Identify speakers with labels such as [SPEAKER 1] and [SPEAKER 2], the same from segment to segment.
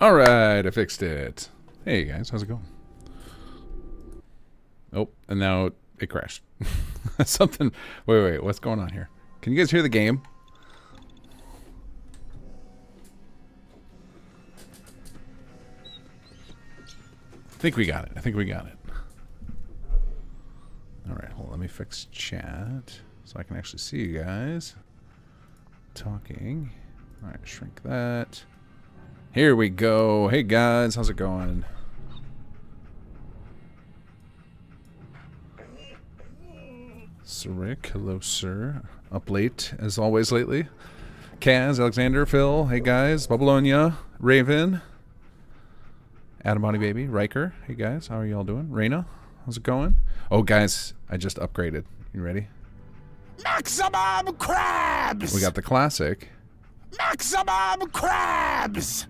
[SPEAKER 1] Alright, I fixed it. Hey guys, how's it going? Oh, and now it crashed. Something. Wait, what's going on here? Can you guys hear the game? I think we got it. Alright, hold on. Let me fix chat so I can actually see you guys talking. Alright, shrink that. Here we go. Hey guys, how's it going? Sir Rick, hello sir. Up late as always lately. Kaz, Alexander, Phil, hey guys. Babylonia, Raven, Adamati Baby, Riker, hey guys, how are y'all doing? Reyna, how's it going? Oh guys, I just upgraded. You ready?
[SPEAKER 2] Maximum crabs!
[SPEAKER 1] We got the classic.
[SPEAKER 2] Maximum crabs!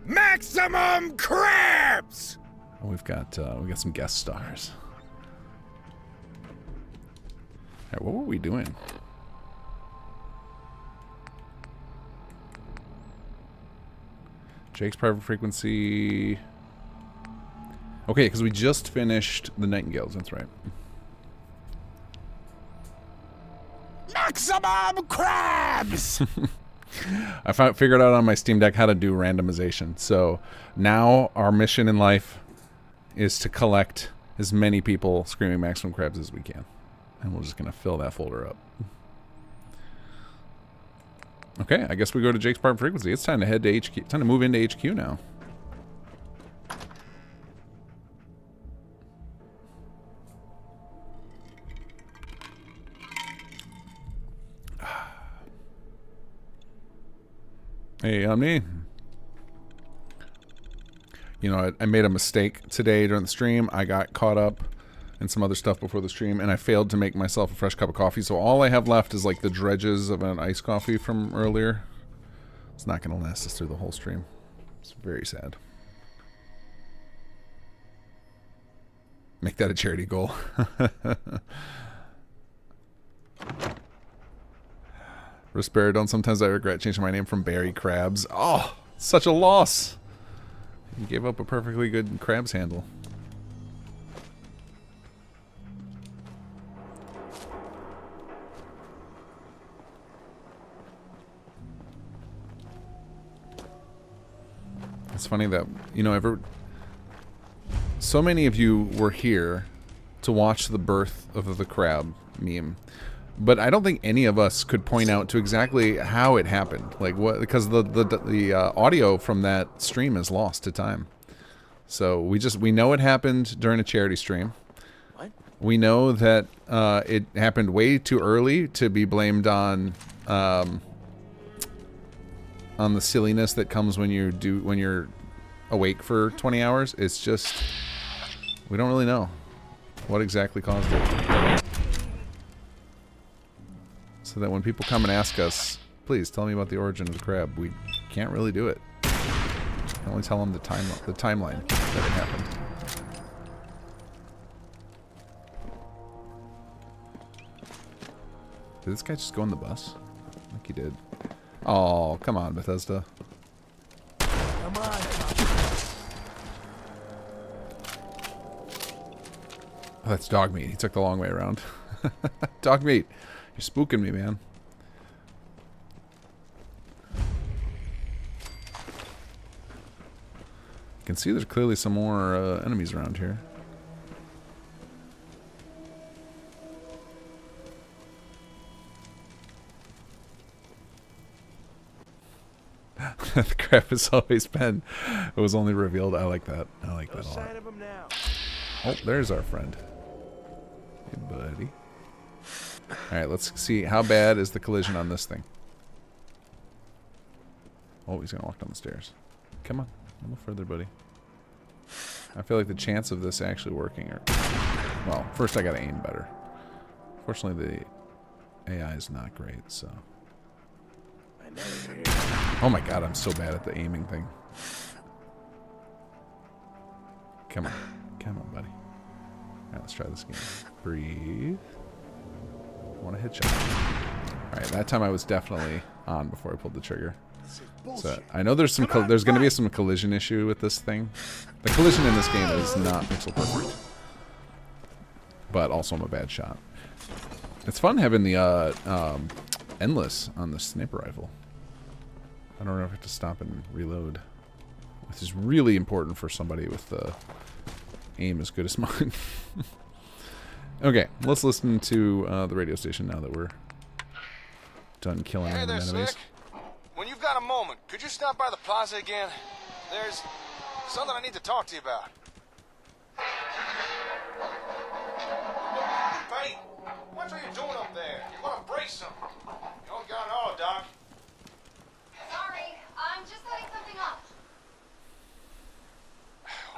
[SPEAKER 2] Maximum crabs!
[SPEAKER 1] Oh, we got some guest stars. Alright, what were we doing? Jake's private frequency. Okay, because we just finished the Nightingales, that's right.
[SPEAKER 2] Maximum crabs!
[SPEAKER 1] I figured out on my Steam Deck how to do randomization. So now our mission in life is to collect as many people screaming maximum crabs as we can. And we're just going to fill that folder up. Okay, I guess we go to Jake's private frequency. It's time to head to HQ. It's time to move into HQ now. Hey, Omni. You know, I made a mistake today during the stream. I got caught up in some other stuff before the stream, and I failed to make myself a fresh cup of coffee. So all I have left is like the dredges of an iced coffee from earlier. It's not going to last us through the whole stream. It's very sad. Make that a charity goal. Risperidone, sometimes I regret changing my name from Barry Krabs. Oh, such a loss. You gave up a perfectly good Krabs handle. It's funny that, you know, so many of you were here to watch the birth of the crab meme. But I don't think any of us could point out to exactly how it happened, like what, because the audio from that stream is lost to time. So we know it happened during a charity stream.
[SPEAKER 2] What?
[SPEAKER 1] We know that it happened way too early to be blamed on the silliness that comes when you're awake for 20 hours. It's just we don't really know what exactly caused it. So that when people come and ask us, please tell me about the origin of the crab, we can't really do it. We can only tell them the timeline that it happened. Did this guy just go on the bus? I think he did. Oh, come on, Bethesda.
[SPEAKER 2] Come on.
[SPEAKER 1] Oh, that's dog meat. He took the long way around. Dog meat. You're spooking me, man. You can see there's clearly some more enemies around here. The crap has always been. It was only revealed. I like that. I like that a lot. Oh, there's our friend. Hey, buddy. Alright, let's see. How bad is the collision on this thing? Oh, he's going to walk down the stairs. Come on. A little further, buddy. I feel like the chance of this actually working are... Well, first I got to aim better. Fortunately, the AI is not great, so... Oh my god, I'm so bad at the aiming thing. Come on. Come on, buddy. Alright, let's try this again. Breathe. I want a headshot. Alright, that time I was definitely on before I pulled the trigger. So I know there's there's going to be some collision issue with this thing. The collision in this game is not pixel perfect, but also I'm a bad shot. It's fun having the endless on the sniper rifle. I don't know if I have to stop and reload, which is really important for somebody with the aim as good as mine. Okay, let's listen to the radio station now that we're done killing
[SPEAKER 3] Hey
[SPEAKER 1] all the
[SPEAKER 3] there,
[SPEAKER 1] enemies.
[SPEAKER 3] Slick. When you've got a moment, could you stop by the plaza again? There's something I need to talk to you about. Confetti, what are you doing up there? You're gonna break something. You don't got it all, Doc.
[SPEAKER 4] Sorry, I'm just setting something up.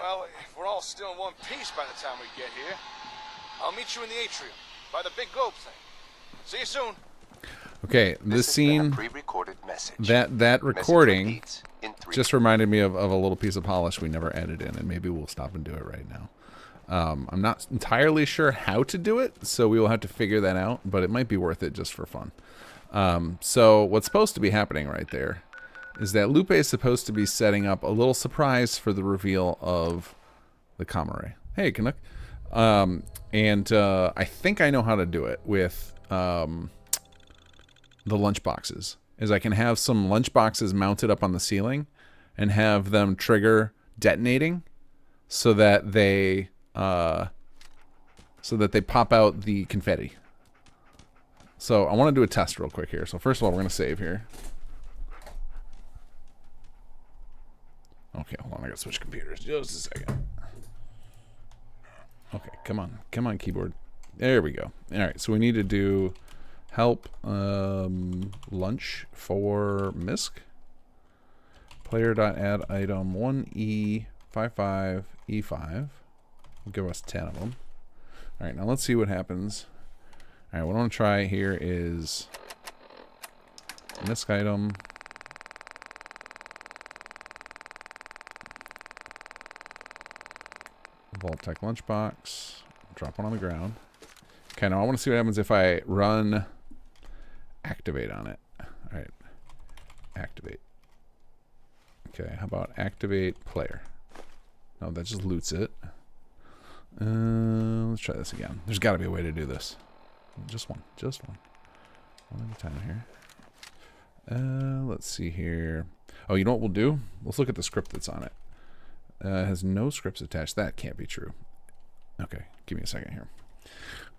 [SPEAKER 3] Well, if we're all still in one piece by the time we get here, I'll meet you in the atrium by the big globe thing. See you soon.
[SPEAKER 1] Okay, this scene,
[SPEAKER 5] pre-recorded message.
[SPEAKER 1] that recording
[SPEAKER 5] Message in 3.
[SPEAKER 1] just reminded me of a little piece of polish we never added in, and maybe we'll stop and do it right now. I'm not entirely sure how to do it, so we will have to figure that out, but it might be worth it just for fun. So what's supposed to be happening right there is that Lupe is supposed to be setting up a little surprise for the reveal of the comm array. Hey, Canuck. I think I know how to do it with the lunch boxes. Is I can have some lunch boxes mounted up on the ceiling and have them trigger detonating so that they pop out the confetti. So I want to do a test real quick here. So first of all, we're going to save here. Okay, hold on. I got to switch computers. Just a second. Okay, come on, keyboard. There we go. All right, so we need to do help lunch for misc. Player.add item 1E55E5. Give us 10 of them. All right, now let's see what happens. All right, what I want to try here is misc item. Vault-Tec lunchbox. Drop one on the ground. Okay, now I want to see what happens if I run activate on it. All right, activate. Okay, how about activate player? No, that just loots it. Let's try this again. There's got to be a way to do this. Just one. One at a time here. Let's see here. Oh, you know what we'll do? Let's look at the script that's on it. It has no scripts attached. That can't be true. Okay, give me a second here.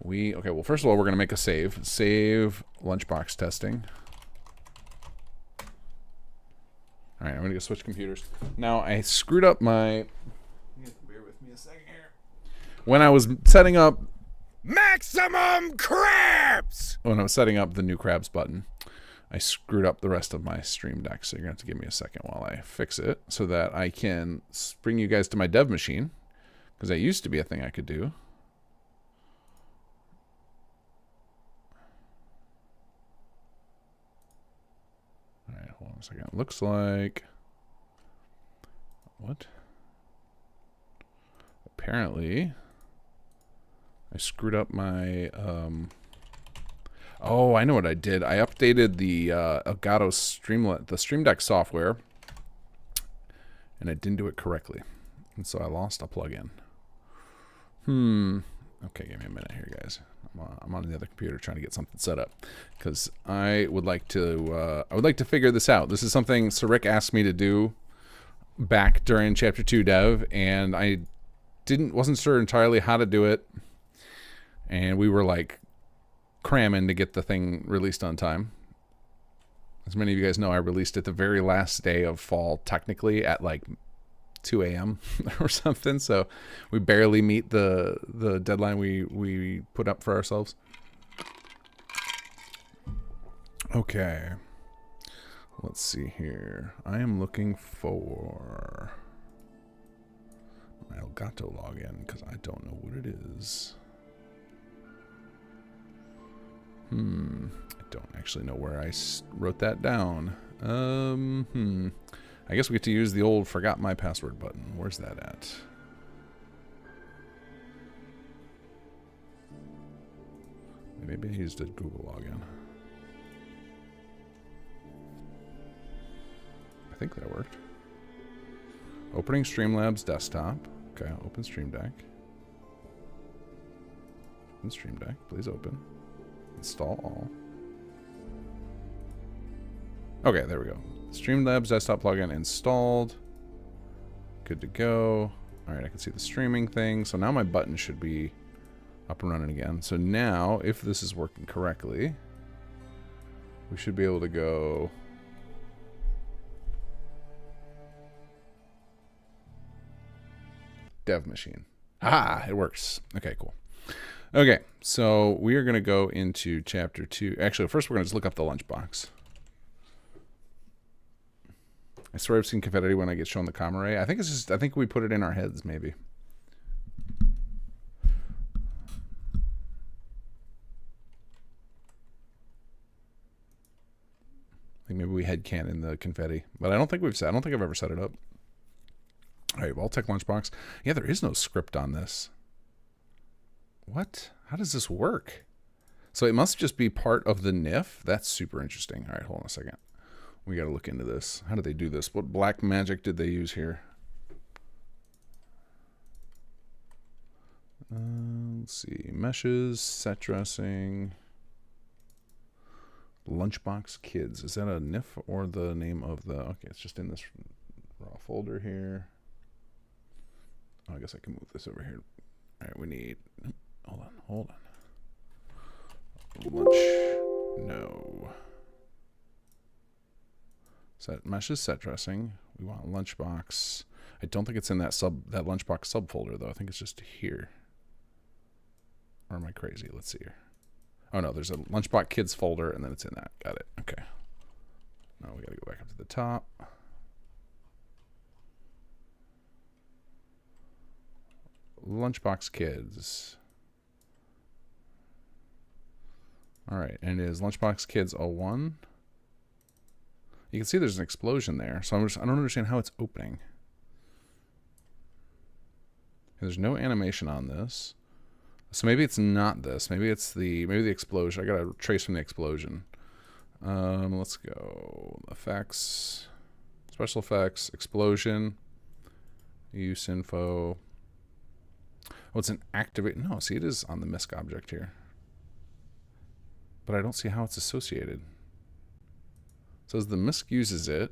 [SPEAKER 1] Okay, well, first of all, we're going to make a save. Save lunchbox testing. All right, I'm going to go switch computers. Now, I screwed up my... Bear with me a second here. When I was setting up...
[SPEAKER 2] Maximum crabs!
[SPEAKER 1] When I was setting up the new crabs button, I screwed up the rest of my stream deck, so you're going to have to give me a second while I fix it so that I can bring you guys to my dev machine, because that used to be a thing I could do. All right, hold on a second. Looks like... What? Apparently, I screwed up my... Oh, I know what I did. I updated the Elgato the Stream Deck software, and I didn't do it correctly, and so I lost a plugin. Okay, give me a minute here, guys. I'm on the other computer trying to get something set up because I would like to figure this out. This is something Rick asked me to do back during Chapter 2 dev, and I wasn't sure entirely how to do it, and we were like cramming to get the thing released on time. As many of you guys know, I released it the very last day of fall, technically at like 2 a.m. or something, so we barely meet the deadline we put up for ourselves. Okay, let's see here. I am looking for my Elgato login because I don't know what it is. I don't actually know where I wrote that down. I guess we get to use the old forgot my password button. Where's that at? Maybe I used a Google login. think that worked. Opening Streamlabs desktop. Okay, open Stream Deck. Open Stream Deck. Please open. Install all. Okay, there we go. Streamlabs desktop plugin installed. Good to go. Alright, I can see the streaming thing. So now my button should be up and running again. So now, if this is working correctly, we should be able to go... Dev machine. Ah, it works. Okay, cool. Okay, so we are going to go into chapter 2. Actually, first we're going to just look up the lunchbox. I swear I've seen Confetti when I get shown the comm array. I think it's just, I think we put it in our heads, maybe. I think maybe we headcanon the Confetti, but I don't think I've ever set it up. All right, Vault-Tec lunchbox. Yeah, there is no script on this. What? How does this work? So it must just be part of the NIF. That's super interesting. All right, hold on a second. We got to look into this. How did they do this? What black magic did they use here? Let's see. Meshes, set dressing, lunchbox kids. Is that a NIF or the name of the... Okay, it's just in this raw folder here. Oh, I guess I can move this over here. All right, we need... Hold on. Lunch. No. Set meshes, set dressing. We want lunchbox. I don't think it's in that lunchbox subfolder though. I think it's just here. Or am I crazy? Let's see here. Oh no, there's a lunchbox kids folder and then it's in that. Got it. Okay. Now we gotta go back up to the top. Lunchbox kids. All right, and it is lunchbox kids 01. You can see there's an explosion there, so I don't understand how it's opening. There's no animation on this, so maybe it's not this. Maybe it's the explosion. I gotta trace from the explosion. Let's go effects, special effects, explosion, use info. Oh, it's an activate. No, see, it is on the misc object here, but I don't see how it's associated. It says the misc uses it,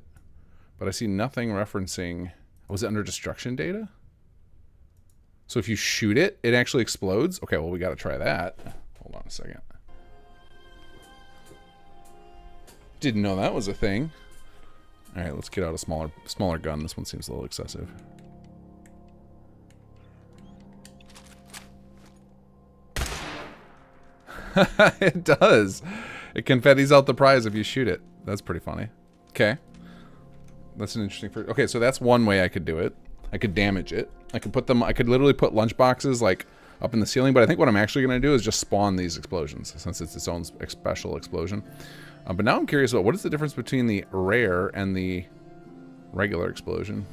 [SPEAKER 1] but I see nothing referencing... Was it under destruction data? So if you shoot it, it actually explodes? Okay, well, we got to try that. Hold on a second. Didn't know that was a thing. All right, let's get out a smaller gun. This one seems a little excessive. It does. It confettis out the prize if you shoot it. That's pretty funny. Okay. That's an interesting... Okay, so that's one way I could do it. I could damage it. I could literally put lunchboxes like up in the ceiling, but I think what I'm actually going to do is just spawn these explosions since it's its own special explosion. But now I'm curious about what is the difference between the rare and the regular explosion.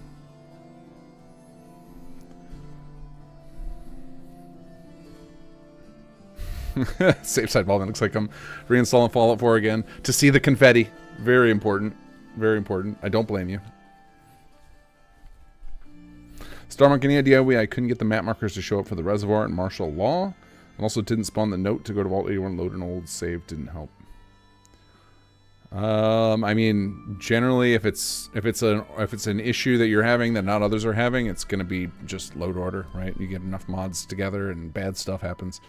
[SPEAKER 1] Safe side Baldwin. Looks like I'm reinstalling Fallout 4 again to see the confetti. Very important. Very important. I don't blame you. Starmonk, any idea why I couldn't get the map markers to show up for the reservoir and martial law? And also didn't spawn the note to go to Vault 81, load an old save, didn't help. I mean, generally, if it's an issue that you're having that not others are having, it's going to be just load order, right? You get enough mods together and bad stuff happens.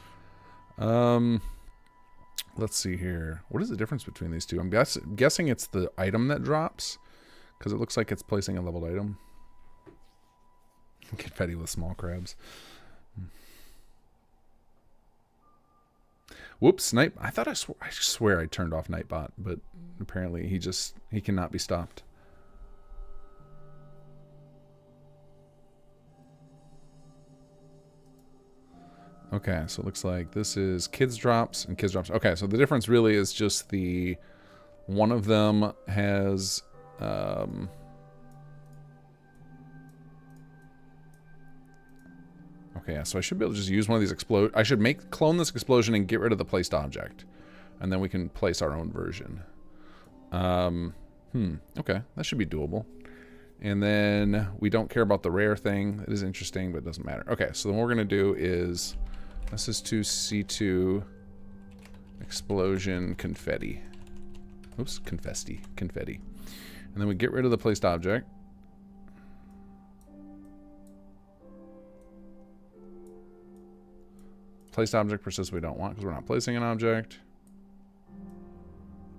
[SPEAKER 1] Let's see here. What is the difference between these two? I'm guessing it's the item that drops, because it looks like it's placing a leveled item. Confetti with small crabs. Whoops, snipe. I swear I turned off Nightbot, but apparently he cannot be stopped. Okay, so it looks like this is kids drops and kids drops. Okay, so the difference really is just one of them has okay, yeah, so I should be able to just use one of these explode. I should clone this explosion and get rid of the placed object, and then we can place our own version. Okay, that should be doable. And then we don't care about the rare thing. It is interesting, but it doesn't matter. Okay, so then what we're going to do is SS2C2 explosion confetti. Oops, confetti. And then we get rid of the placed object. Placed object persists we don't want because we're not placing an object.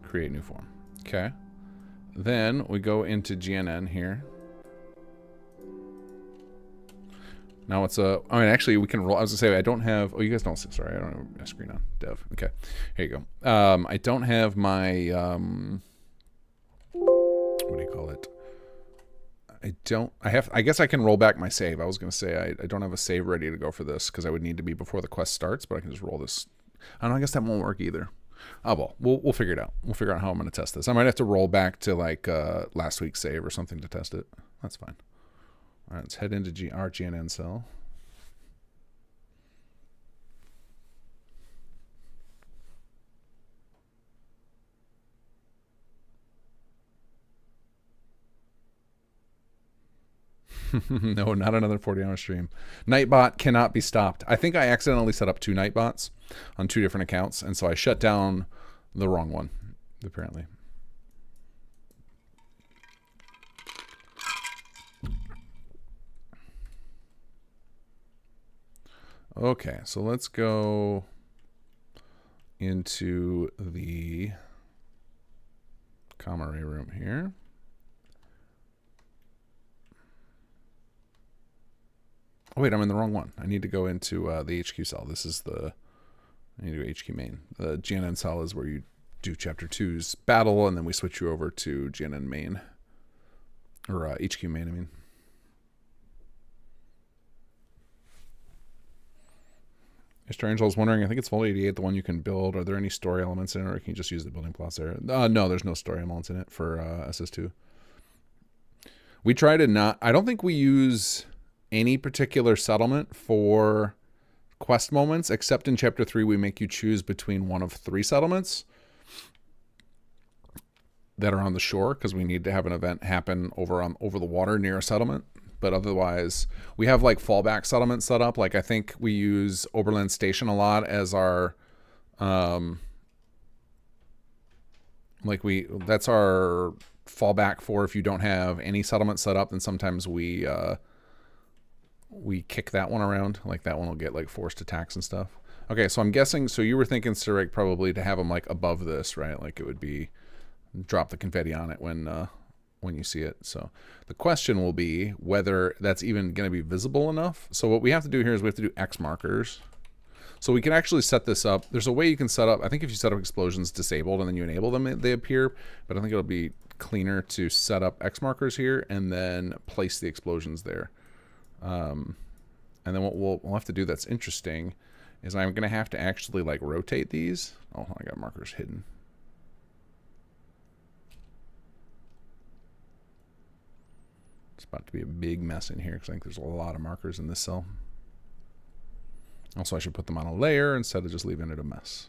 [SPEAKER 1] Create new form. Okay. Then we go into GNN here. Now it's a, I mean, actually we can roll. I was gonna say, I don't have, oh, you guys don't see, sorry, I don't have my screen on. Dev. Okay. Here you go. I don't have my, what do you call it? I guess I can roll back my save. I was going to say, I don't have a save ready to go for this because I would need to be before the quest starts, but I can just roll this. I don't know, I guess that won't work either. Oh, well, we'll figure it out. We'll figure out how I'm going to test this. I might have to roll back to like last week's save or something to test it. That's fine. All right, let's head into our GNN cell. No, not another 40-hour stream. Nightbot cannot be stopped. I think I accidentally set up 2 Nightbots on 2 different accounts, and so I shut down the wrong one, apparently. Okay, so let's go into the comm array room here. Oh, wait, I'm in the wrong one. I need to go into the HQ cell. This is the, I need to go HQ main. The GNN cell is where you do Chapter 2's battle, and then we switch you over to GNN main. Or HQ main, I mean. Mr. Angel's wondering, I think it's Vault 88, the one you can build. Are there any story elements in it, or can you just use the building plots there? No, there's no story elements in it for SS2. We try to not, I don't think we use any particular settlement for quest moments, except in Chapter 3 we make you choose between one of 3 settlements that are on the shore, because we need to have an event happen over the water near a settlement. But otherwise, we have like fallback settlements set up. Like I think we use Oberlin Station a lot as our, that's our fallback for if you don't have any settlement set up. Then sometimes we kick that one around. Like that one will get like forced attacks and stuff. Okay, so I'm guessing. So you were thinking, Surik, probably to have them like above this, right? Like it would be drop the confetti on it when you see it. So the question will be whether that's even going to be visible enough. So what we have to do here is we have to do X markers. So we can actually set this up. There's a way you can set up, I think if you set up explosions disabled and then you enable them, they appear. But I think it'll be cleaner to set up X markers here and then place the explosions there. And then what we'll have to do that's interesting is I'm going to have to actually like rotate these. Oh, I got markers hidden. It's about to be a big mess in here because I think there's a lot of markers in this cell. Also, I should put them on a layer instead of just leaving it a mess.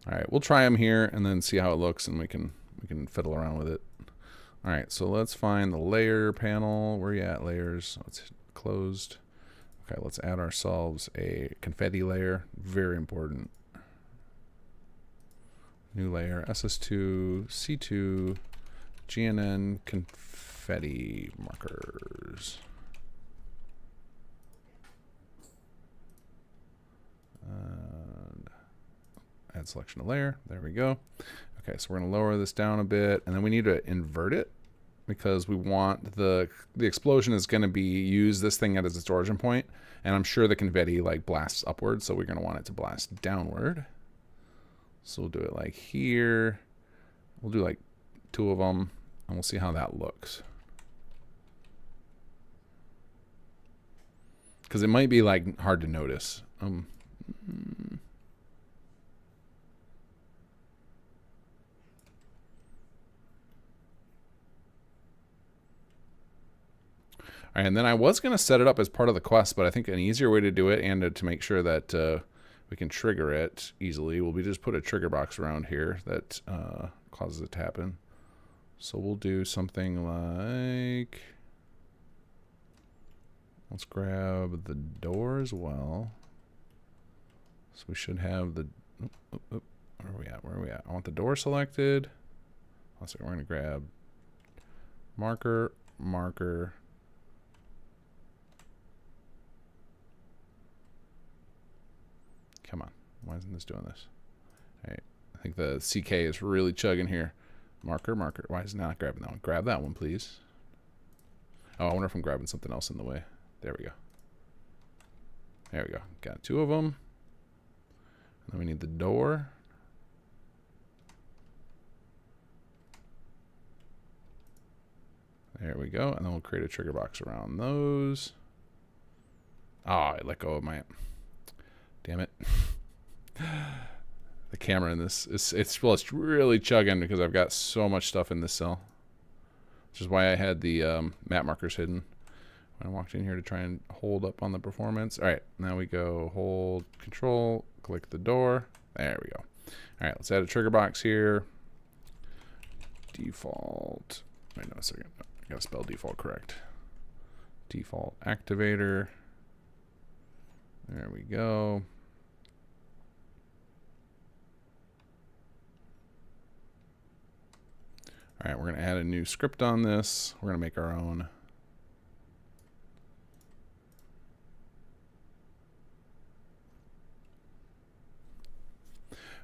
[SPEAKER 1] All right, we'll try them here and then see how it looks, and we can fiddle around with it. All right, so let's find the layer panel. Where are you at, layers? Let's hit closed. Okay, let's add ourselves a confetti layer. Very important. New layer, SS2, C2, GNN, confetti markers. And add selection to layer. There we go. Okay, so we're going to lower this down a bit, and then we need to invert it because we want the explosion is going to be use this thing as its origin point, and I'm sure the confetti like blasts upward, so we're going to want it to blast downward. So we'll do it like here. We'll do like 2 of them, and we'll see how that looks. Because it might be like hard to notice. All right, and then I was going to set it up as part of the quest, but I think an easier way to do it and to make sure that we can trigger it easily. We just put a trigger box around here that causes it to happen. So we'll do something like, let's grab the door as well. So we should have the, where are we at? Where are we at? I want the door selected. So we're going to grab marker, marker. Come on. Why isn't this doing this? All right. I think the CK is really chugging here. Marker, marker. Why is it not grabbing that one? Grab that one, please. Oh, I wonder if I'm grabbing something else in the way. There we go. There we go. Got 2 of them. And then we need the door. There we go. And then we'll create a trigger box around those. Oh, I let go of my... Damn it. The camera in this it's really chugging because I've got so much stuff in this cell. Which is why I had the map markers hidden when I walked in here to try and hold up on the performance. All right, now we go hold control, click the door. There we go. All right, let's add a trigger box here. Default. Wait, no, a second. I gotta spell default correct. Default activator. There we go. All right, we're going to add a new script on this. We're going to make our own.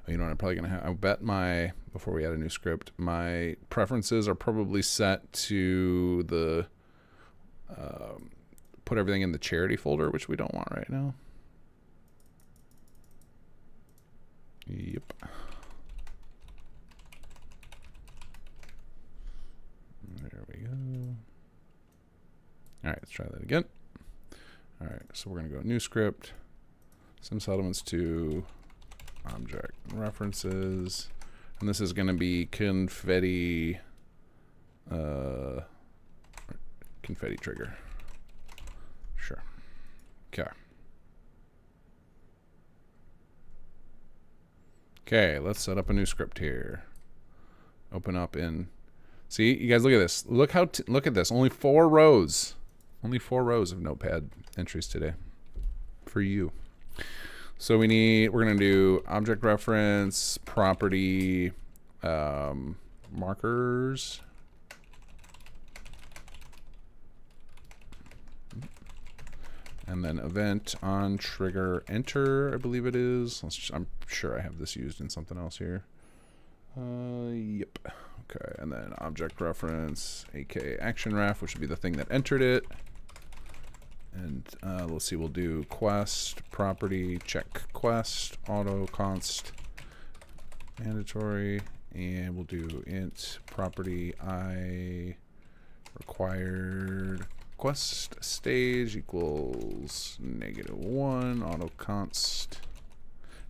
[SPEAKER 1] You know what I'm probably going to have? I bet before we add a new script, my preferences are probably set to the, put everything in the charity folder, which we don't want right now. Yep. There we go. All right, let's try that again. All right, so we're going to go new script, sim settlements to object references, and this is going to be confetti, confetti trigger. Sure. Okay. Okay, let's set up a new script here. Open up in. See, you guys, look at this. Look at this. Only 4 rows. Only 4 rows of notepad entries today for you. So we're gonna do object reference, property, markers, and then event on trigger enter, I believe it is. I'm sure I have this used in something else here. Yep. Okay, and then object reference, aka action ref, which would be the thing that entered it. And let's see, we'll do quest, property, check quest, auto const, mandatory, and we'll do int property I required quest stage equals -1 auto const.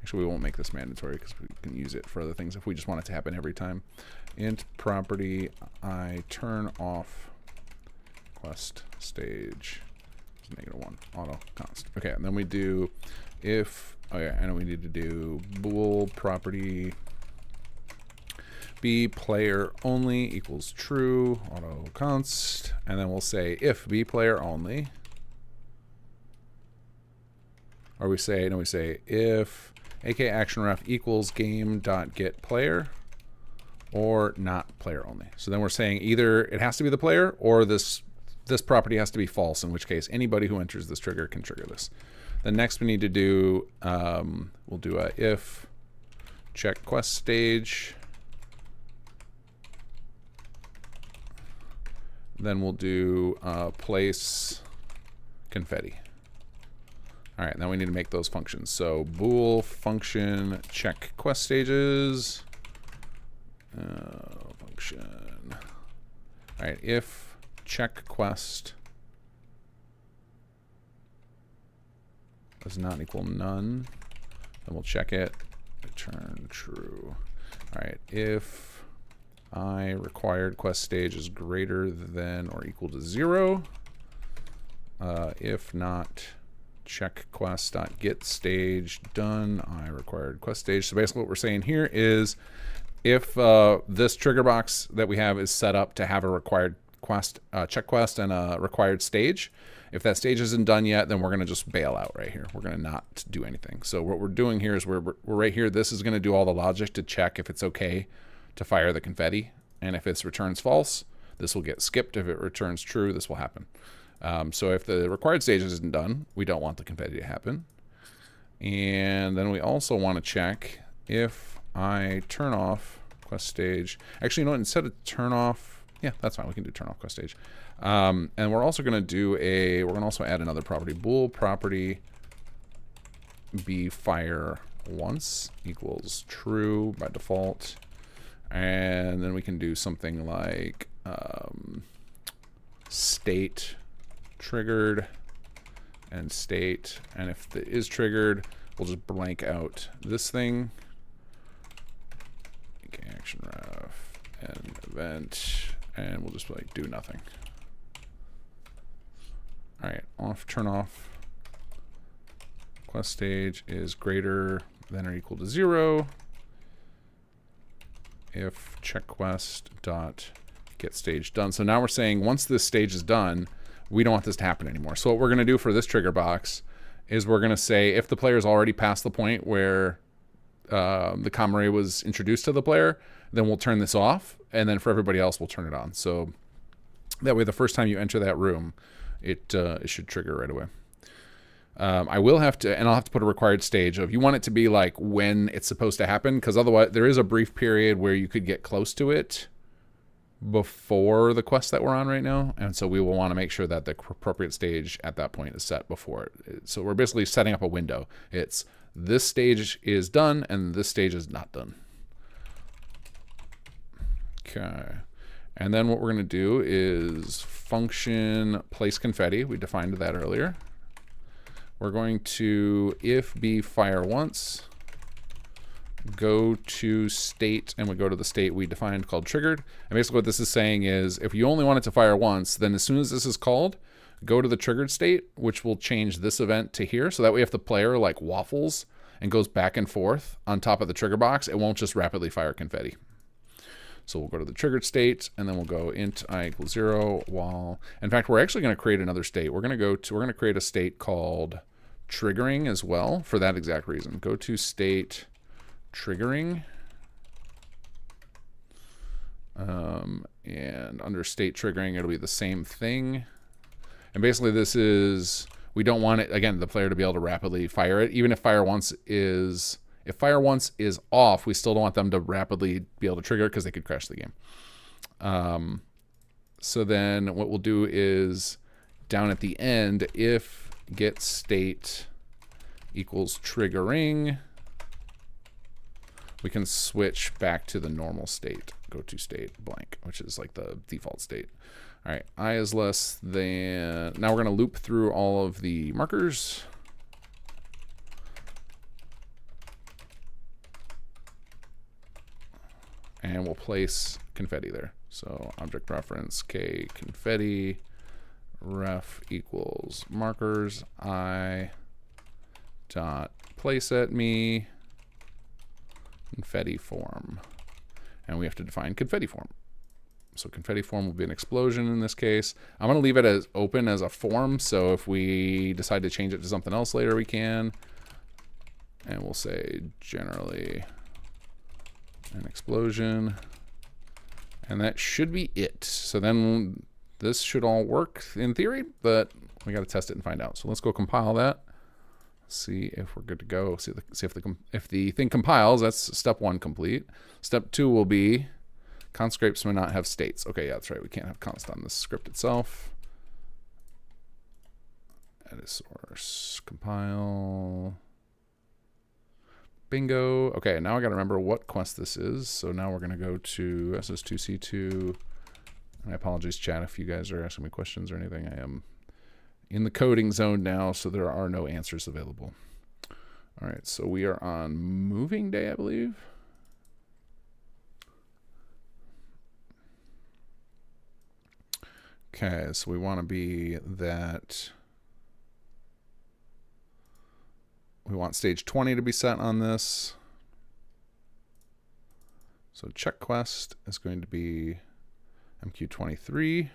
[SPEAKER 1] Actually, we won't make this mandatory because we can use it for other things if we just want it to happen every time. Int property I turn off quest stage -1 auto const. Okay, and then we do if, oh yeah, I know we need to do bool property b player only equals true auto const, and then we'll say if b player only, or we say if ak action ref equals game dot get player or not player only. So then we're saying either it has to be the player or this property has to be false, in which case anybody who enters this trigger can trigger this. The next we need to do, we'll do a if check quest stage. Then we'll do place confetti. All right, now we need to make those functions. So bool function check quest stages. Function. All right, if check quest does not equal none, then we'll check it, return true. All right, if I required quest stage is greater than or equal to 0, if not check quest.get stage done. I required quest stage. So basically what we're saying here is if this trigger box that we have is set up to have a required quest, check quest and a required stage, if that stage isn't done yet, then we're going to just bail out right here. We're going to not do anything. So what we're doing here is we're right here. This is going to do all the logic to check if it's okay to fire the confetti. And if it returns false, this will get skipped. If it returns true, this will happen. So if the required stage isn't done, we don't want the confetti to happen. And then we also want to check if I turn off quest stage. Actually, you know what? Instead of turn off, yeah, that's fine. We can do turn off quest stage. And we're also going to do we're going to also add another property. Bool property be fire once equals true by default. And then we can do something like state triggered and state, and if it is triggered, we'll just blank out this thing. Okay, action ref and event, and we'll just like do nothing. All right, off, turn off. Quest stage is greater than or equal to 0. If check quest dot get stage done. So now we're saying once this stage is done, we don't want this to happen anymore. So what we're going to do for this trigger box is we're going to say if the player's already past the point where the comm array was introduced to the player, then we'll turn this off, and then for everybody else we'll turn it on. So that way the first time you enter that room, it should trigger right away. I will have to, and I'll have to put a required stage of, you want it to be like when it's supposed to happen, because otherwise there is a brief period where you could get close to it before the quest that we're on right now, and so we will want to make sure that the appropriate stage at that point is set before it. So we're basically setting up a window. It's this stage is done and this stage is not done. Okay, and then what we're going to do is function place confetti. We defined that earlier. We're going to if be fire once, go to state, and we go to the state we defined called triggered. And basically what this is saying is if you only want it to fire once, then as soon as this is called, go to the triggered state, which will change this event to here. So that way if the player like waffles and goes back and forth on top of the trigger box, it won't just rapidly fire confetti. So we'll go to the triggered state, and then we'll go int I equals 0 while, in fact, we're actually going to create another state. We're going to create a state called triggering as well for that exact reason. Go to state triggering, and under state triggering it'll be the same thing. And basically this is, we don't want it, again, the player to be able to rapidly fire it. Even if fire once is off, we still don't want them to rapidly be able to trigger it because they could crash the game. So then what we'll do is down at the end, if get state equals triggering, we can switch back to the normal state. Go to state blank, which is like the default state. All right, I is less than, now we're going to loop through all of the markers. And we'll place confetti there. So object reference k confetti ref equals markers I dot place at me confetti form, and we have to define confetti form. So confetti form will be an explosion in this case. I'm going to leave it as open as a form, so if we decide to change it to something else later, we can. And we'll say generally an explosion, and that should be it. So then this should all work in theory, but we got to test it and find out. So let's go compile that. See if we're good to go. See if the thing compiles. That's step 1 complete. Step 2 will be const scrapes may not have states. Okay, yeah, that's right. We can't have const on the script itself. Edit source, compile. Bingo. Okay, now I got to remember what quest this is. So now we're going to go to SS2C2. And I apologize, chat, if you guys are asking me questions or anything. I am in the coding zone now, so there are no answers available. All right, so we are on moving day, I believe. Okay, so we want to be that We want stage 20 to be set on this. So check quest is going to be MQ23.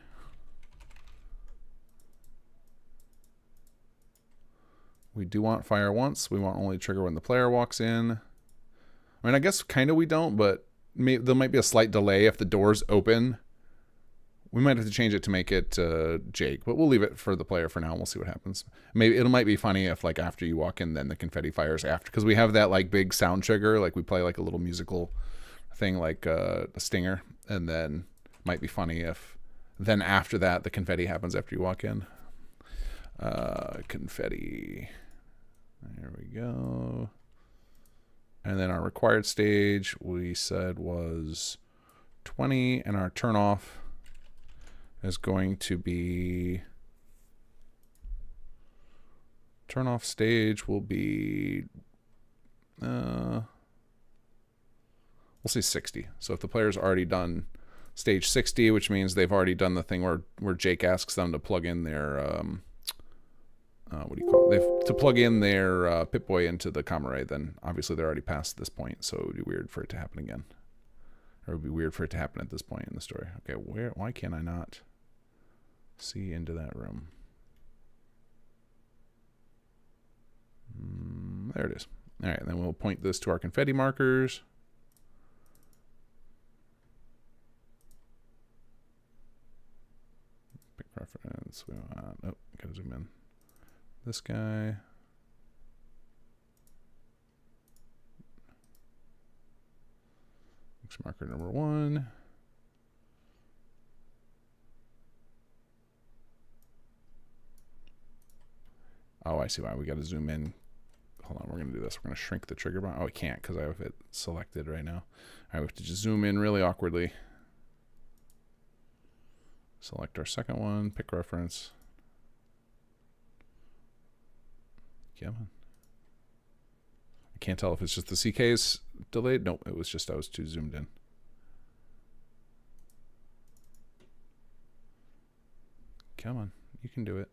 [SPEAKER 1] We do want fire once. We want only trigger when the player walks in. I mean, I guess kind of we don't, but there might be a slight delay if the doors open. We might have to change it to make it Jake, but we'll leave it for the player for now, and we'll see what happens. Maybe it might be funny if, like, after you walk in, then the confetti fires after, because we have that, like, big sound trigger, like we play like a little musical thing, like a stinger, and then might be funny if then after that the confetti happens after you walk in. Confetti. There we go. And then our required stage we said was 20, and our turn off is going to be, turn off stage will be, we'll say 60. So if the player's already done stage 60, which means they've already done the thing where Jake asks them to plug in their, what do you call it? To plug in their Pip-Boy into the comm array, then obviously they're already past this point, so it would be weird for it to happen again. Or it would be weird for it to happen at this point in the story. Okay, why can I not see into that room? There it is. All right, then we'll point this to our confetti markers. Pick reference. We want, oh, gotta zoom in. This guy. X marker number 1. Oh, I see why. We got to zoom in. Hold on, we're going to do this. We're going to shrink the trigger bar. Oh, I can't because I have it selected right now. All right, we have to just zoom in really awkwardly. Select our second one, pick reference. Come on. I can't tell if it's just the CK's delayed. Nope, it was just I was too zoomed in. Come on, you can do it.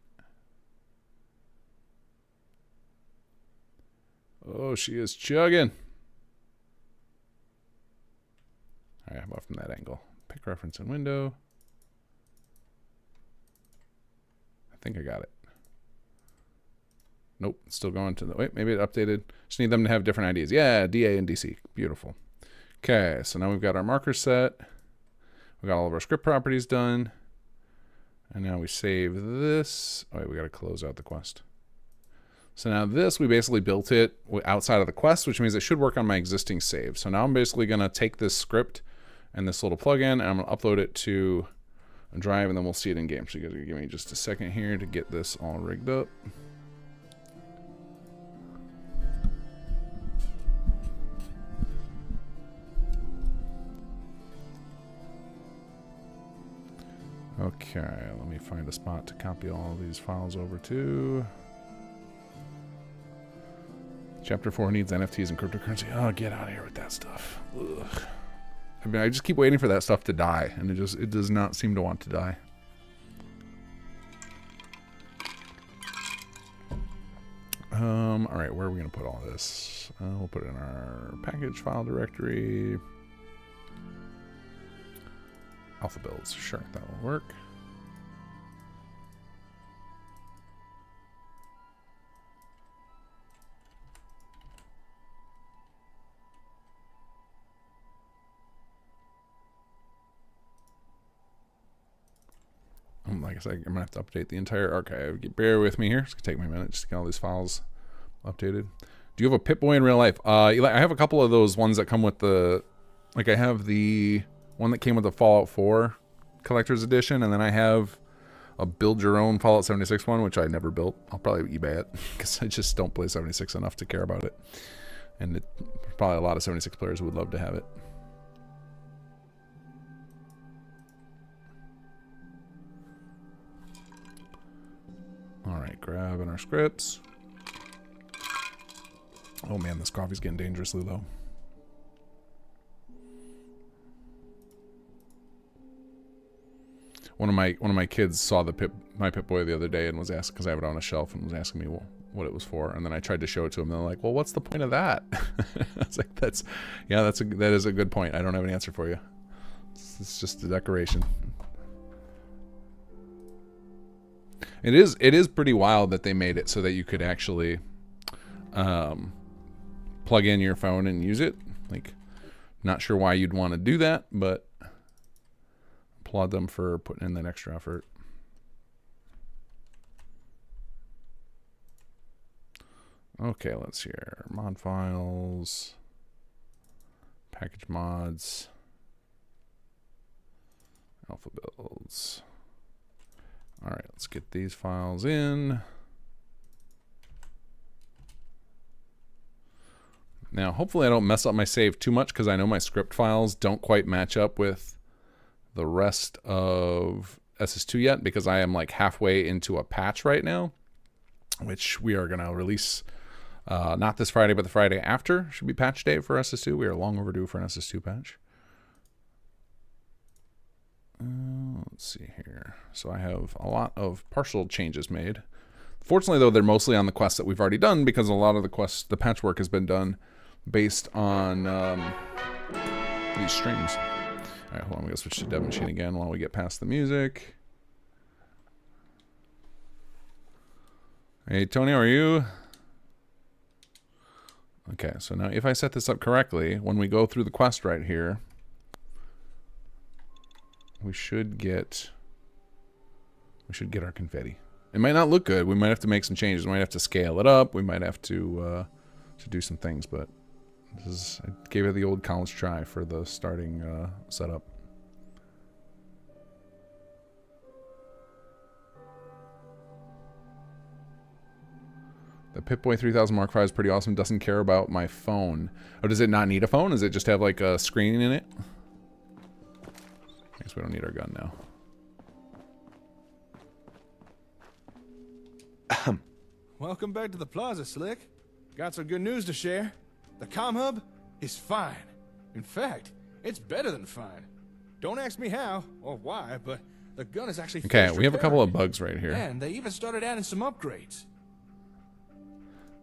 [SPEAKER 1] Oh, she is chugging. All right, how about from that angle? Pick reference and window. I think I got it. Nope, it's still going to the, wait, maybe it updated. Just need them to have different IDs. Yeah, DA and DC. Beautiful. Okay, so now we've got our marker set. We got all of our script properties done. And now we save this. Oh, wait, we got to close out the quest. So now this, we basically built it outside of the quest, which means it should work on my existing save. So now I'm basically going to take this script and this little plugin, and I'm going to upload it to a drive, and then we'll see it in game. So you guys are going to give me just a second here to get this all rigged up. Okay, let me find a spot to copy all these files over to. Chapter 4 needs NFTs and cryptocurrency. Oh, get out of here with that stuff. Ugh. I mean, I just keep waiting for that stuff to die, and it does not seem to want to die. All right, where are we going to put all this? We'll put it in our package file directory. Alpha builds, sure, that will work. Like I said, I'm gonna have to update the entire archive. Bear with me here. It's gonna take me a minute just to get all these files updated. Do you have a Pip-Boy in real life? I have a couple of those ones that come with the, like I have the one that came with the Fallout 4 Collector's Edition, and then I have a build your own Fallout 76 one, which I never built. I'll probably eBay it because I just don't play 76 enough to care about it. And probably a lot of 76 players would love to have it. All right, grabbing our scripts. Oh man, this coffee's getting dangerously low. one of my kids saw my Pip-Boy the other day and was asking, because I have it on a shelf, and was asking me what it was for, and then I tried to show it to them. They're like, "Well, what's the point of that?" I was like, "That is a good point. I don't have an answer for you. It's just a decoration." It is pretty wild that they made it so that you could actually plug in your phone and use it. Like, not sure why you'd want to do that, but applaud them for putting in that extra effort. Okay, let's see here. Mod files, package mods, alpha builds. All right, let's get these files in. Now, hopefully I don't mess up my save too much, because I know my script files don't quite match up with the rest of SS2 yet, because I am like halfway into a patch right now, which we are going to release not this Friday, but the Friday after should be patch day for SS2. We are long overdue for an SS2 patch. Let's see here. So I have a lot of partial changes made. Fortunately, though, they're mostly on the quests that we've already done, because a lot of the quests, the patchwork has been done based on these streams. All right, hold on. I'm going to switch to Dev Machine again while we get past the music. Hey, Tony, how are you? Okay, so now if I set this up correctly, when we go through the quest right here, we should get our confetti. It might not look good. We might have to make some changes. We might have to scale it up. We might have to do some things, but I gave it the old college try for the starting setup. The Pip-Boy 3000 Mark V is pretty awesome. Doesn't care about my phone. Oh, does it not need a phone? Does it just have like a screen in it? I guess we don't need our gun now.
[SPEAKER 5] Welcome back to the plaza, Slick. Got some good news to share. The comm hub is fine. In fact, it's better than fine. Don't ask me how or why, but the gun is actually
[SPEAKER 1] okay. We have a couple of bugs right here,
[SPEAKER 5] and they even started adding some upgrades.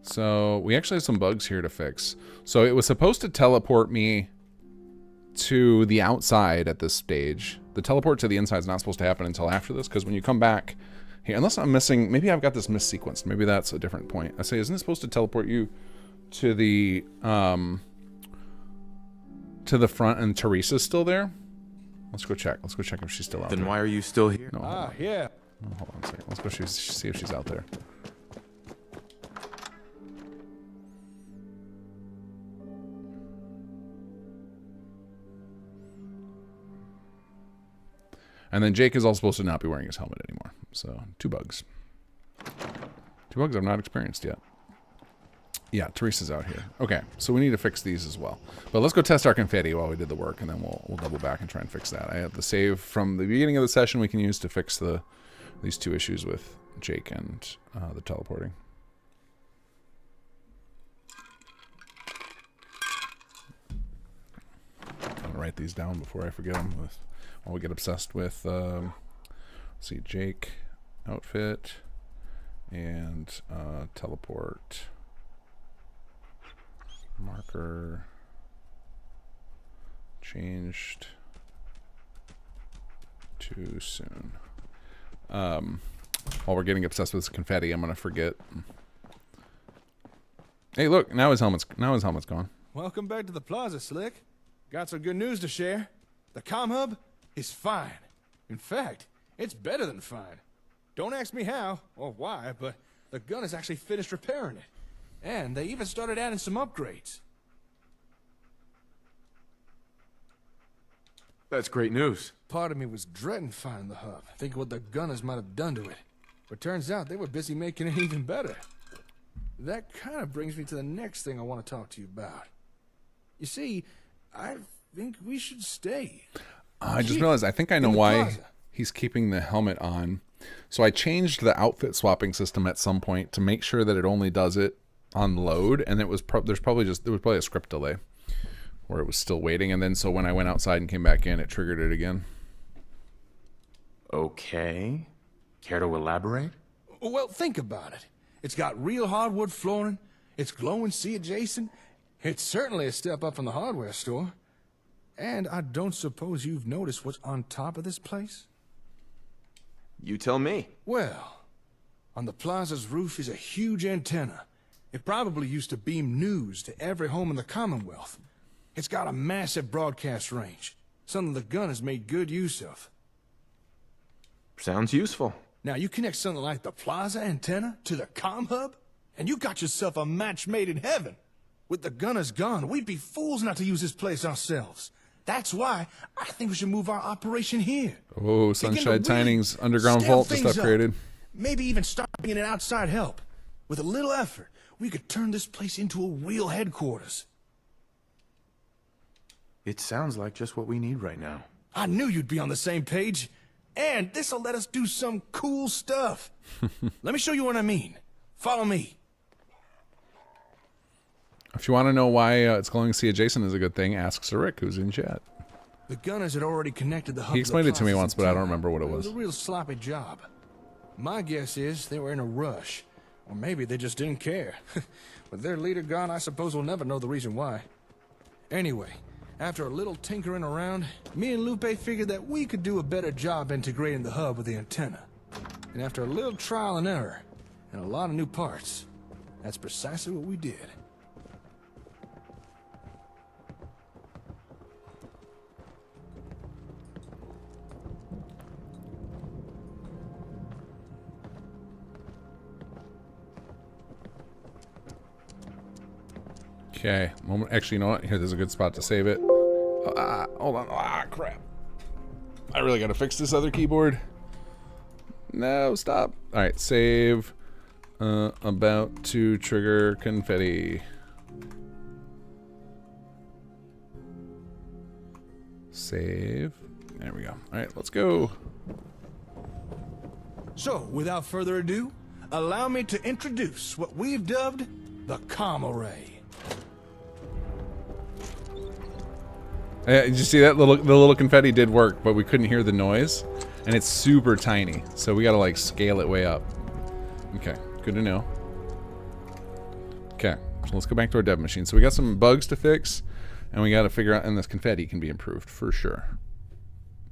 [SPEAKER 1] So we actually have some bugs here to fix. So it was supposed to teleport me to the outside at this stage. The teleport to the inside is not supposed to happen until after this, because when you come back here, unless I'm missing, maybe I've got this missequenced. Maybe that's a different point. I say, isn't it supposed to teleport you to the front, and Teresa's still there? Let's go check. Let's go check if she's still out there.
[SPEAKER 6] Then why are you still here?
[SPEAKER 1] No,
[SPEAKER 5] yeah.
[SPEAKER 1] Oh, hold on a second. Let's go see if she's out there. And then Jake is also supposed to not be wearing his helmet anymore. So, 2 bugs. 2 bugs I've not experienced yet. Yeah, Teresa's out here. Okay, so we need to fix these as well. But let's go test our confetti while we did the work, and then we'll double back and try and fix that. I have the save from the beginning of the session we can use to fix these 2 issues with Jake and the teleporting. I'm going to write these down before I forget them. While we get obsessed with, let's see, Jake, outfit, and teleport, marker, changed too soon. While we're getting obsessed with this confetti, I'm gonna forget. Hey, look! Now his helmet's gone.
[SPEAKER 5] Welcome back to the plaza, Slick. Got some good news to share. The comm hub is fine. In fact, it's better than fine. Don't ask me how or why, but the gun is actually finished repairing it. And they even started adding some upgrades.
[SPEAKER 6] That's great news.
[SPEAKER 5] Part of me was dreading finding the hub, thinking what the gunners might have done to it. But turns out they were busy making it even better. That kind of brings me to the next thing I want to talk to you about. You see, I think we should stay.
[SPEAKER 1] I just realized, I think I know why he's keeping the helmet on. So I changed the outfit swapping system at some point to make sure that it only does it on load, and it was there was probably a script delay where it was still waiting, and then so when I went outside and came back in, it triggered it again.
[SPEAKER 6] Okay. Care to elaborate?
[SPEAKER 5] Well, think about it. It's got real hardwood flooring. It's glowing sea adjacent. It's certainly a step up from the hardware store. And I don't suppose you've noticed what's on top of this place?
[SPEAKER 6] You tell me.
[SPEAKER 5] Well, on the plaza's roof is a huge antenna. It probably used to beam news to every home in the Commonwealth. It's got a massive broadcast range, something the gun has made good use of.
[SPEAKER 6] Sounds useful.
[SPEAKER 5] Now, you connect something like the plaza antenna to the comm hub, and you got yourself a match made in heaven. With the gunners gone, we'd be fools not to use this place ourselves. That's why I think we should move our operation here.
[SPEAKER 1] Oh, Sunshine Tining's underground
[SPEAKER 5] scale
[SPEAKER 1] vault just
[SPEAKER 5] things up.
[SPEAKER 1] upgraded.
[SPEAKER 5] Maybe even start being an outside help. With a little effort, we could turn this place into a real headquarters.
[SPEAKER 6] It sounds like just what we need right now.
[SPEAKER 5] I knew you'd be on the same page. And this'll let us do some cool stuff. Let me show you what I mean. Follow me.
[SPEAKER 1] If you want to know why it's glowing sea adjacent is a good thing, ask Sir Rick, who's in chat.
[SPEAKER 5] The gunners had already connected the hub.
[SPEAKER 1] He explained
[SPEAKER 5] to
[SPEAKER 1] it to me
[SPEAKER 5] plaza's
[SPEAKER 1] once, but I don't
[SPEAKER 5] antenna.
[SPEAKER 1] remember what it was.
[SPEAKER 5] It was a real sloppy job. My guess is they were in a rush. Or maybe they just didn't care. With their leader gone, I suppose we'll never know the reason why. Anyway, after a little tinkering around, me and Lupe figured that we could do a better job integrating the hub with the antenna. And after a little trial and error, and a lot of new parts, that's precisely what we did.
[SPEAKER 1] Okay. Actually, you know what? Here, there's a good spot to save it. Hold on. Crap. I really gotta fix this other keyboard. No, stop. Alright, save. About to trigger confetti. Save. There we go. Alright, let's go.
[SPEAKER 5] So, without further ado, allow me to introduce what we've dubbed the comm array.
[SPEAKER 1] Did you see that? The little confetti did work, but we couldn't hear the noise. And it's super tiny, so we gotta like scale it way up. Okay, good to know. Okay, so let's go back to our dev machine. So we got some bugs to fix, and we gotta figure out, and this confetti can be improved for sure.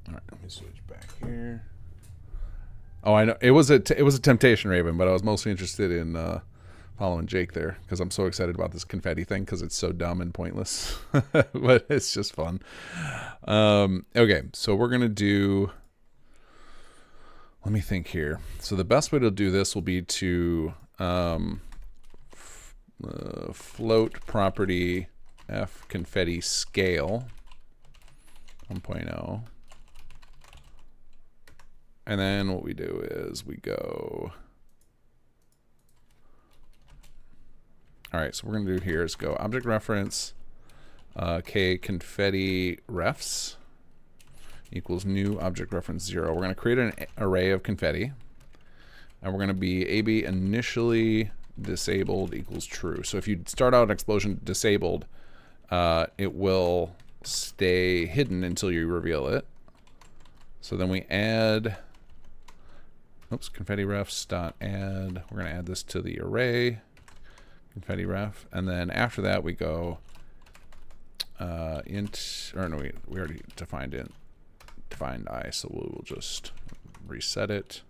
[SPEAKER 1] Alright, let me switch back here. Oh, I know, it was a temptation, Raven, but I was mostly interested in following Jake there, because I'm so excited about this confetti thing, because it's so dumb and pointless. But it's just fun. Okay, so we're going to do... Let me think here. So the best way to do this will be to float property f confetti scale 1.0. And then what we do is we go... All right, so what we're going to do here is go object reference k confetti refs equals new object reference 0. We're going to create an array of confetti, and we're going to be AB initially disabled equals true. So if you start out explosion disabled, it will stay hidden until you reveal it. So then we add, oops, confetti refs dot add. We're going to add this to the array. Confetti ref, and then after that we go int, or no, we already defined I, so we'll just reset it.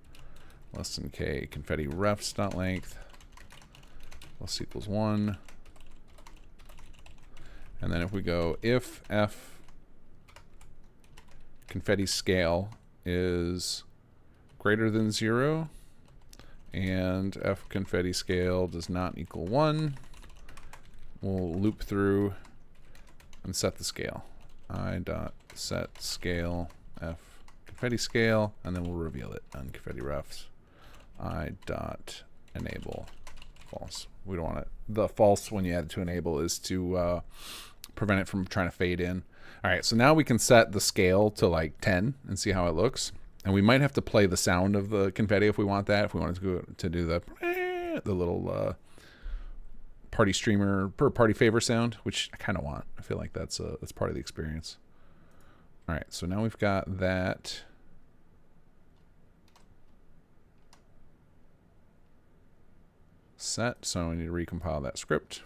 [SPEAKER 1] Less than k confetti refs dot length plus equals 1, and then if we go if f confetti scale is greater than 0 and f confetti scale does not equal 1, we'll loop through and set the scale. I dot set scale f confetti scale, and then we'll reveal it on confetti refs. I dot enable false. We don't want it. The false when you add it to enable is to prevent it from trying to fade in. All right, so now we can set the scale to like 10 and see how it looks. And we might have to play the sound of the confetti if we want that. If we wanted to do the little party streamer per party favor sound, which I kind of want. I feel like that's part of the experience. All right, so now we've got that set. So I need to recompile that script.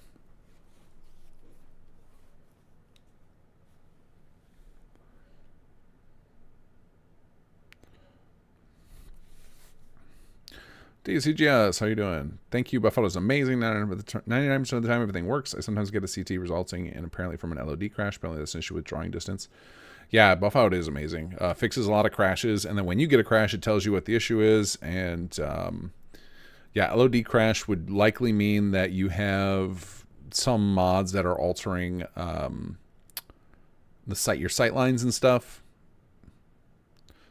[SPEAKER 1] DCGS, how you doing? Thank you. Buffalo is amazing. 99% of the time, everything works. I sometimes get a CT resulting in apparently from an LOD crash. Apparently, that's an issue with drawing distance. Yeah, Buffalo is amazing. Fixes a lot of crashes, and then when you get a crash, it tells you what the issue is. And yeah, LOD crash would likely mean that you have some mods that are altering your sight lines and stuff.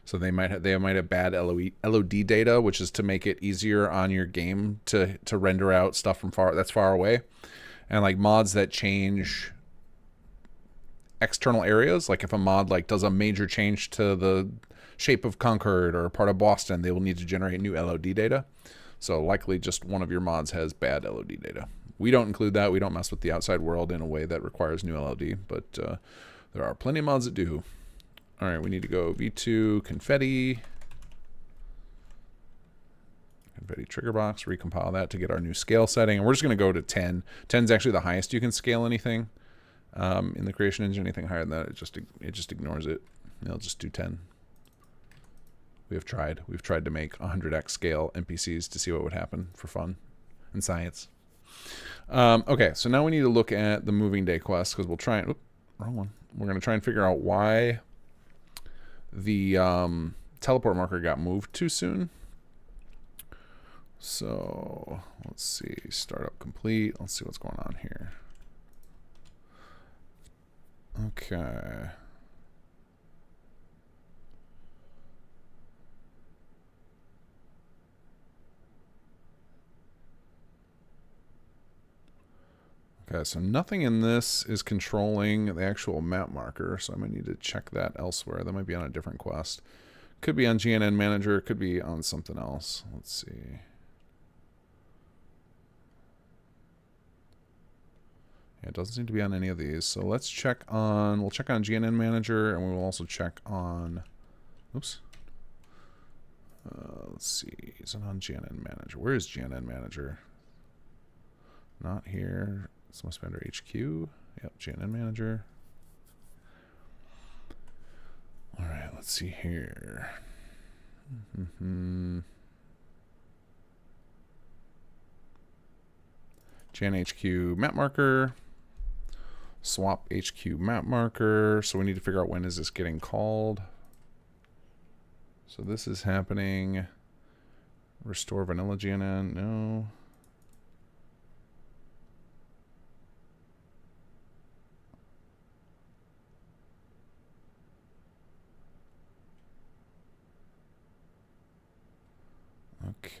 [SPEAKER 1] So they might have bad LOD data, which is to make it easier on your game to render out stuff from far away, and like mods that change external areas. Like if a mod like does a major change to the shape of Concord or part of Boston, they will need to generate new LOD data. So likely just one of your mods has bad LOD data. We don't include that. We don't mess with the outside world in a way that requires new LOD, but there are plenty of mods that do. All right, we need to go V2 Confetti. Confetti trigger box, recompile that to get our new scale setting. And we're just going to go to 10. 10 is actually the highest you can scale anything in the creation engine. Anything higher than that, it just ignores it. It'll just do 10. We've tried to make 100x scale NPCs to see what would happen for fun and science. Okay, so now we need to look at the moving day quest because we'll try and... wrong one. We're going to try and figure out why the teleport marker got moved too soon. So let's see, startup complete. Let's see what's going on here. Okay. Okay, so nothing in this is controlling the actual map marker, so I might need to check that elsewhere. That might be on a different quest. Could be on GNN Manager, could be on something else. Let's see. Yeah, it doesn't seem to be on any of these. So let's check on, we'll check on GNN Manager, and we will also check on, oops. Let's see, is it on GNN Manager? Where is GNN Manager? Not here. This must be under HQ. Yep, GNN Manager. All right, let's see here. Gen HQ map marker. Swap HQ map marker. So we need to figure out when is this getting called. So this is happening. Restore vanilla GNN. No.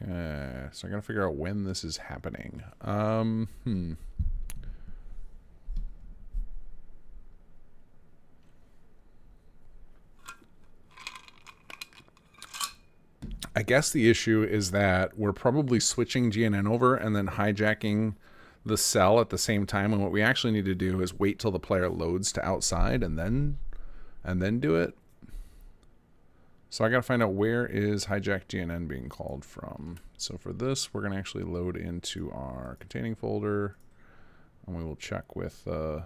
[SPEAKER 1] Okay, so I gotta figure out when this is happening. I guess the issue is that we're probably switching GNN over and then hijacking the cell at the same time, and what we actually need to do is wait till the player loads to outside and then do it. So I got to find out where is hijack GNN being called from. So for this, we're going to actually load into our containing folder, and we will check with another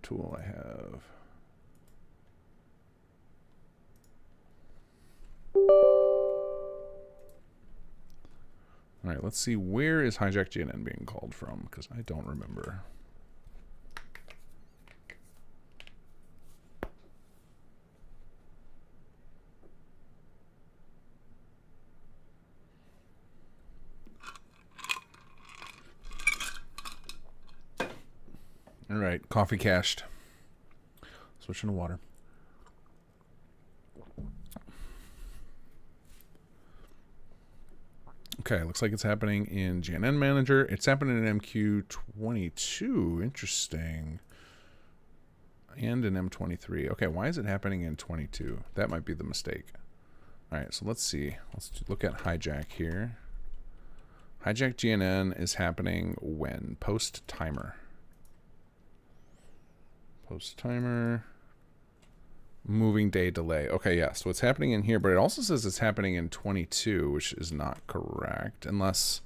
[SPEAKER 1] tool I have. All right, let's see, where is hijack GNN being called from, because I don't remember. All right, coffee cached. Switching to water. Okay, looks like it's happening in GNN Manager. It's happening in MQ22. Interesting. And in M23. Okay, why is it happening in 22? That might be the mistake. All right, so let's see. Let's look at hijack here. Hijack GNN is happening when? Post timer. Post timer. Moving day delay. Okay, yeah, so it's happening in here, but it also says it's happening in 22, which is not correct, unless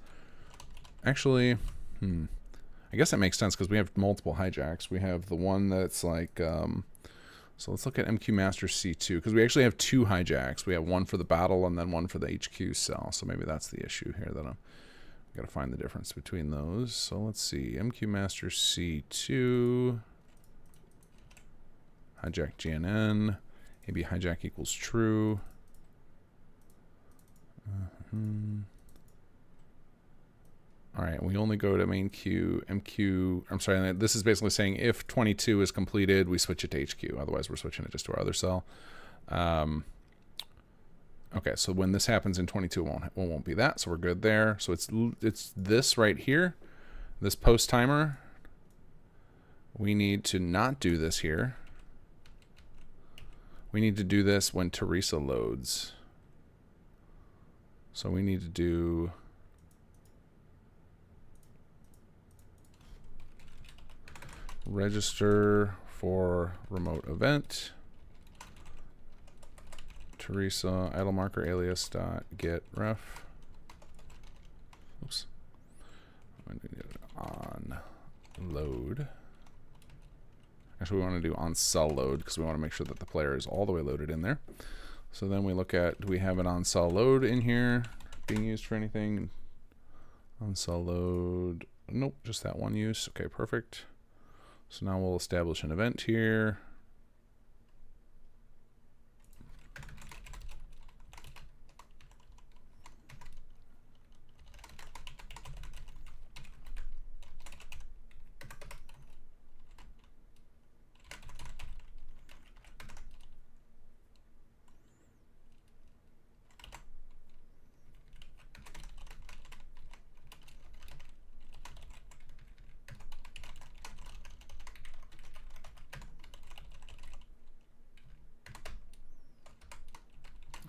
[SPEAKER 1] Actually, I guess that makes sense because we have multiple hijacks. We have the one that's like, so let's look at MQ Master C2 because we actually have 2 hijacks. We have one for the battle and then one for the HQ cell. So maybe that's the issue here that I'm got to find the difference between those. So let's see, MQ Master C2, hijack GNN, maybe hijack equals true. All right, we only go to main queue, MQ, I'm sorry, this is basically saying if 22 is completed, we switch it to HQ. Otherwise, we're switching it just to our other cell. Okay, so when this happens in 22, it won't be that, so we're good there. So it's this right here, this post timer. We need to not do this here. We need to do this when Teresa loads. So we need to do register for remote event. Teresa idle marker alias dot get ref. Oops. I'm going to do it on load. Actually, we want to do on cell load because we want to make sure that the player is all the way loaded in there. So then we look at, do we have an on cell load in here being used for anything? On cell load, nope, just that one use. Okay, perfect. So now we'll establish an event here.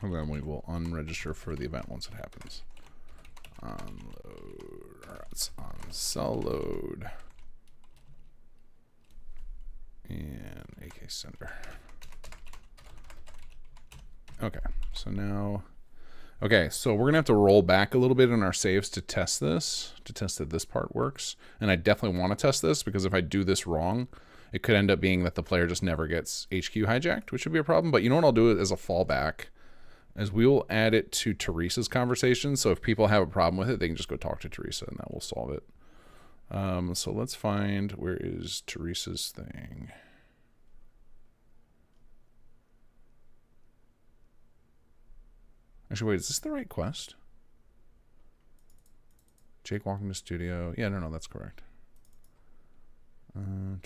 [SPEAKER 1] And then we will unregister for the event once it happens. Unload, or it's on cell load. And AK sender. Okay, so now, okay, so we're gonna have to roll back a little bit in our saves to test this, to test that this part works. And I definitely want to test this because if I do this wrong, it could end up being that the player just never gets HQ hijacked, which would be a problem. But you know what I'll do as a fallback? Is we will add it to Teresa's conversation. So if people have a problem with it, they can just go talk to Teresa and that will solve it. So let's find, where is Teresa's thing? Actually, wait, is this the right quest? Jake walking to studio. Yeah, no, that's correct. Oh,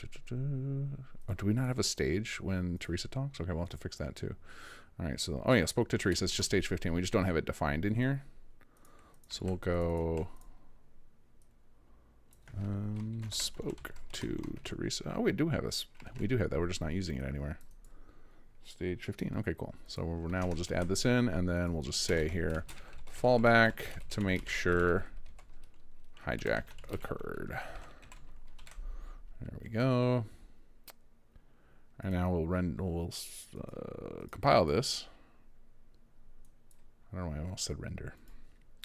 [SPEAKER 1] do we not have a stage when Teresa talks? Okay, we'll have to fix that too. All right, so, oh yeah, spoke to Teresa. It's just stage 15. We just don't have it defined in here. So we'll go, spoke to Teresa. Oh, we do have this. We do have that. We're just not using it anywhere. Stage 15. Okay, cool. So now we'll just add this in, and then we'll just say here, fallback to make sure hijack occurred. There we go. And now we'll compile this. I don't know why I almost said render.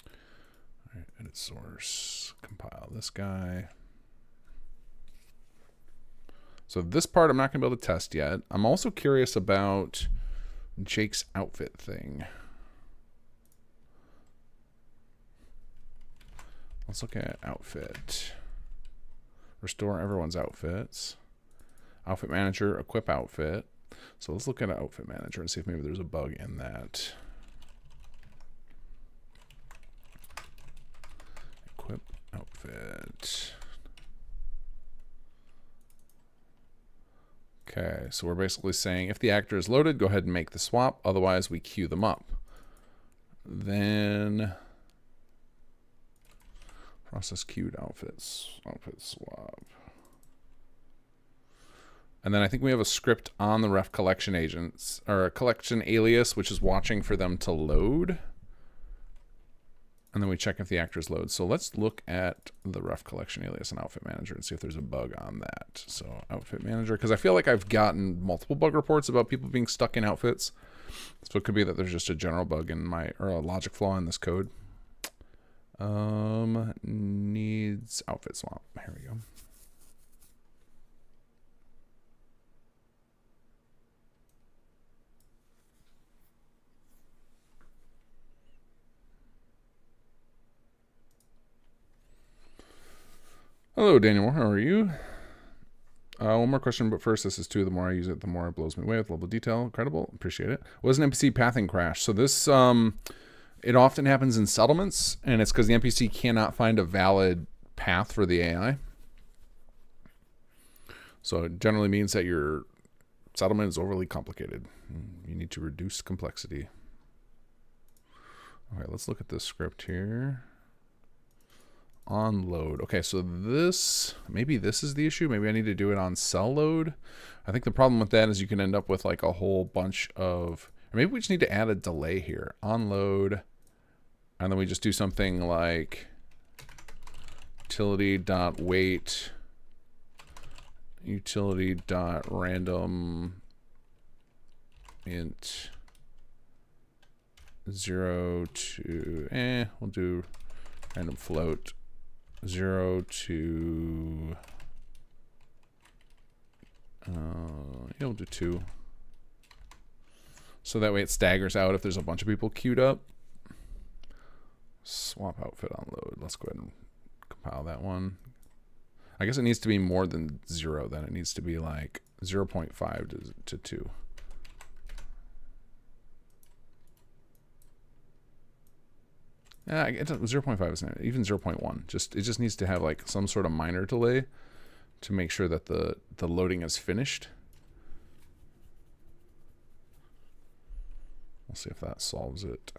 [SPEAKER 1] All right, edit source, compile this guy. So this part I'm not going to be able to test yet. I'm also curious about Jake's outfit thing. Let's look at outfit. Restore everyone's outfits. Outfit manager, equip outfit. So let's look at an outfit manager and see if maybe there's a bug in that. Equip outfit. Okay, so we're basically saying if the actor is loaded, go ahead and make the swap. Otherwise, we queue them up. Then process queued outfits, outfit swap. And then I think we have a script on the ref collection agents, or a collection alias, which is watching for them to load. And then we check if the actors load. So let's look at the ref collection alias and outfit manager and see if there's a bug on that. So outfit manager, because I feel like I've gotten multiple bug reports about people being stuck in outfits. So it could be that there's just a general bug in my, or a logic flaw in this code. Needs outfit swap. Here we go. Hello, Daniel Moore. How are you? One more question, but first, this is 2. The more I use it, the more it blows me away with level of detail. Incredible. Appreciate it. Was an NPC pathing crash. So this, it often happens in settlements, and it's because the NPC cannot find a valid path for the AI. So it generally means that your settlement is overly complicated. You need to reduce complexity. All right, let's look at this script here. On load. Okay, so maybe this is the issue. Maybe I need to do it on cell load. I think the problem with that is you can end up with like a whole bunch of, or maybe we just need to add a delay here. On load, and then we just do something like utility.wait utility.random int 0 to we'll do random float 0 to you'll do 2, so that way it staggers out if there's a bunch of people queued up. Swap outfit on load. Let's go ahead and compile that one. I guess it needs to be more than 0 then. It needs to be like 0.5 to 2. Yeah, 0.5 isn't even 0.1. It just needs to have like some sort of minor delay to make sure that the loading is finished. We'll see if that solves it.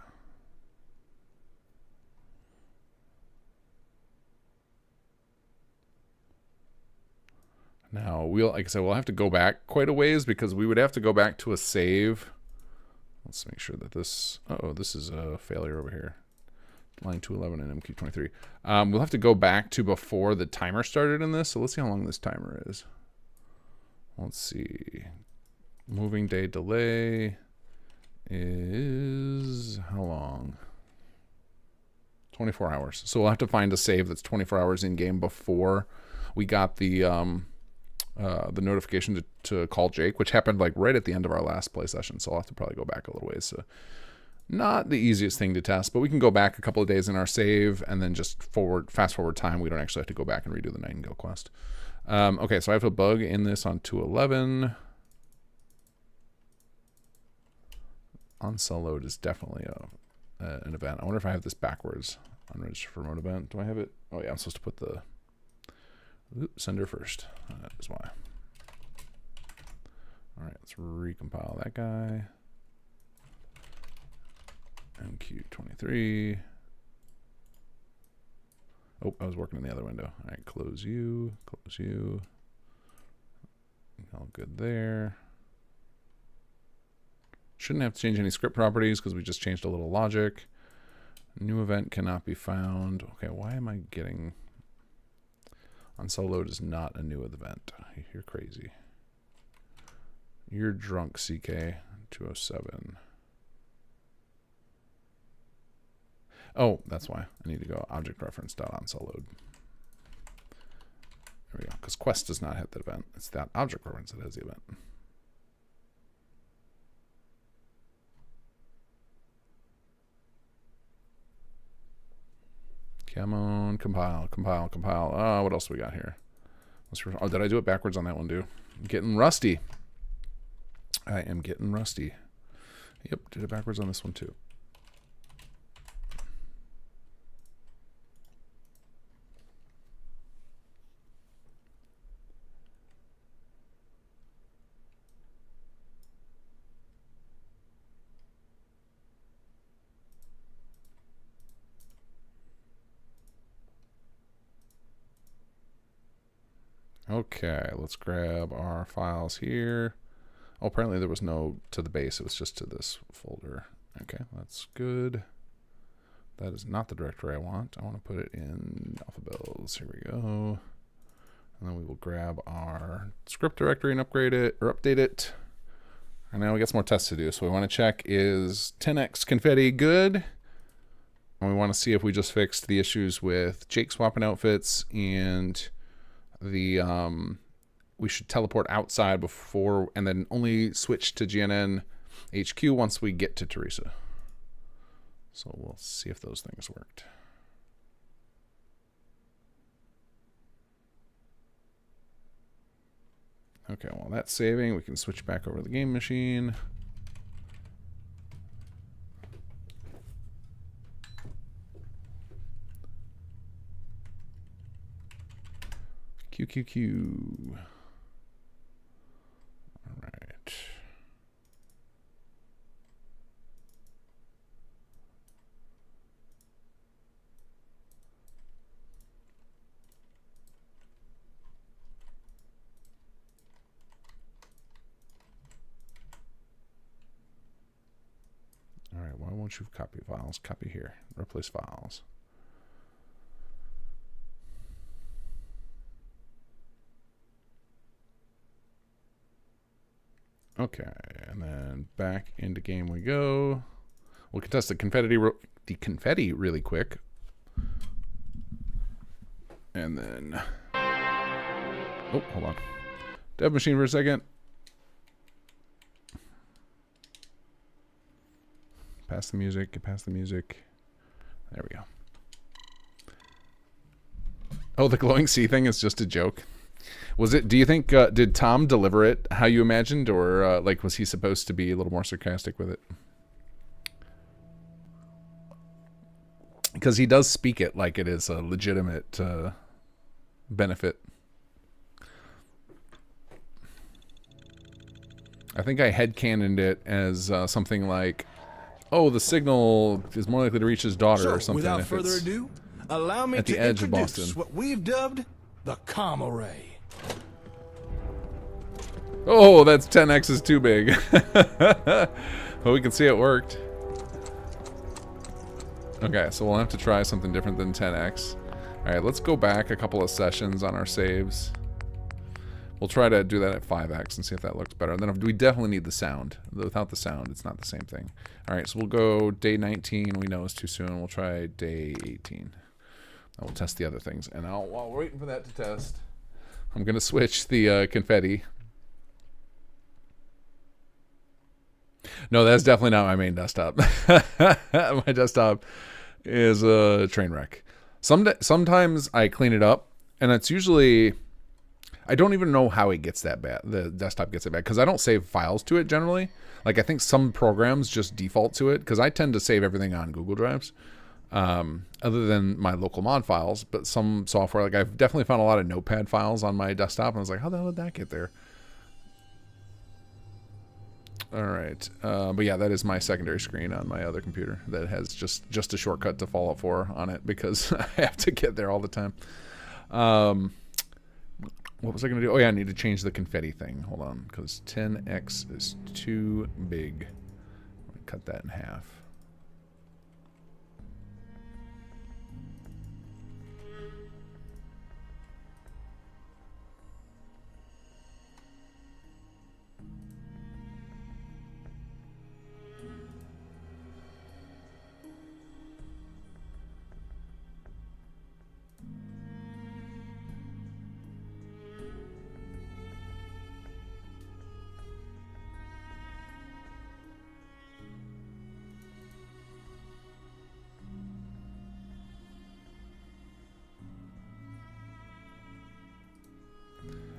[SPEAKER 1] Now like I said, we'll have to go back quite a ways because we would have to go back to a save. Let's make sure that this. Uh-oh, this is a failure over here. Line 211 and MQ23. We'll have to go back to before the timer started in this. So let's see how long this timer is. Let's see. Moving day delay is how long? 24 hours. So we'll have to find a save that's 24 hours in game before we got the notification to call Jake, which happened like right at the end of our last play session. So I'll have to probably go back a little ways. So not the easiest thing to test, but we can go back a couple of days in our save and then just fast forward time. We don't actually have to go back and redo the Nightingale quest. Okay, so I have a bug in this on 211. On cell load is definitely an event. I wonder if I have this backwards on register for remote event. Do I have it? Oh yeah, I'm supposed to put the sender first. That is why. All right, let's recompile that guy. MQ23. Oh, I was working in the other window. All right, close you, close you. All good there. Shouldn't have to change any script properties because we just changed a little logic. New event cannot be found. Okay, why am I getting... On cell load is not a new event. You're crazy. You're drunk, CK 207. Oh, that's why. I need to go object reference dot on cell load. There we go. Because quest does not hit the event. It's that object reference that has the event. Come on, compile, compile, compile. Oh, what else we got here? Oh, did I do it backwards on that one, too? I'm getting rusty. I am getting rusty. Yep, did it backwards on this one, too. Okay, let's grab our files here. Oh, apparently there was no to the base. It was just to this folder. Okay, that's good. That is not the directory I want. I want to put it in alphabels. Here we go. And then we will grab our script directory and upgrade it or update it. And now we got some more tests to do. So we want to check, is 10x confetti good? And we want to see if we just fixed the issues with Jake swapping outfits and the we should teleport outside before and then only switch to GNN HQ once we get to Teresa. So we'll see if those things worked. Okay, while that's saving, we can switch back over to the game machine. QQQ. All right. All right, why won't you copy files? Copy here. Replace files. Okay, and then back into game we go. We'll contest the confetti really quick. And then... Oh, hold on. Dev machine for a second. Pass the music, get past the music. There we go. Oh, the glowing sea thing is just a joke. Was it, do you think, did Tom deliver it how you imagined, or like was he supposed to be a little more sarcastic with it? Because he does speak it like it is a legitimate benefit. I think I headcanoned it as something like, oh, the signal is more likely to reach his daughter or something.
[SPEAKER 5] Without further ado, allow me
[SPEAKER 1] at the
[SPEAKER 5] to
[SPEAKER 1] edge of
[SPEAKER 5] introduce
[SPEAKER 1] Boston.
[SPEAKER 5] what we've dubbed the comm array.
[SPEAKER 1] Oh, that's 10x is too big. Well, we can see it worked. Okay, so we'll have to try something different than 10x. Alright, let's go back a couple of sessions on our saves. We'll try to do that at 5x and see if that looks better. And then we definitely need the sound. Without the sound, it's not the same thing. Alright, so we'll go day 19. We know it's too soon. We'll try day 18. I will test the other things. And while we're waiting for that to test, I'm going to switch the confetti. No, that's definitely not my main desktop. My desktop is a train wreck. Sometimes I clean it up, and it's usually... I don't even know how it gets that bad. The desktop gets it bad, because I don't save files to it generally. Like, I think some programs just default to it, because I tend to save everything on Google Drives, other than my local mod files. But some software, like I've definitely found a lot of Notepad files on my desktop, and I was like, how the hell did that get there? All right, but yeah, that is my secondary screen on my other computer that has just a shortcut to Fallout 4 on it, because I have to get there all the time. What was I going to do? Oh yeah, I need to change the confetti thing. Hold on, because 10x is too big. I'm gonna cut that in half.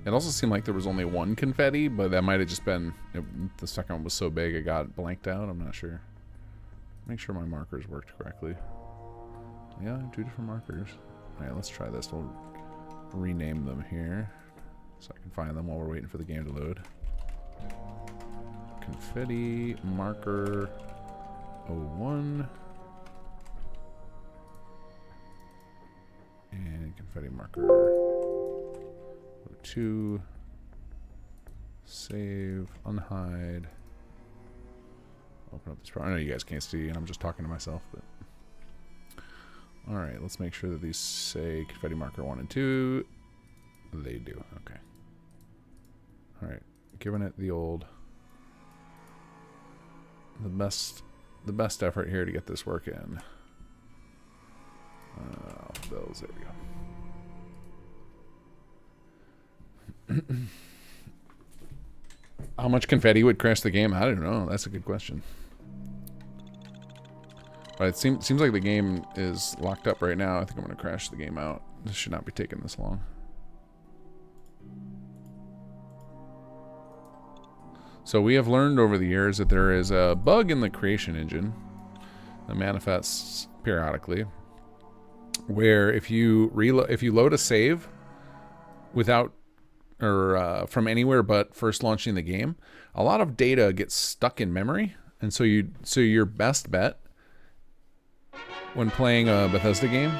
[SPEAKER 1] It also seemed like there was only one confetti, but that might have just been... the second one was so big it got blanked out. I'm not sure. Make sure my markers worked correctly. Yeah, 2 different markers. Alright, let's try this. We'll rename them here, so I can find them while we're waiting for the game to load. Confetti marker 01. And confetti marker 02. Save, unhide. Open up this program. I know you guys can't see, and I'm just talking to myself, but all right, let's make sure that these say confetti marker 1 and 2. They do. Okay. All right, giving it the best effort here to get this working. Those, there we go. How much confetti would crash the game? I don't know. That's a good question. But it seems like the game is locked up right now. I think I'm going to crash the game out. This should not be taking this long. So we have learned over the years that there is a bug in the creation engine that manifests periodically, where if you load a save without or from anywhere but first launching the game, a lot of data gets stuck in memory, and so your best bet when playing a Bethesda game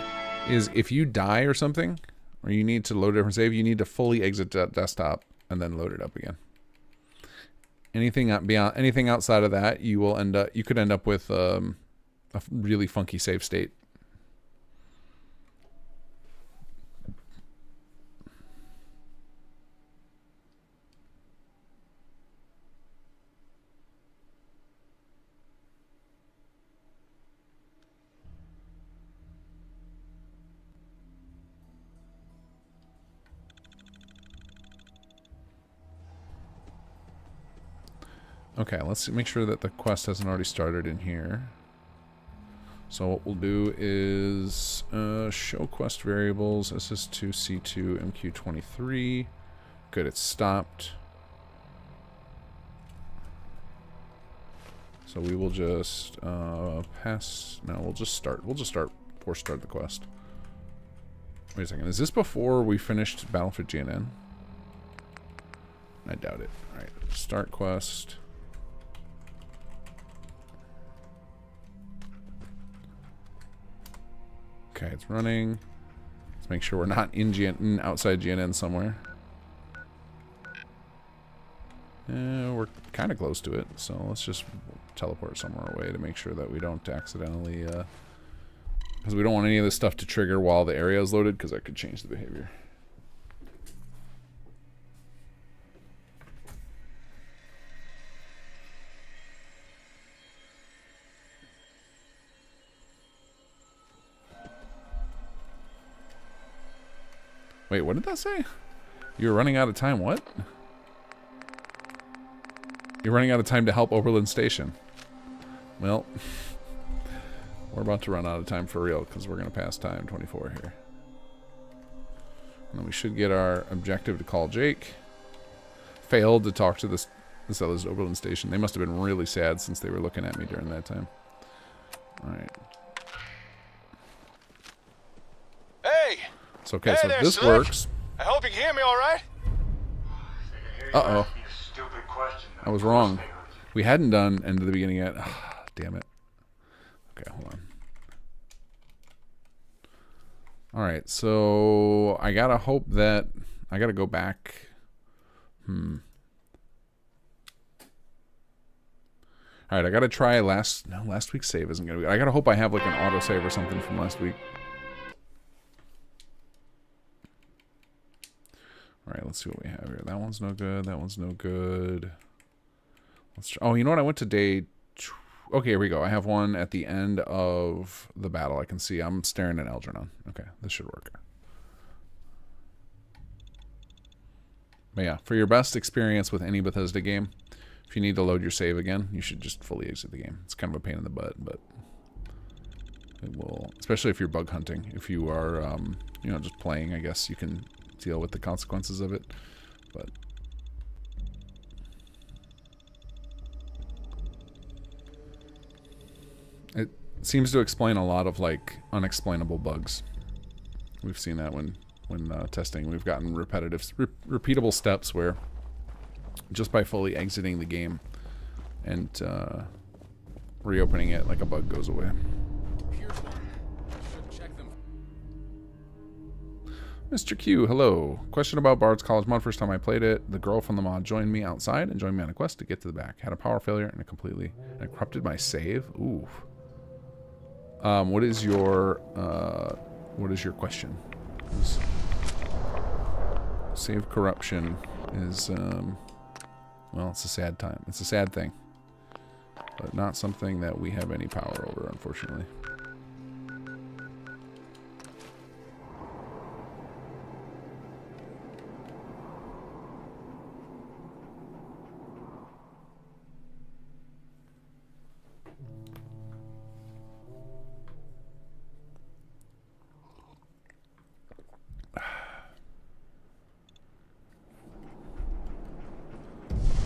[SPEAKER 1] is if you die or something, or you need to load a different save, you need to fully exit that desktop and then load it up again. Anything outside of that, you could end up with a really funky save state. Okay, let's make sure that the quest hasn't already started in here. So what we'll do is show quest variables, SS2, C2, MQ23. Good, it's stopped. So we will just pass. No, we'll just start. We'll just force start the quest. Wait a second. Is this before we finished Battlefield GNN? I doubt it. All right, start quest. Okay, it's running. Let's make sure we're not in outside GNN somewhere. We're kind of close to it, so let's just teleport somewhere away to make sure that we don't accidentally... because we don't want any of this stuff to trigger while the area is loaded, because that could change the behavior. Wait, what did that say? You're running out of time, what? You're running out of time to help Oberlin Station. Well, we're about to run out of time for real, because we're going to pass time 24 here. And then we should get our objective to call Jake. Failed to talk to this other's Oberlin Station. They must have been really sad since they were looking at me during that time. Alright.
[SPEAKER 3] Hey!
[SPEAKER 1] So, okay,
[SPEAKER 3] Hey
[SPEAKER 1] so
[SPEAKER 3] there,
[SPEAKER 1] this
[SPEAKER 3] Slick.
[SPEAKER 1] works.
[SPEAKER 3] I hope you can hear me all right.
[SPEAKER 1] Uh-oh. I was wrong. We hadn't done end of the beginning yet. Damn it. Okay, hold on. Alright, so I gotta hope that... I gotta go back. Alright, I gotta try last week's save isn't gonna be... I gotta hope I have like an autosave or something from last week. Alright, let's see what we have here. That one's no good. That one's no good. Let's try, oh, you know what? I went to day... Okay, here we go. I have one at the end of the battle. I can see. I'm staring at Algernon. Okay, this should work. But yeah, for your best experience with any Bethesda game, if you need to load your save again, you should just fully exit the game. It's kind of a pain in the butt, but it will... Especially if you're bug hunting. If you are, you know, just playing, I guess you can... deal with the consequences of it, but it seems to explain a lot of like unexplainable bugs. We've seen that when testing. We've gotten repeatable steps where just by fully exiting the game and reopening it, like a bug goes away. Mr. Q, hello. Question about Bard's College mod. First time I played it, the girl from the mod joined me outside and joined me on a quest to get to the back. Had a power failure and it corrupted my save. Ooh. What is your question? Save corruption is well, it's a sad time. It's a sad thing, but not something that we have any power over, unfortunately.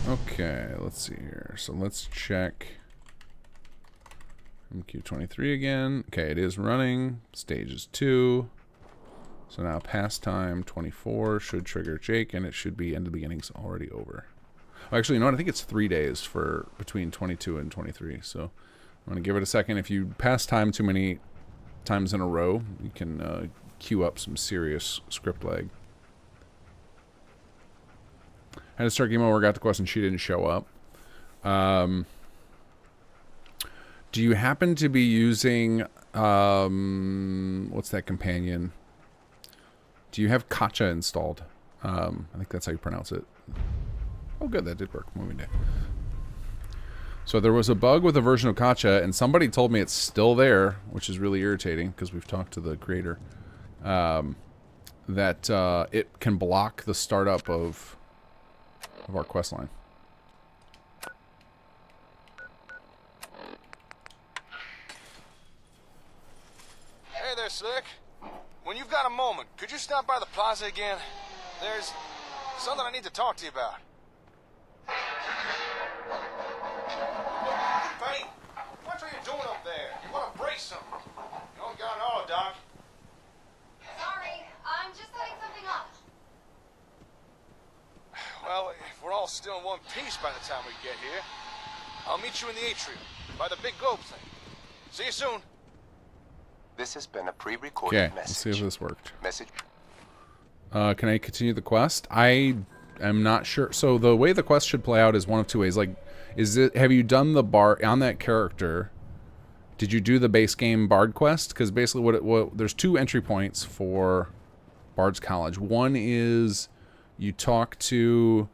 [SPEAKER 1] Okay, let's see here. So let's check MQ23 again. Okay, it is running. Stage is 2. So now pastime 24 should trigger Jake, and it should be end of beginnings already over. Oh, actually, you know what? I think it's 3 days for between 22 and 23. So I'm going to give it a second. If you pass time too many times in a row, you can queue up some serious script lag. I had to start game over, got the quest, and she didn't show up. Do you happen to be using what's that companion? Do you have Kacha installed? I think that's how you pronounce it. Oh, good, that did work. Moving day. So there was a bug with a version of Kacha, and somebody told me it's still there, which is really irritating because we've talked to the creator. That it can block the startup of our quest line.
[SPEAKER 3] Hey there, Slick. When you've got a moment, could you stop by the plaza again? There's something I need to talk to you about. Confetti, watch what you're doing up there. You want to brace something. You don't got it all, Doc.
[SPEAKER 4] Sorry, I'm just setting something up.
[SPEAKER 3] Well, if we're all still in one piece by the time we get here, I'll meet you in the atrium by the big globe thing. See you soon.
[SPEAKER 7] This has been a pre-recorded
[SPEAKER 1] Okay,
[SPEAKER 7] message.
[SPEAKER 1] let's see if this worked.
[SPEAKER 7] Message.
[SPEAKER 1] Can I continue the quest? I am not sure. So the way the quest should play out is one of two ways. Like, have you done the bard on that character? Did you do the base game bard quest? Because basically, there's 2 entry points for Bard's College. One is you talk to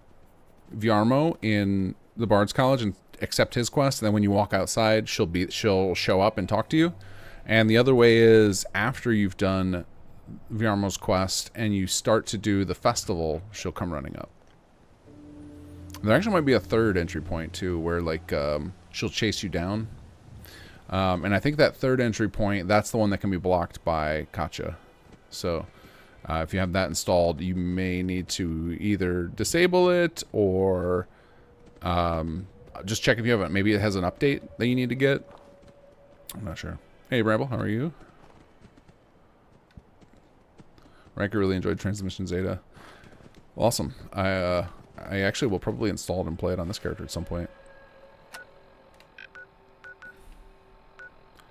[SPEAKER 1] Viarmo in the Bard's College and accept his quest, and then when you walk outside, she'll show up and talk to you. And the other way is after you've done Viarmo's quest and you start to do the festival, she'll come running up. There actually might be a 3rd entry point too, where like she'll chase you down. And I think that 3rd entry point, that's the one that can be blocked by Kacha. So if you have that installed, you may need to either disable it or just check if you haven't. Maybe it has an update that you need to get. I'm not sure. Hey, Bramble, how are you? Riker really enjoyed Transmission Zeta. Awesome. I actually will probably install it and play it on this character at some point.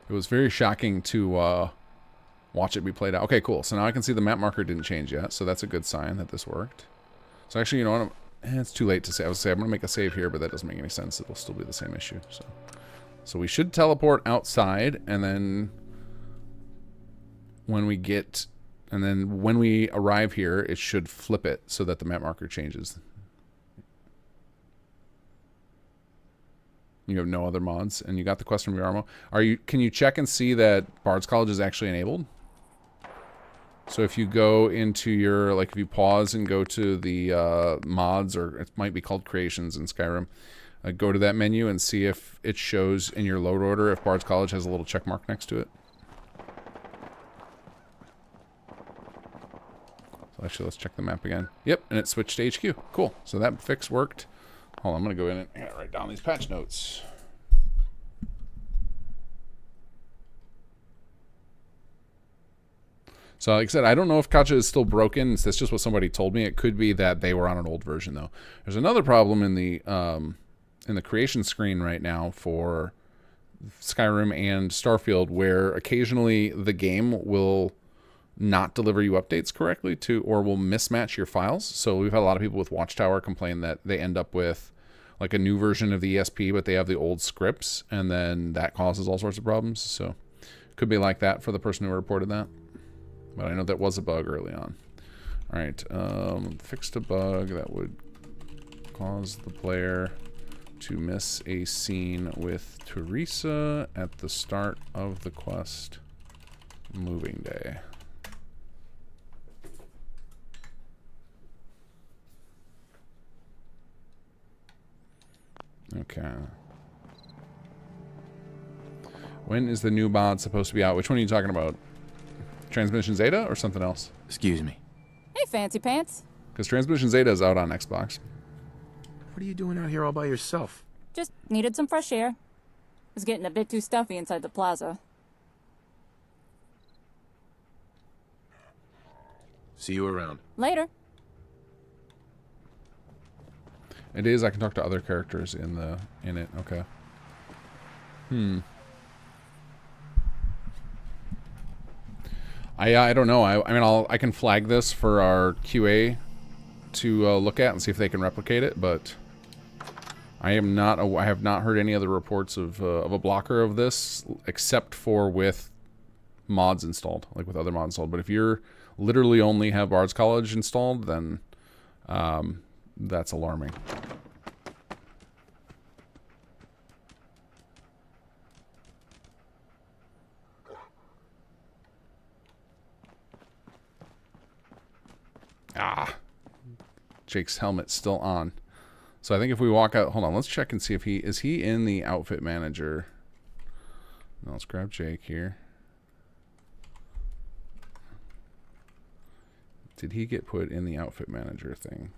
[SPEAKER 1] It was very shocking to watch it be played out. Okay, cool. So now I can see the map marker didn't change yet, so that's a good sign that this worked. So actually, you know what? It's too late to say. I would say I'm going to make a save here, but that doesn't make any sense. It'll still be the same issue. So we should teleport outside, and then when we arrive here, it should flip it so that the map marker changes. You have no other mods, and you got the quest from Viarmo. Can you check and see that Bard's College is actually enabled? So if you go into your, if you pause and go to the mods, or it might be called creations in Skyrim, go to that menu and see if it shows in your load order if Bard's College has a little check mark next to it. So actually, let's check the map again. Yep, and it switched to HQ. Cool. So that fix worked. Hold on, I'm going to go in and write down these patch notes. So like I said, I don't know if Kacha is still broken. That's just what somebody told me. It could be that they were on an old version, though. There's another problem in the creation screen right now for Skyrim and Starfield, where occasionally the game will not deliver you updates correctly or will mismatch your files. So we've had a lot of people with Watchtower complain that they end up with like a new version of the ESP, but they have the old scripts, and then that causes all sorts of problems. So could be like that for the person who reported that. But I know that was a bug early on. All right, fixed a bug that would cause the player to miss a scene with Teresa at the start of the quest moving day. Okay. When is the new mod supposed to be out? Which one are you talking about? Transmission Zeta or something else?
[SPEAKER 6] Excuse me.
[SPEAKER 8] Hey, Fancy Pants.
[SPEAKER 1] Because Transmission Zeta is out on Xbox.
[SPEAKER 6] What are you doing out here all by yourself?
[SPEAKER 8] Just needed some fresh air. Was getting a bit too stuffy inside the plaza.
[SPEAKER 6] See you around.
[SPEAKER 8] Later.
[SPEAKER 1] It is. I can talk to other characters in it. Okay. I don't know. I mean, I can flag this for our QA to look at and see if they can replicate it, but I have not heard any other reports of a blocker of this, except for with mods installed, like with other mods installed. But if you're literally only have Bard's College installed, then that's alarming. Ah, Jake's helmet's still on. So I think if we walk out, hold on, let's check and see if he in the outfit manager. Now let's grab Jake here. Did he get put in the outfit manager thing?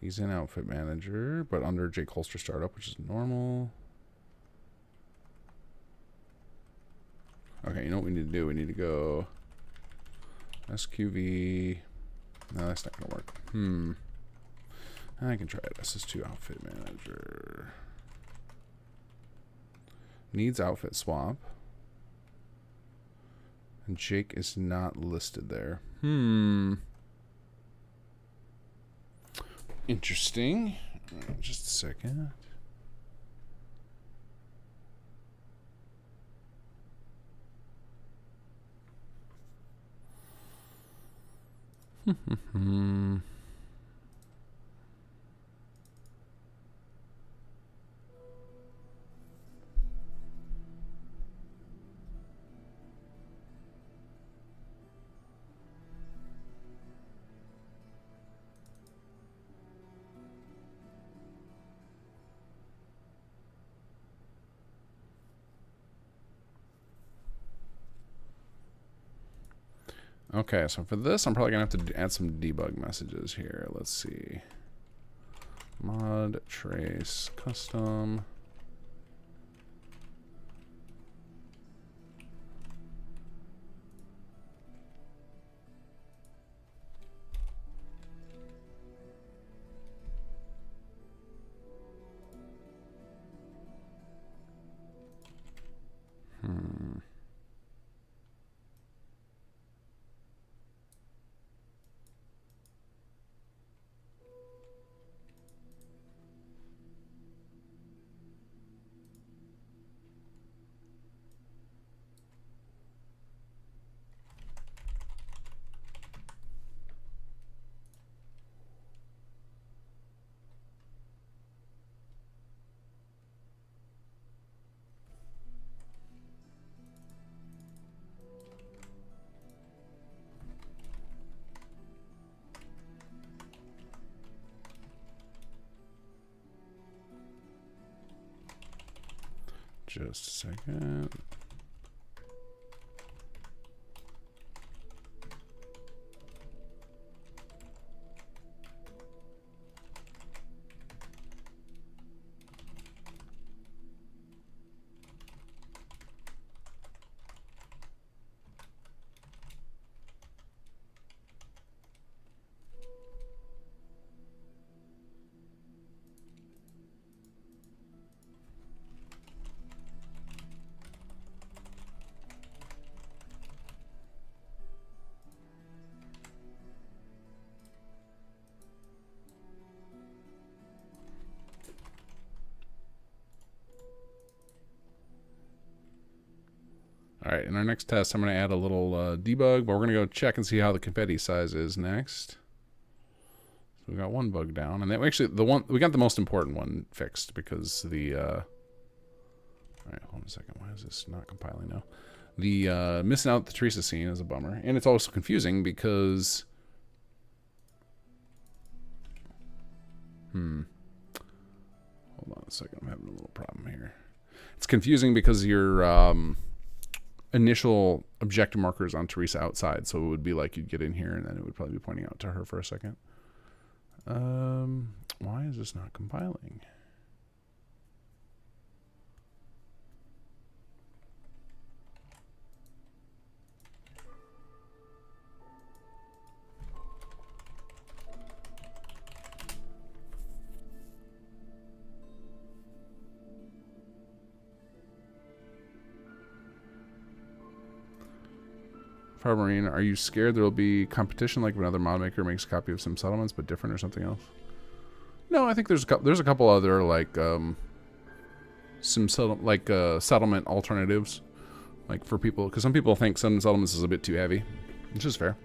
[SPEAKER 1] He's in outfit manager, but under Jake Holster startup, which is normal. Okay, you know what we need to do? We need to go SQV. No, that's not gonna work. I can try it. SS2 outfit manager. Needs outfit swap. And Jake is not listed there. Interesting. Just a second. Okay, so for this, I'm probably going to have to add some debug messages here. Let's see. Mod, trace, custom. Just a second. All right, in our next test, I'm going to add a little debug, but we're going to go check and see how the confetti size is next. So we got one bug down, and then actually we got the most important one fixed because the all right, hold on a second. Why is this not compiling now? The missing out the Teresa scene is a bummer, and it's also confusing because hold on a second. I'm having a little problem here. It's confusing because you're initial objective markers on Teresa outside, so it would be like you'd get in here and then it would probably be pointing out to her for a second. Why is this not compiling? Fire Marine, are you scared there will be competition like when another mod maker makes a copy of some settlements but different or something else? No, I think there's a couple other like settlement alternatives, like for people, because some people think some settlements is a bit too heavy, which is fair.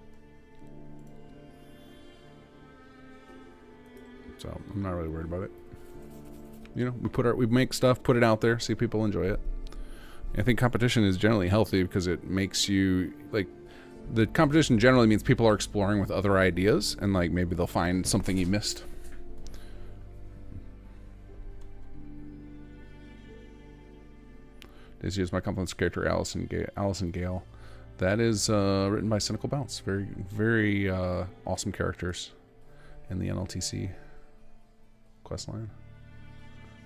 [SPEAKER 1] So I'm not really worried about it. You know, we make stuff, put it out there, see if people enjoy it. I think competition is generally healthy because it makes you like. The competition generally means people are exploring with other ideas, and like maybe they'll find something you missed. Daisy is my compliments character, Allison Gale. That is written by Cynical Bounce. Very, very awesome characters in the NLTC questline.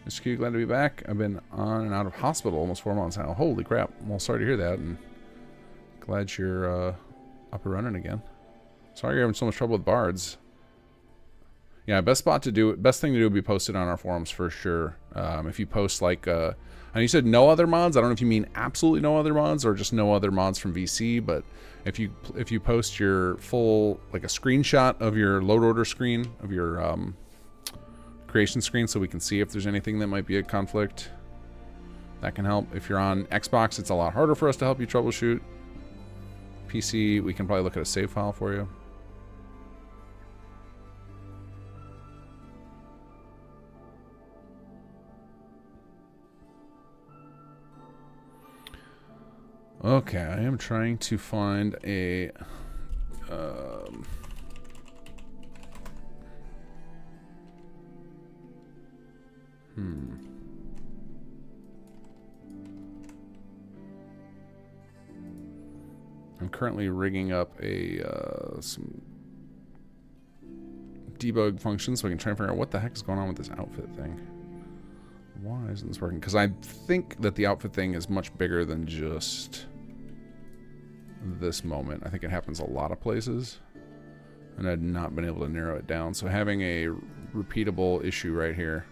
[SPEAKER 1] Mr. Q, glad to be back. I've been on and out of hospital almost 4 months now. Holy crap. Well, sorry to hear that, and glad you're up and running again. Sorry you're having so much trouble with bards. Yeah, best thing to do would be posted on our forums for sure. If you post like, and you said no other mods. I don't know if you mean absolutely no other mods or just no other mods from VC. But if you post your full, like a screenshot of your load order screen of your creation screen, so we can see if there's anything that might be a conflict, that can help. If you're on Xbox, it's a lot harder for us to help you troubleshoot. PC, we can probably look at a save file for you. Okay, I am trying to find a I'm currently rigging up a some debug functions so I can try and figure out what the heck is going on with this outfit thing. Why isn't this working? Because I think that the outfit thing is much bigger than just this moment. I think it happens a lot of places, and I've not been able to narrow it down. So having a repeatable issue right here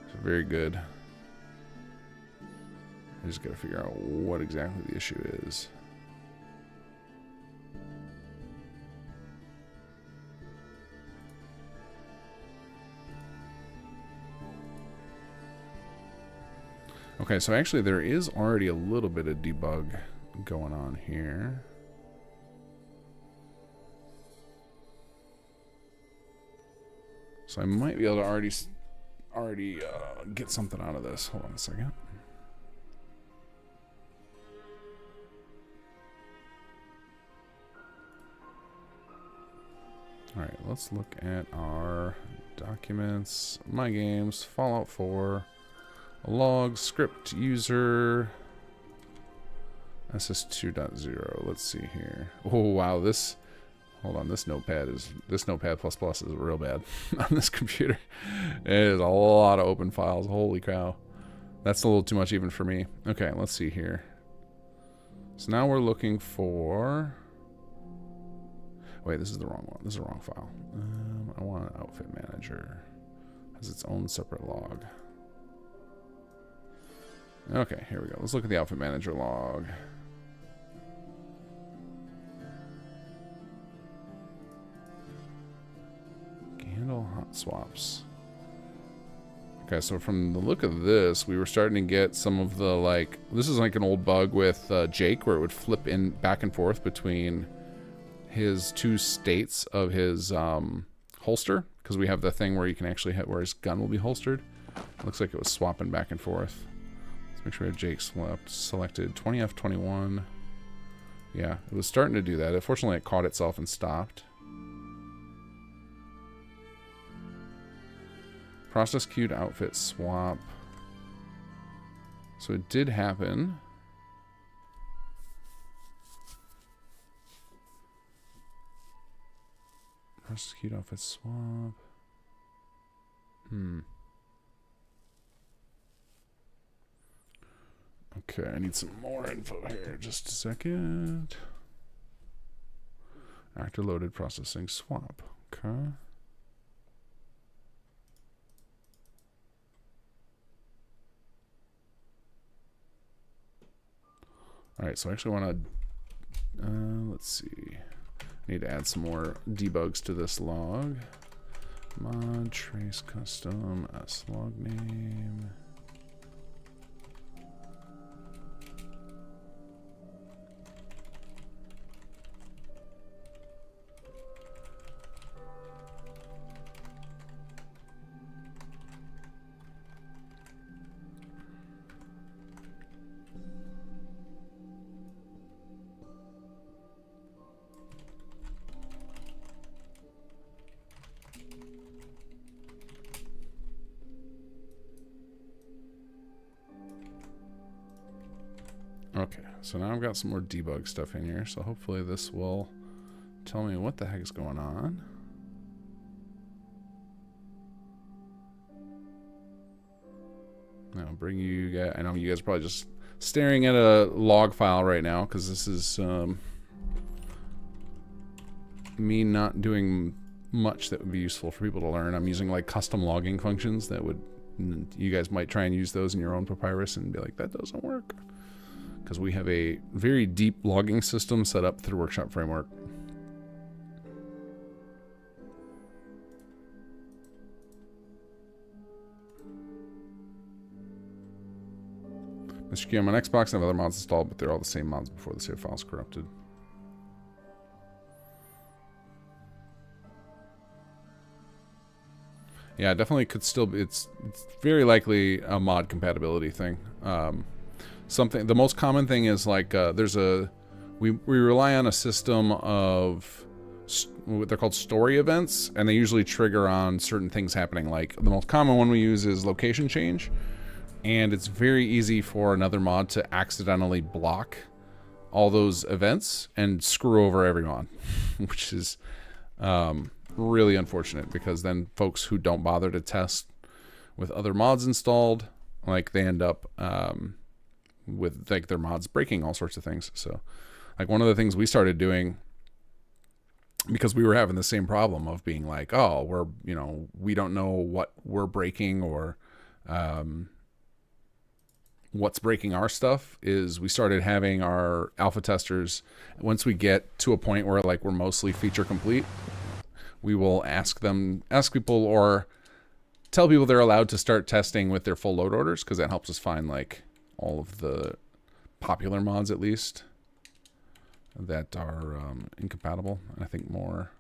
[SPEAKER 1] is very good. I just got to figure out what exactly the issue is. Okay, so actually there is already a little bit of debug going on here. So I might be able to already get something out of this. Hold on a second. All right, let's look at our documents, my games, Fallout 4. Log, script, user, SS2.0. Let's see here. Oh, wow. Hold on. This Notepad is real bad on this computer. It is a lot of open files. Holy cow. That's a little too much even for me. Okay, let's see here. So now we're looking for... Wait, this is the wrong one. This is the wrong file. I want an outfit manager. It has its own separate log. Okay, here we go. Let's look at the outfit manager log. Handle hot swaps. Okay, so from the look of this, we were starting to get some of the, like, this is like an old bug with Jake where it would flip in back and forth between his two states of his holster, because we have the thing where you can actually hit where his gun will be holstered. Looks like it was swapping back and forth. Make sure we have Jake selected 20F21. Yeah, it was starting to do that. Unfortunately, it caught itself and stopped. Process queued outfit swap. So it did happen. prosecute off its swap. Okay, I need some more info here. Just a second. Actor loaded processing swap. Okay. Alright, so I actually want to, let's see. I need to add some more debugs to this log. Mod trace custom s log name. Okay, so now I've got some more debug stuff in here, so hopefully this will tell me what the heck is going on. I'll bring you guys, I know you guys are probably just staring at a log file right now, because this is me not doing much that would be useful for people to learn. I'm using like custom logging functions that would, you guys might try and use those in your own papyrus and be like, that doesn't work. Because we have a very deep logging system set up through Workshop Framework. Mr. Key, I'm on Xbox and have other mods installed, but they're all the same mods before the save file's corrupted. Yeah, definitely could still be, it's very likely a mod compatibility thing. Something, the most common thing is like there's a, we rely on a system of what they're called story events, and they usually trigger on certain things happening. Like the most common one we use is location change, and it's very easy for another mod to accidentally block all those events and screw over every mod, which is really unfortunate, because then folks who don't bother to test with other mods installed, like they end up with like their mods breaking all sorts of things. So like one of the things we started doing, because we were having the same problem of being like, oh, we're, you know, we don't know what we're breaking or what's breaking our stuff, is we started having our alpha testers, once we get to a point where like we're mostly feature complete, we will ask people or tell people they're allowed to start testing with their full load orders, because that helps us find like all of the popular mods at least that are incompatible. And I think more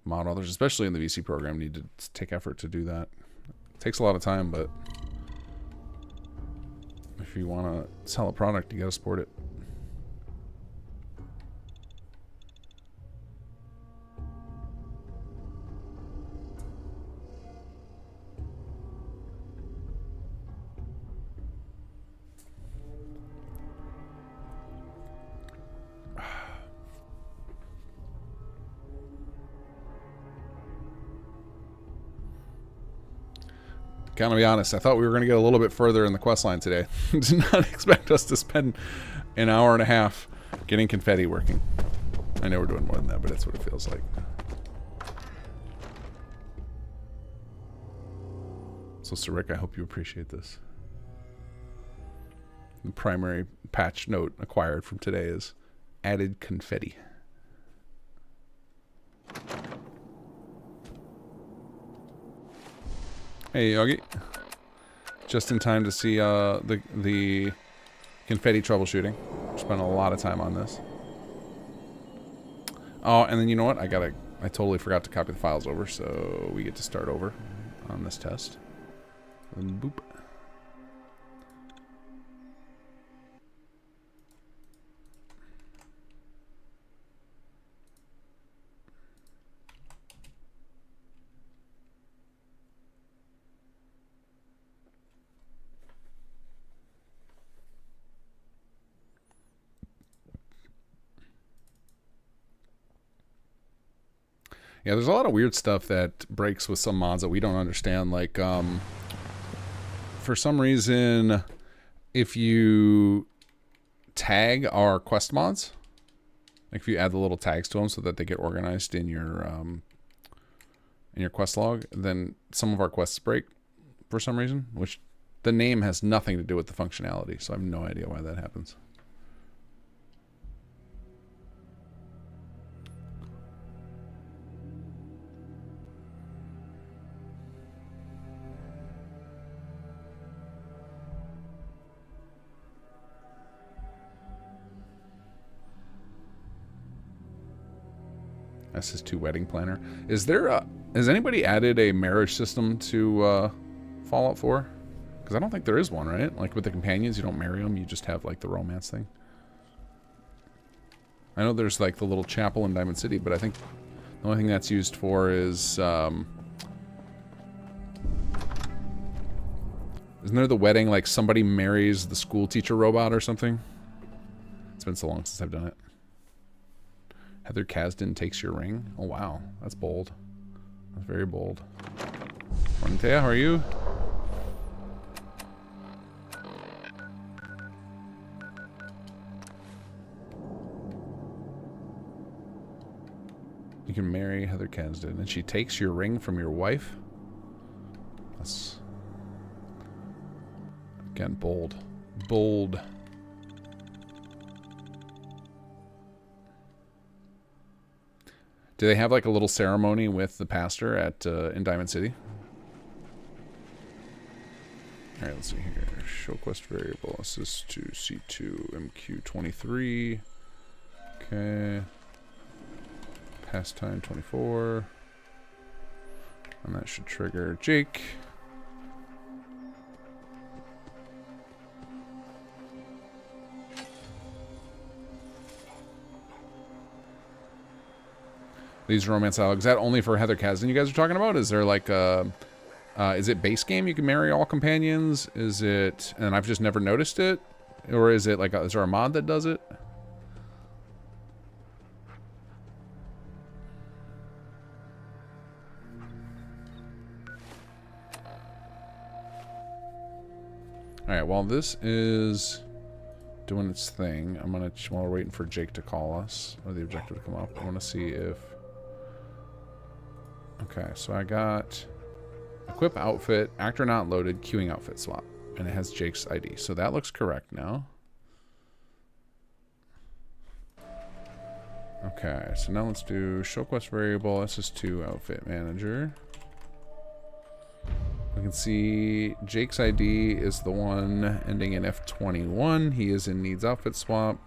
[SPEAKER 1] mod authors, especially in the VC program, need to take effort to do that. It takes a lot of time, but if you want to sell a product, you got to support it. Gotta be honest, I thought we were going to get a little bit further in the quest line today. Did not expect us to spend an hour and a half getting Confetti working. I know we're doing more than that, but that's what it feels like. So, Sir Rick, I hope you appreciate this. The primary patch note acquired from today is added Confetti. Hey, Yogi. Just in time to see the Confetti troubleshooting. Spent a lot of time on this. Oh, and then you know what? I totally forgot to copy the files over, so we get to start over on this test. And boop. Yeah, there's a lot of weird stuff that breaks with some mods that we don't understand. Like, for some reason, if you tag our quest mods, like if you add the little tags to them so that they get organized in your quest log, then some of our quests break for some reason, which the name has nothing to do with the functionality, so I have no idea why that happens. SS2 wedding planner. Is there has anybody added a marriage system to Fallout 4? Because I don't think there is one, right? Like with the companions, you don't marry them, you just have like the romance thing. I know there's like the little chapel in Diamond City, but I think the only thing that's used for is isn't there the wedding, like somebody marries the school teacher robot or something? It's been so long since I've done it. Heather Kasdan takes your ring. Oh wow, that's bold. That's very bold. Morning, Thea, how are you? You can marry Heather Kasdan, and she takes your ring from your wife. That's again bold, bold. Do they have like a little ceremony with the pastor at in Diamond City? All right, let's see here. Show quest variable. This is to C2 MQ23. Okay. Pastime 24. And that should trigger Jake. These romance dialogues. Is that only for Heather Kasdan you guys are talking about? Is there like a... is it base game? You can marry all companions? Is it... And I've just never noticed it? Or is it like... is there a mod that does it? Alright, while this is doing its thing, I'm gonna... While we're waiting for Jake to call us, or the objective to come up, I want to see if... Okay, so I got equip outfit, actor not loaded, queuing outfit swap, and it has Jake's ID. So that looks correct now. Okay, so now let's do show quest variable, SS2 outfit manager. We can see Jake's ID is the one ending in F21. He is in needs outfit swap.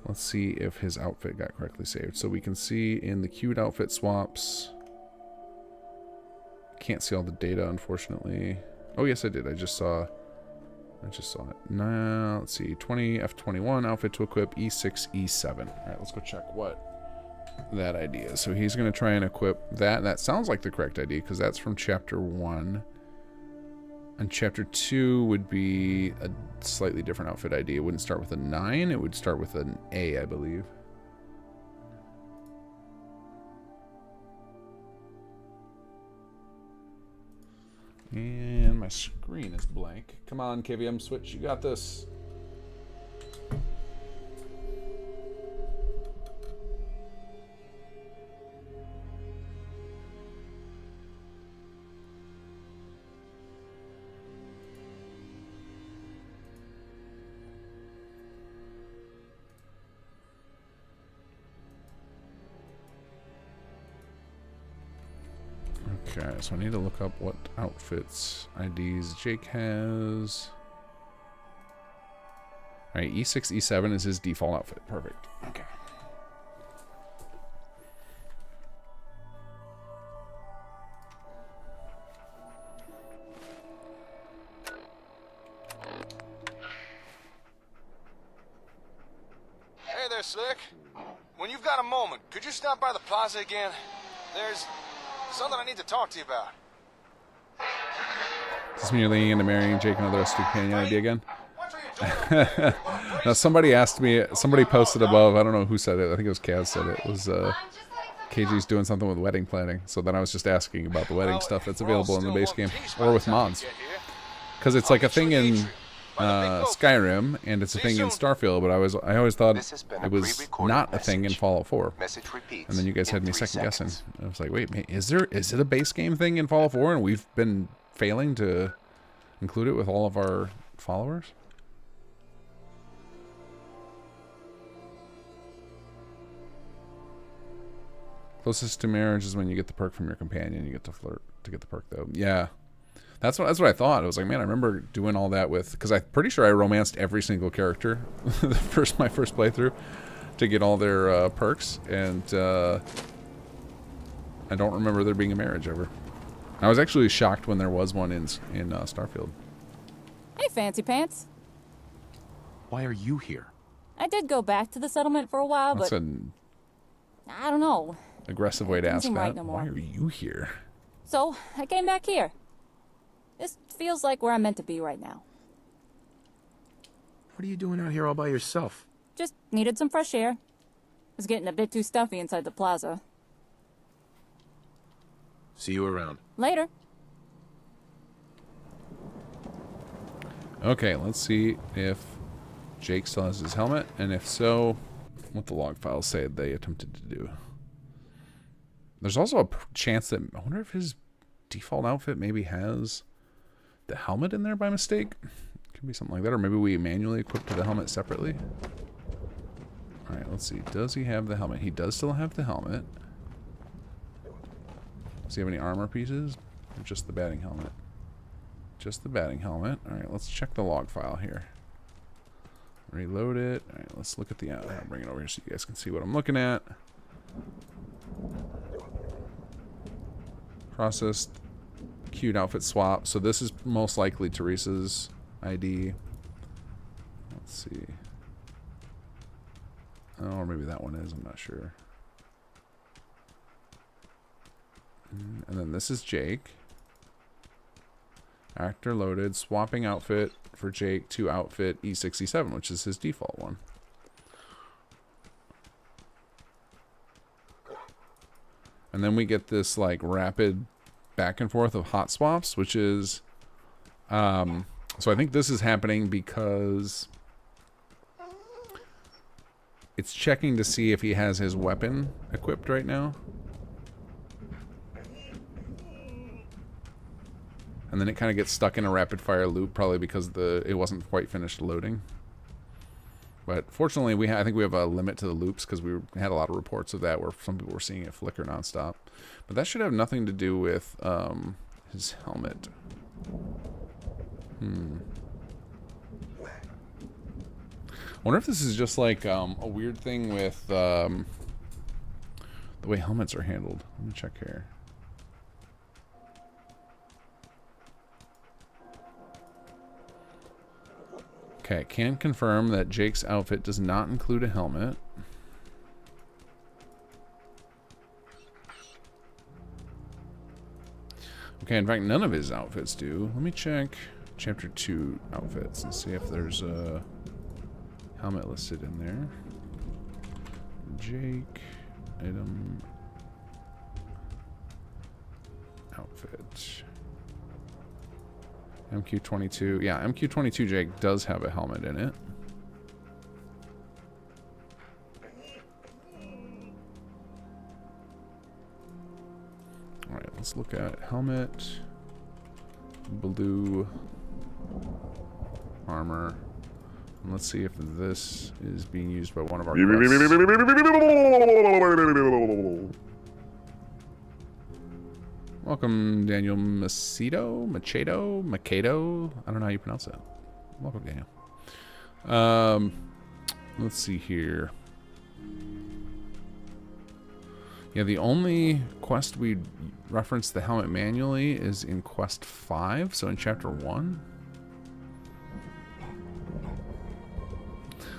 [SPEAKER 1] Let's see if his outfit got correctly saved. So we can see in the queued outfit swaps. Can't see all the data, unfortunately. Oh yes, I did. I just saw it. Now let's see. 20 F21 outfit to equip E6 E7. All right, let's go check what that ID is. So he's going to try and equip that. That sounds like the correct ID because that's from chapter 1. And chapter 2 would be a slightly different outfit ID. It wouldn't start with a 9. It would start with an A, I believe. And my screen is blank. Come on, KVM Switch, you got this. Okay, so I need to look up what outfits IDs Jake has. Alright, E6, E7 is his default outfit. Perfect. Okay.
[SPEAKER 3] Hey there, Slick. When you've got a moment, could you stop by the plaza again? There's something I need to talk to you about.
[SPEAKER 1] Does this mean you're leaning into marrying Jake and other stupid companion idea again? Now somebody asked me, somebody posted above, I don't know who said it, I think it was Kaz said it, was KG's doing something with wedding planning. So then I was just asking about the wedding stuff that's available in the base game or with mods. Because it's like a thing in Skyrim and it's a thing in Starfield, but I always thought it was not a thing in Fallout 4. And then you guys had me second guessing. I was like, wait, is it a base game thing in Fallout 4 and we've been failing to include it with all of our followers? Closest to marriage is when you get the perk from your companion. You get to flirt to get the perk, though. Yeah, that's what I thought. I was like, man, I remember doing all that with, because I'm pretty sure I romanced every single character my first playthrough to get all their perks, and I don't remember there being a marriage ever. I was actually shocked when there was one in Starfield.
[SPEAKER 8] Hey, Fancy Pants.
[SPEAKER 6] Why are you here?
[SPEAKER 8] I did go back to the settlement for a while,
[SPEAKER 1] That's
[SPEAKER 8] but
[SPEAKER 1] an
[SPEAKER 8] I don't know.
[SPEAKER 1] aggressive way to
[SPEAKER 8] Doesn't
[SPEAKER 1] ask
[SPEAKER 8] seem
[SPEAKER 1] that.
[SPEAKER 8] right no more.
[SPEAKER 1] Why are you here?
[SPEAKER 8] So I came back here. This feels like where I'm meant to be right now.
[SPEAKER 6] What are you doing out here all by yourself?
[SPEAKER 8] Just needed some fresh air. Was getting a bit too stuffy inside the plaza.
[SPEAKER 6] See you around.
[SPEAKER 8] Later.
[SPEAKER 1] Okay, let's see if Jake still has his helmet, and if so, what the log files say they attempted to do. There's also a chance that, I wonder if his default outfit maybe has the helmet in there by mistake. Could be something like that, or maybe we manually equipped the helmet separately. Alright, let's see. Does he have the helmet? He does still have the helmet. Does he have any armor pieces? Or just the batting helmet? Just the batting helmet. Alright, let's check the log file here. Reload it. Alright, let's look at the... I'll bring it over here so you guys can see what I'm looking at. Processed. Queued outfit swap. So this is most likely Teresa's ID. Let's see. Oh, or maybe that one is. I'm not sure. And then this is Jake. Actor loaded. Swapping outfit for Jake to outfit E67, which is his default one. And then we get this like rapid back and forth of hot swaps, which is so I think this is happening because it's checking to see if he has his weapon equipped right now. And then it kind of gets stuck in a rapid fire loop, probably because it wasn't quite finished loading. But fortunately, I think we have a limit to the loops because we had a lot of reports of that where some people were seeing it flicker nonstop. But that should have nothing to do with his helmet. I wonder if this is just like a weird thing with the way helmets are handled. Let me check here. Okay, can confirm that Jake's outfit does not include a helmet. Okay, in fact, none of his outfits do. Let me check Chapter 2 outfits and see if there's a helmet listed in there. Jake, item, outfit. MQ22. Yeah, MQ22 Jake does have a helmet in it. Alright, let's look at helmet, blue, armor, and let's see if this is being used by one of our quests. Welcome, Daniel Machado? I don't know how you pronounce that. Welcome, Daniel. Let's see here. Yeah, the only quest we reference the helmet manually is in Quest 5, so in Chapter 1.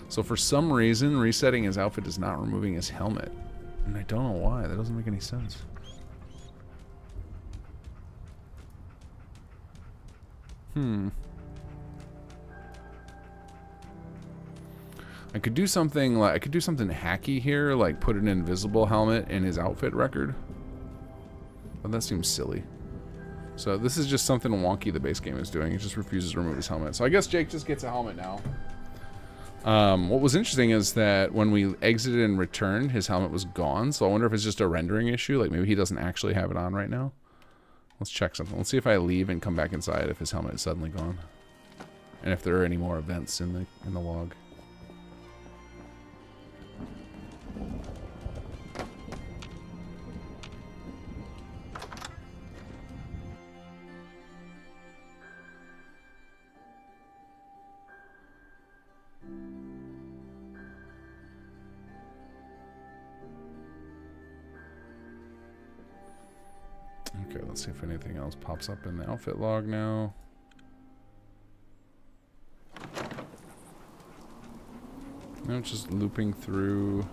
[SPEAKER 1] So for some reason, resetting his outfit is not removing his helmet. And I don't know why. That doesn't make any sense. I could do something hacky here, like put an invisible helmet in his outfit record. But that seems silly. So this is just something wonky the base game is doing. He just refuses to remove his helmet. So I guess Jake just gets a helmet now. What was interesting is that when we exited and returned, his helmet was gone. So I wonder if it's just a rendering issue. Like maybe he doesn't actually have it on right now. Let's check something. Let's see if I leave and come back inside if his helmet is suddenly gone. And if there are any more events in the log. Okay, let's see if anything else pops up in the outfit log now. No, it's just looping through.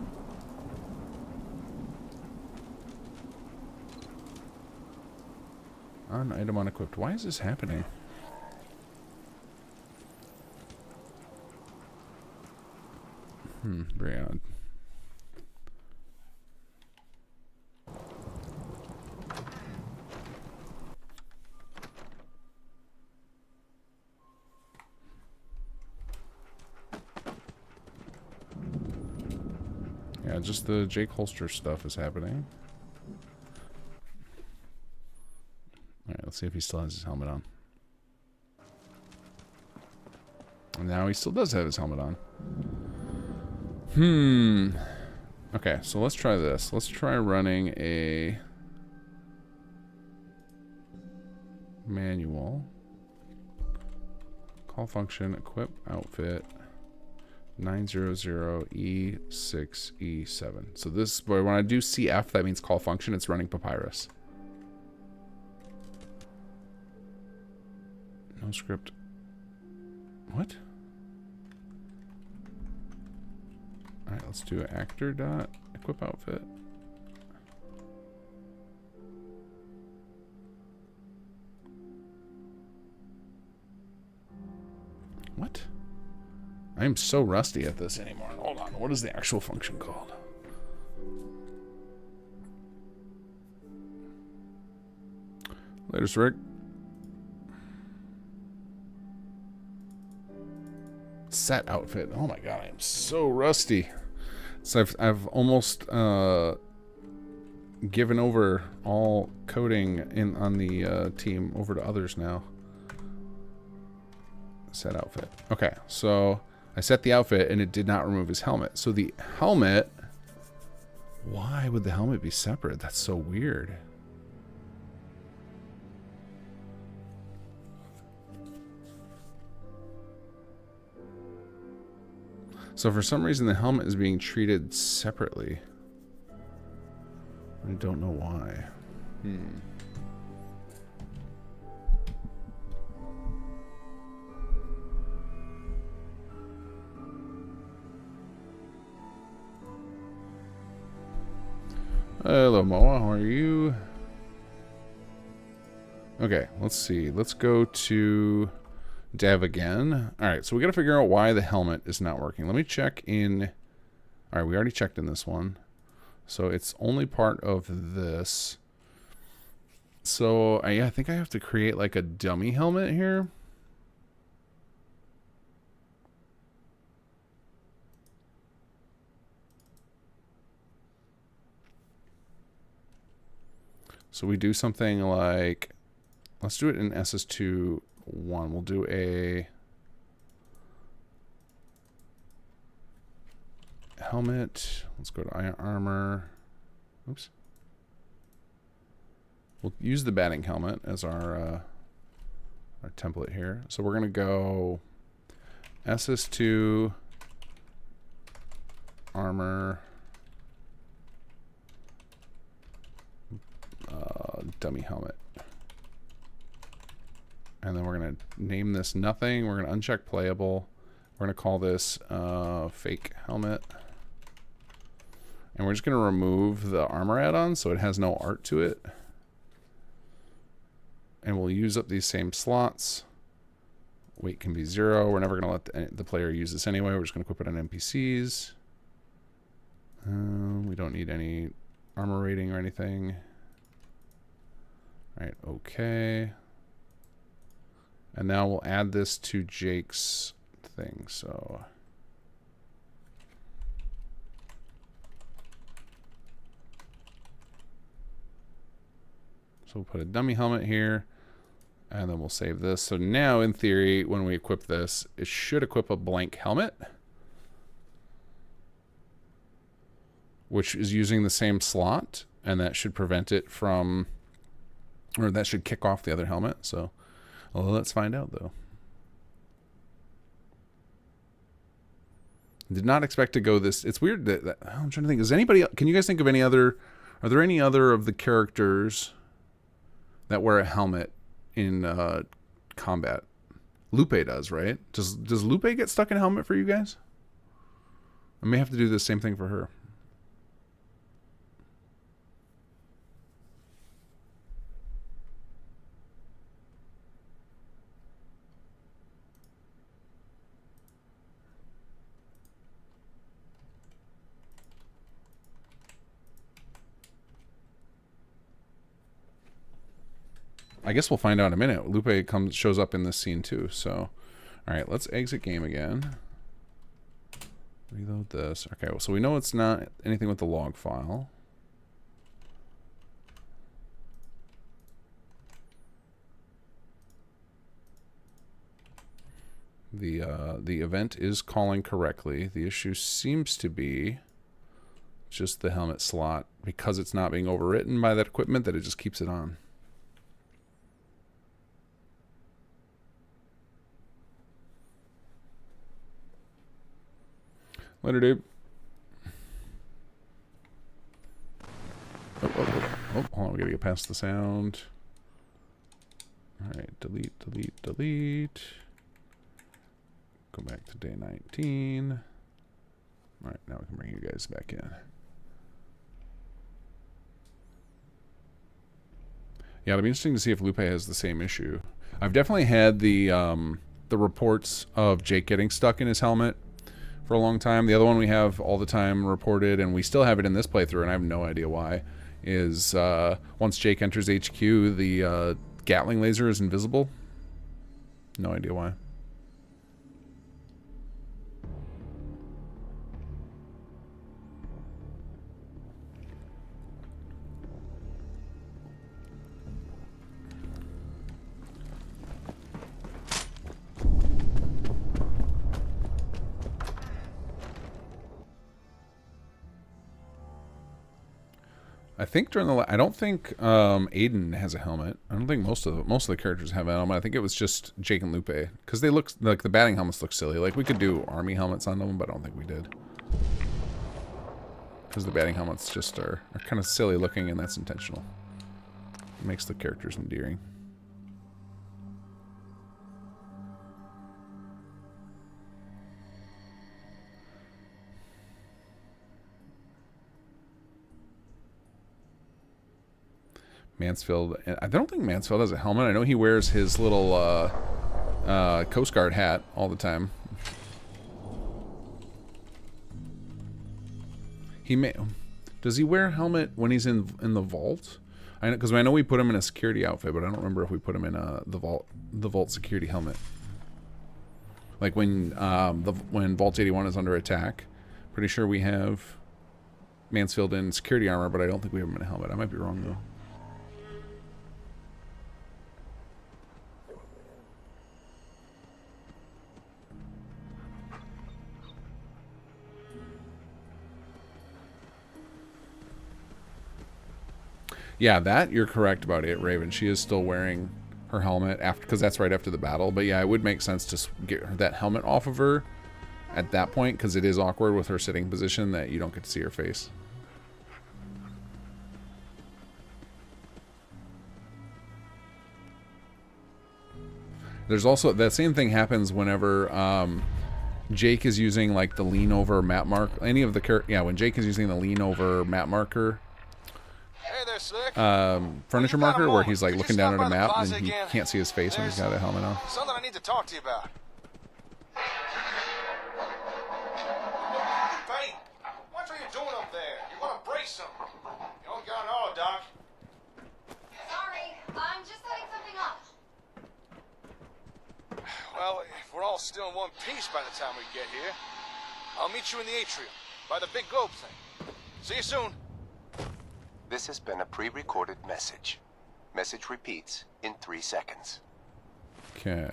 [SPEAKER 1] On item unequipped. Why is this happening? Very odd. Yeah, just the Jake Holster stuff is happening. Alright, let's see if he still has his helmet on. And now he still does have his helmet on. Okay, so let's try this. Let's try running a manual. Call function, equip outfit. 900E6E7. So this, when I do CF, that means call function. It's running Papyrus. No script. What? All right, let's do actor dot equip outfit. What? I am so rusty at this anymore. Hold on. What is the actual function called? Later, Rick. Set outfit. Oh my god, I am so rusty. So I've almost given over all coding on the team over to others now. Set outfit. Okay, so I set the outfit and it did not remove his helmet. So the helmet, why would the helmet be separate? That's so weird. So for some reason the helmet is being treated separately. I don't know why. Hello, Moa. How are you? Okay, let's see. Let's go to dev again. All right, so we got to figure out why the helmet is not working. Let me check in. All right, we already checked in this one. So it's only part of this. So I think I have to create like a dummy helmet here. So we do something like, let's do it in SS2 1. We'll do a helmet. Let's go to iron armor. Oops. We'll use the batting helmet as our template here. So we're gonna go SS2 armor. Dummy helmet. And then we're going to name this nothing. We're going to uncheck playable. We're going to call this fake helmet. And we're just going to remove the armor add-on so it has no art to it. And we'll use up these same slots. weight can be 0. We're never going to let the player use this anyway. We're just going to equip it on NPCs. We don't need any armor rating or anything. All right, okay. And now we'll add this to Jake's thing. So we'll put a dummy helmet here, and then we'll save this. So now, in theory, when we equip this, it should equip a blank helmet, which is using the same slot, and that should prevent it from, or that should kick off the other helmet. So well, let's find out, though. Did not expect to go this. It's weird that I'm trying to think. Is anybody? Can you guys think of any other? Are there any other of the characters that wear a helmet in combat? Lupe does, right? Does Lupe get stuck in a helmet for you guys? I may have to do the same thing for her. I guess we'll find out in a minute. Lupe shows up in this scene too. So, all right, let's exit game again. Reload this. Okay, well, so we know it's not anything with the log file. The event is calling correctly. The issue seems to be just the helmet slot, because it's not being overwritten by that equipment, that it just keeps it on. Later, dude. Oh, hold on. We gotta get past the sound. Alright, delete, delete, delete. Go back to day 19. Alright, now we can bring you guys back in. Yeah, it'll be interesting to see if Lupe has the same issue. I've definitely had the reports of Jake getting stuck in his helmet for a long time. The other one we have all the time reported, and we still have it in this playthrough, and I have no idea why, is once Jake enters HQ, the Gatling laser is invisible. No idea why. I think during the I don't think Aiden has a helmet. I don't think most of the characters have a helmet. I think it was just Jake and Lupe, because they look like the batting helmets look silly. Like, we could do army helmets on them, but I don't think we did, because the batting helmets just are kind of silly looking, and that's intentional. It makes the characters endearing. Mansfield. I don't think Mansfield has a helmet. I know he wears his little Coast Guard hat all the time. Does he wear a helmet when he's in the vault? Because I know we put him in a security outfit, but I don't remember if we put him in the vault security helmet. Like when Vault 81 is under attack, pretty sure we have Mansfield in security armor, but I don't think we have him in a helmet. I might be wrong though. Yeah, that you're correct about it, Raven. She is still wearing her helmet after, because that's right after the battle. But yeah, it would make sense to get that helmet off of her at that point, because it is awkward with her sitting position that you don't get to see her face. There's also that same thing happens whenever Jake is using like the lean over map mark. Any of the when Jake is using the lean over map marker.
[SPEAKER 3] Hey there, Slick.
[SPEAKER 1] furniture
[SPEAKER 3] When you got a
[SPEAKER 1] marker where
[SPEAKER 3] moment,
[SPEAKER 1] he's like
[SPEAKER 3] could you
[SPEAKER 1] looking down
[SPEAKER 3] stop
[SPEAKER 1] at a
[SPEAKER 3] by the
[SPEAKER 1] map
[SPEAKER 3] plaza
[SPEAKER 1] and he
[SPEAKER 3] again?
[SPEAKER 1] can't see his face when he's got a helmet on.
[SPEAKER 3] Something I need to talk to you about. Confetti, what are you doing up there? You want to brace him? You don't got it all, Doc.
[SPEAKER 4] Sorry, I'm just setting something up.
[SPEAKER 3] Well, if we're all still in one piece by the time we get here, I'll meet you in the atrium by the big globe thing. See you soon.
[SPEAKER 7] This has been a pre-recorded message. Message repeats in 3 seconds.
[SPEAKER 1] Okay.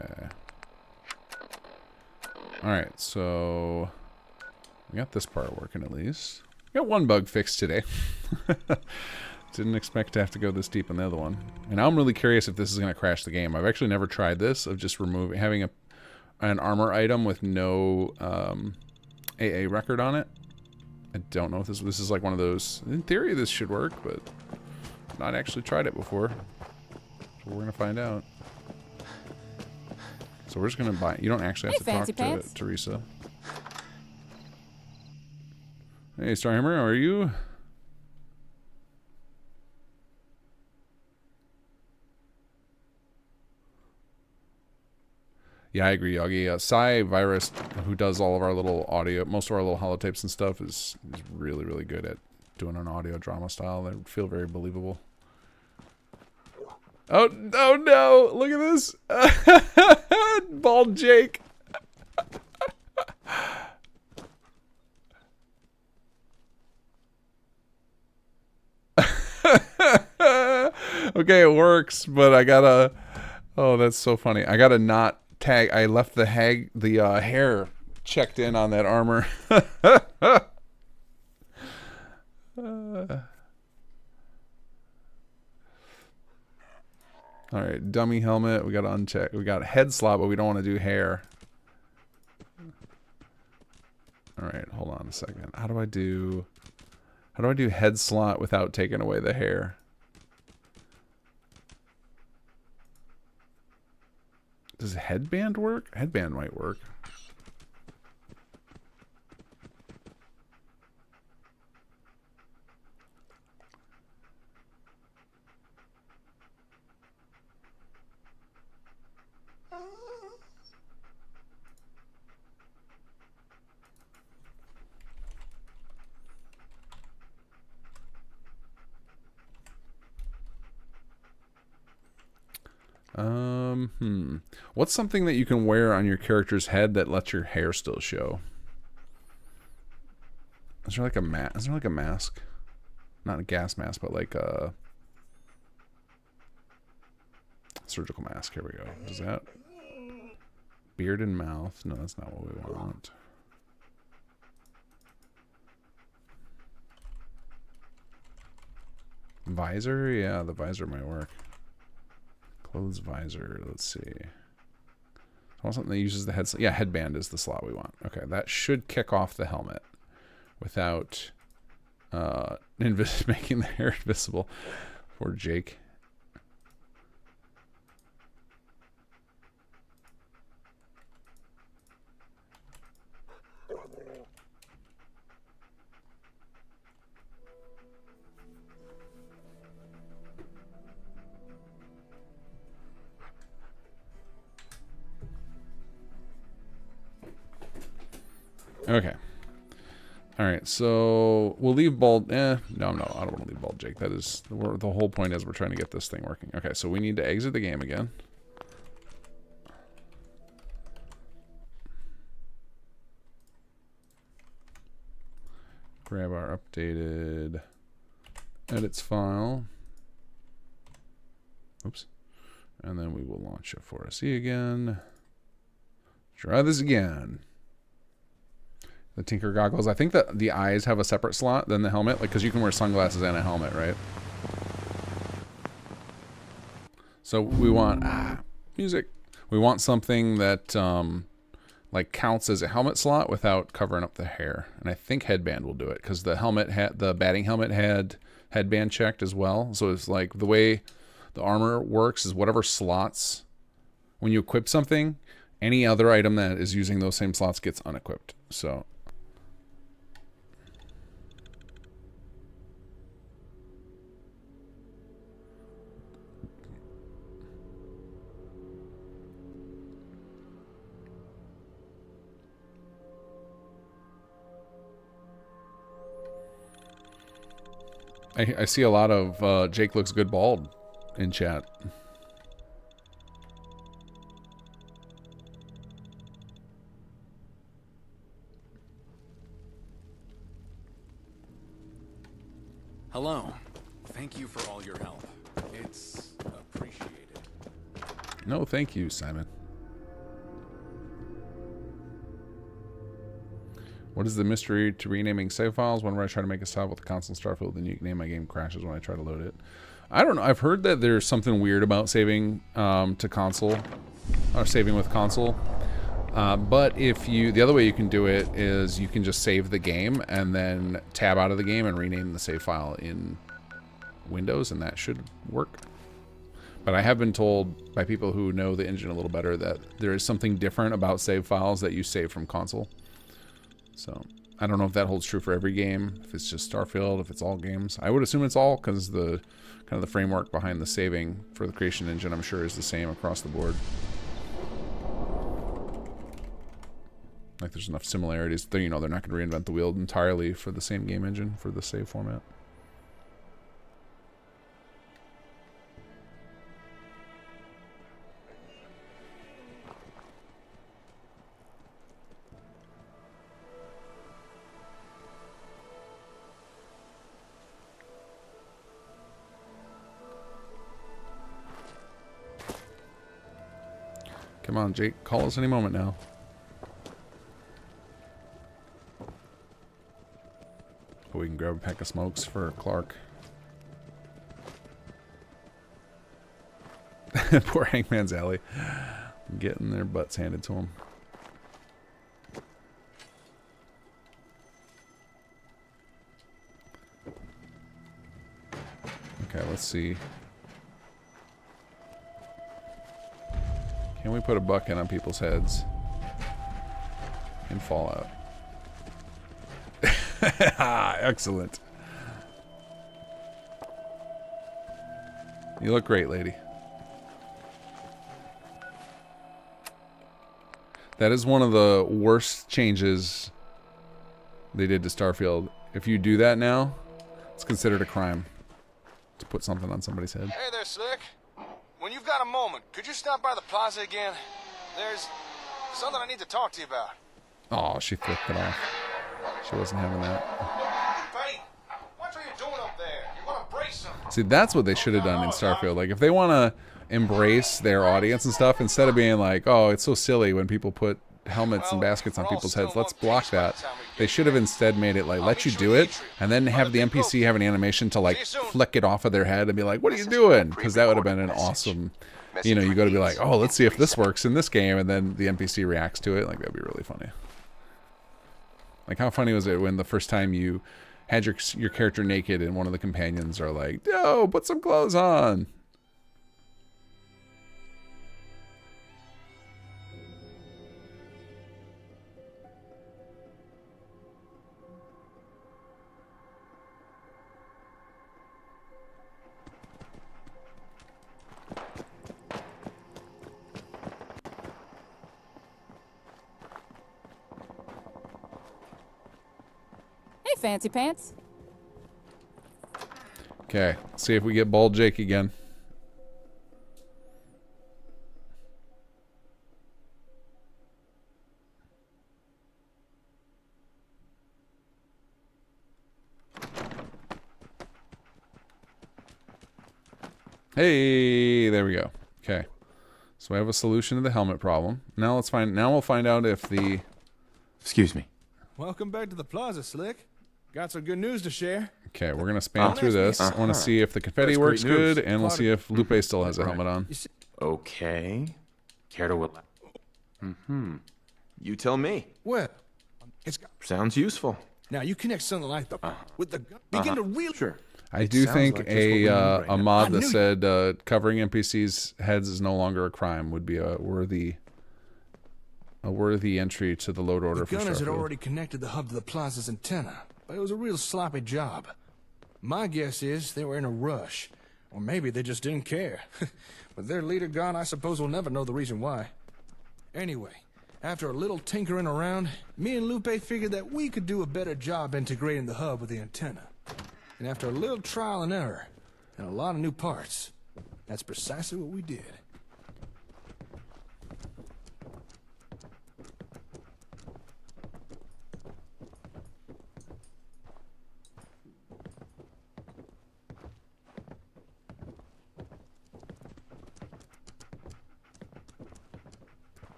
[SPEAKER 1] Alright, so we got this part working at least. We got one bug fixed today. Didn't expect to have to go this deep in the other one. And I'm really curious if this is going to crash the game. I've actually never tried this, of just having an armor item with no AA record on it. I don't know if this is like one of those. In theory, this should work, but I've not actually tried it before. So we're going to find out. So we're just going to buy. You don't actually have
[SPEAKER 8] Hey,
[SPEAKER 1] to talk
[SPEAKER 8] Fancy
[SPEAKER 1] to
[SPEAKER 8] Pants.
[SPEAKER 1] Teresa. Hey, Starhammer, how are you? Yeah, I agree, Yogi. Psy Virus, who does all of our little audio, most of our little holotapes and stuff, is really, really good at doing an audio drama style. They feel very believable. Oh no! Look at this! Bald Jake! Okay, it works, but I gotta... Oh, that's so funny. I gotta not tag. I left the hair checked in on that armor. All right, dummy helmet. We got to uncheck. We got head slot, but we don't want to do hair. All right, hold on a second. How do I do head slot without taking away the hair? Does headband work? Headband might work. What's something that you can wear on your character's head that lets your hair still show? Is there like a mask? Not a gas mask, but like a surgical mask. Here we go. Is that beard and mouth? No, that's not what we want. Visor? Yeah, the visor might work. Clothes visor. Let's see. I want something that uses the head. Yeah, headband is the slot we want. Okay, that should kick off the helmet without making the hair invisible. Poor Jake. Okay. All right, so we'll leave bald. No, I don't want to leave bald Jake. That is the whole point is we're trying to get this thing working. Okay, so we need to exit the game again. Grab our updated edits file. Oops. And then we will launch a 4SE again. Try this again. The Tinker goggles. I think that the eyes have a separate slot than the helmet, like because you can wear sunglasses and a helmet, right? So we want music. We want something that like counts as a helmet slot without covering up the hair, and I think headband will do it because the helmet the batting helmet had headband checked as well. So it's like the way the armor works is whatever slots when you equip something, any other item that is using those same slots gets unequipped. So. I see a lot of Jake looks good bald in chat.
[SPEAKER 9] Hello. Thank you for all your help. It's appreciated.
[SPEAKER 1] No, thank you, Simon. What is the mystery to renaming save files? Whenever I try to make a save with the console Starfield, the unique name my game crashes when I try to load it. I don't know. I've heard that there's something weird about saving to console, or saving with console. But if you, the other way you can do it is you can just save the game and then tab out of the game and rename the save file in Windows, and that should work. But I have been told by people who know the engine a little better that there is something different about save files that you save from console. So I don't know if that holds true for every game, if it's just Starfield, if it's all games. I would assume it's all, because the kind of the framework behind the saving for the creation engine, I'm sure, is the same across the board. Like there's enough similarities that, you know, they're not going to reinvent the wheel entirely for the same game engine for the save format. Come on, Jake, call us any moment now. Oh, we can grab a pack of smokes for Clark. Poor Hangman's Alley. Getting their butts handed to them. Okay, let's see. Can we put a bucket on people's heads in Fallout? Excellent. You look great, lady. That is one of the worst changes they did to Starfield. If you do that now, it's considered a crime to put something on somebody's head.
[SPEAKER 3] Hey there, Slick. When you've got a moment, could you stop by the plaza again? There's something I need to talk to you about.
[SPEAKER 1] Oh, she flipped it off. She wasn't having that.
[SPEAKER 3] Hey, what are you doing up there? You want to brace something?
[SPEAKER 1] See, that's what they should have done in Starfield. Like, if they want to embrace their audience and stuff, instead of being like, oh, it's so silly when people put helmets and baskets on people's heads, let's block that. They should have instead made it like, let you do it, and then have the NPC have an animation to like flick it off of their head and be like, what are you doing? Because that would have been an awesome, you know, you got to be like, oh, let's see if this works in this game, and then the NPC reacts to it. Like, that'd be really funny. Like, how funny was it when the first time you had your character naked and one of the companions are like, yo, put some clothes on.
[SPEAKER 8] Hey, Fancy Pants.
[SPEAKER 1] Okay, see if we get Bald Jake again. Hey, there we go. Okay, so we have a solution to the helmet problem. Now let's find. Now we'll find out if the.
[SPEAKER 6] Excuse me.
[SPEAKER 5] Welcome back to the plaza, Slick. Got some good news to share.
[SPEAKER 1] Okay, we're gonna spam through this. I want to see if the confetti works
[SPEAKER 6] news.
[SPEAKER 1] good, and we'll see if Lupe still has a helmet on.
[SPEAKER 6] Okay. Care to... You tell me.
[SPEAKER 5] Well, it's
[SPEAKER 6] Sounds useful.
[SPEAKER 5] now you connect something like the with the gun. Begin to really.
[SPEAKER 6] Sure.
[SPEAKER 1] I do
[SPEAKER 6] sounds
[SPEAKER 1] think
[SPEAKER 6] like just what we need right
[SPEAKER 1] a
[SPEAKER 6] now.
[SPEAKER 1] mod
[SPEAKER 5] I
[SPEAKER 1] that
[SPEAKER 5] knew
[SPEAKER 1] said covering NPCs' heads is no longer a crime would be a worthy entry to the load order
[SPEAKER 5] The
[SPEAKER 1] for
[SPEAKER 5] gunners had
[SPEAKER 1] Starfield.
[SPEAKER 5] already connected the hub to the plaza's antenna, but it was a real sloppy job. My guess is they were in a rush, or maybe they just didn't care. With their leader gone, I suppose we'll never know the reason why. Anyway, after a little tinkering around, me and Lupe figured that we could do a better job integrating the hub with the antenna. And after a little trial and error, and a lot of new parts, that's precisely what we did.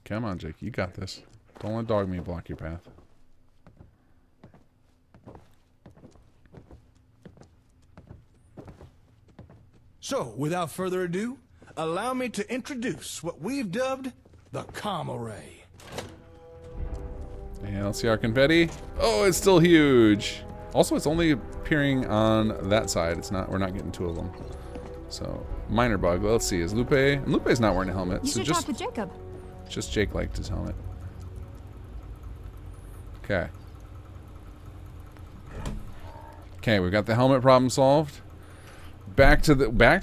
[SPEAKER 1] Come on, Jake. You got this. Don't let dog meat block your path.
[SPEAKER 5] So, without further ado, allow me to introduce what we've dubbed the comm array.
[SPEAKER 1] And let's see our confetti. Oh, it's still huge. Also, it's only appearing on that side. It's not. We're not getting two of them. So, minor bug. Let's see. Is Lupe? And Lupe's not wearing a helmet.
[SPEAKER 4] You
[SPEAKER 1] so
[SPEAKER 4] should talk with Jacob.
[SPEAKER 1] Just Jake liked his helmet. Okay. Okay, we've got the helmet problem solved. Back to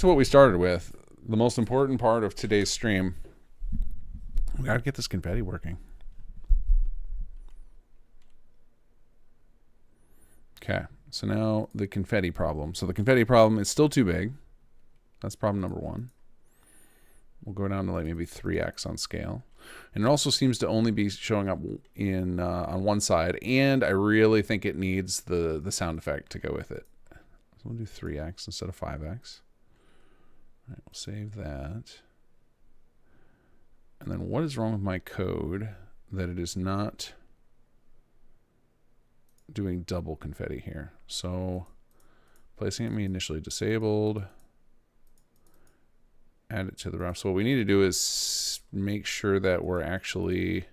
[SPEAKER 1] what we started with. The most important part of today's stream. We gotta get this confetti working. Okay, so now the confetti problem. So the confetti problem is still too big. That's problem number one. We'll go down to like maybe 3x on scale. And it also seems to only be showing up in on one side. And I really think it needs the sound effect to go with it. So we'll do 3x instead of 5x. All right, we'll save that. And then what is wrong with my code that it is not doing double confetti here? So placing it initially disabled. Add it to the ref. So what we need to do is make sure that we're actually,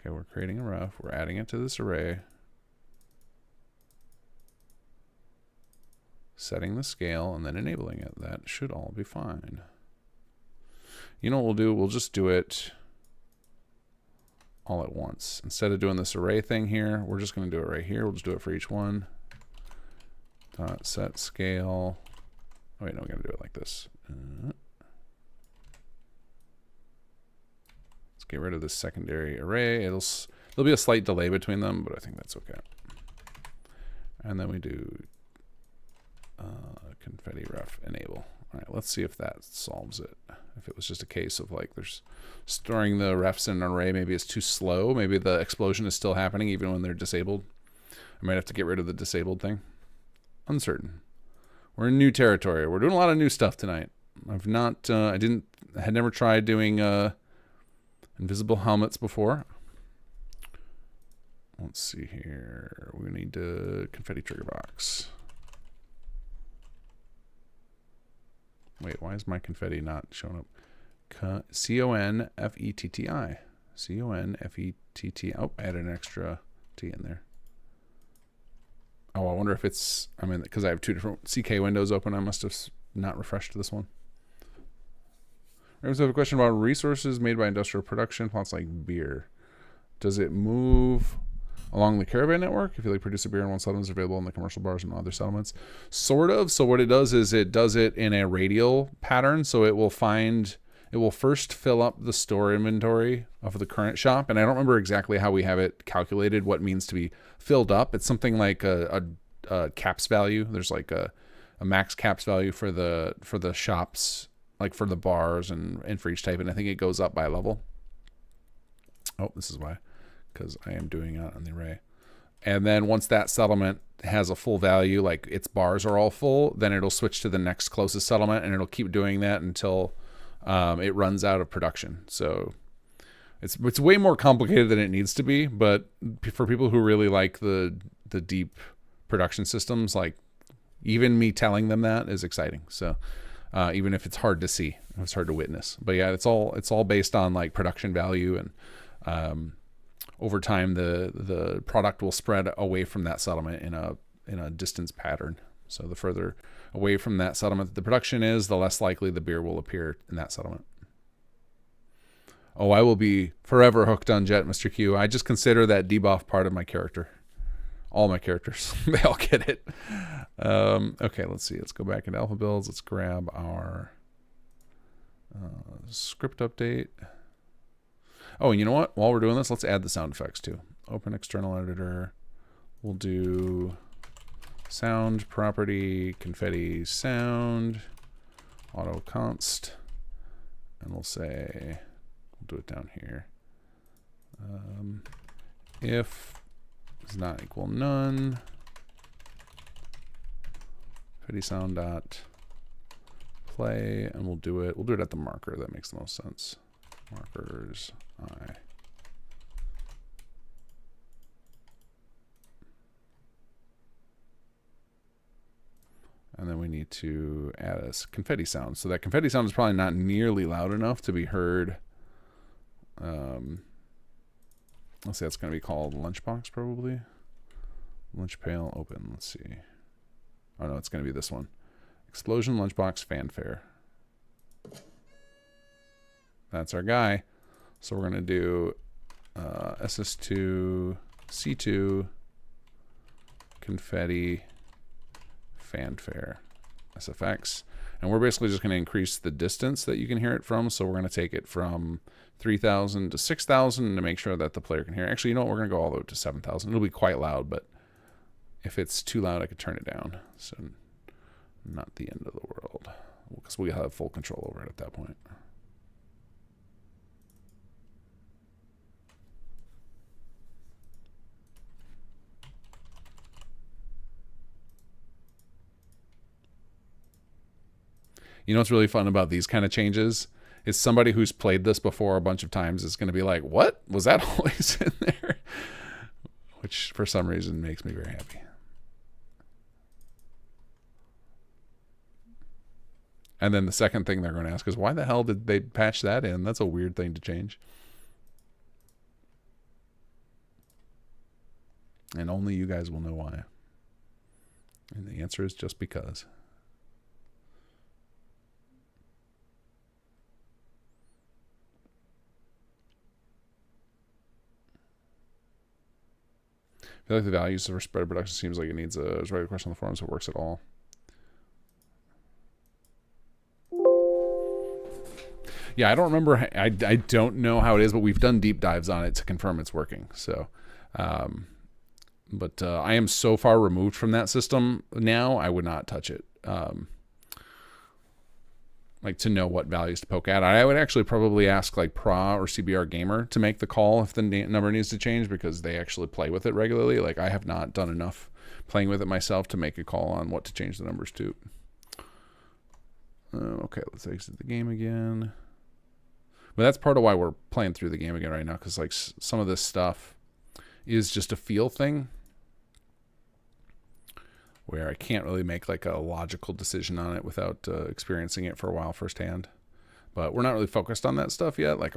[SPEAKER 1] okay, we're creating a ref, we're adding it to this array, setting the scale, and then enabling it. That should all be fine. You know what we'll do? We'll just do it all at once. Instead of doing this array thing here, we're just going to do it right here. We'll just do it for each one. Dot set scale. Oh wait, no, we're going to do it like this. Let's get rid of this secondary array. There'll be a slight delay between them, but I think that's okay. And then we do confetti ref enable. All right, let's see if that solves it. If it was just a case of like there's storing the refs in an array, maybe it's too slow. Maybe the explosion is still happening even when they're disabled. I might have to get rid of the disabled thing. Uncertain. We're in new territory. We're doing a lot of new stuff tonight. I had never tried doing invisible helmets before. Let's see here. We need to confetti trigger box. Wait, why is my confetti not showing up? C-O-N-F-E-T-T-I. C-O-N-F-E-T-T. Oh, I added an extra T in there. Oh, I wonder if it's, I mean, because I have two different CK windows open, I must have not refreshed this one. I also have a question about resources made by industrial production, plots like beer. Does it move along the caravan network? If you like produce a beer in one settlement, it's available in the commercial bars and other settlements. Sort of. So what it does is it does it in a radial pattern. So it will first fill up the store inventory of the current shop. And I don't remember exactly how we have it calculated, what means to be filled up. It's something like a caps value. There's like a max caps value for the shops, like for the bars and for each type. And I think it goes up by level. Oh, this is why. Because I am doing it on the array. And then once that settlement has a full value, like its bars are all full, then it'll switch to the next closest settlement, and it'll keep doing that until it runs out of production. So it's way more complicated than it needs to be, but for people who really like the deep production systems, like even me telling them that is exciting. So even if it's hard to see, it's hard to witness. But yeah, it's all based on like production value, and over time the product will spread away from that settlement in a distance pattern. So the further away from that settlement that the production is, the less likely the beer will appear in that settlement. Oh, I will be forever hooked on Jet, Mr. Q. I just consider that debuff part of my character. All my characters, they all get it. Okay, let's see. Let's go back into alpha builds. Let's grab our script update. Oh, and you know what? While we're doing this, let's add the sound effects too. Open external editor. We'll do sound property, confetti sound, auto const, and we'll say, we'll do it down here. If is not equal none, confetti sound dot play, and we'll do it at the marker. That makes the most sense. Markers I. And then we need to add a confetti sound. So that confetti sound is probably not nearly loud enough to be heard. Let's say that's going to be called lunchbox probably. Lunch pail open. Let's see. Oh no, it's going to be this one. Explosion lunchbox fanfare. That's our guy. So we're going to do SS2 C2 confetti fanfare SFX, and we're basically just going to increase the distance that you can hear it from. So we're going to take it from 3,000 to 6,000 to make sure that the player can hear it. Actually, you know what? We're going to go all the way up to 7,000. It'll be quite loud, but if it's too loud, I could turn it down. So not the end of the world, because we have full control over it at that point. You know what's really fun about these kind of changes is somebody who's played this before a bunch of times is going to be like, what? Was that always in there? Which for some reason makes me very happy. And then the second thing they're going to ask is, why the hell did they patch that in? That's a weird thing to change. And only you guys will know why. And the answer is just because. I feel like the values for spread production seems like it needs a regular question on the forums if it works at all. Yeah, I don't remember. I don't know how it is, but we've done deep dives on it to confirm it's working. So, but I am so far removed from that system now, I would not touch it. Like to know what values to poke at. I would actually probably ask like Pra or CBR Gamer to make the call if the number needs to change, because they actually play with it regularly. Like I have not done enough playing with it myself to make a call on what to change the numbers to. Okay, let's exit the game again. But that's part of why we're playing through the game again right now, because like some of this stuff is just a feel thing where I can't really make like a logical decision on it without experiencing it for a while firsthand. But we're not really focused on that stuff yet. Like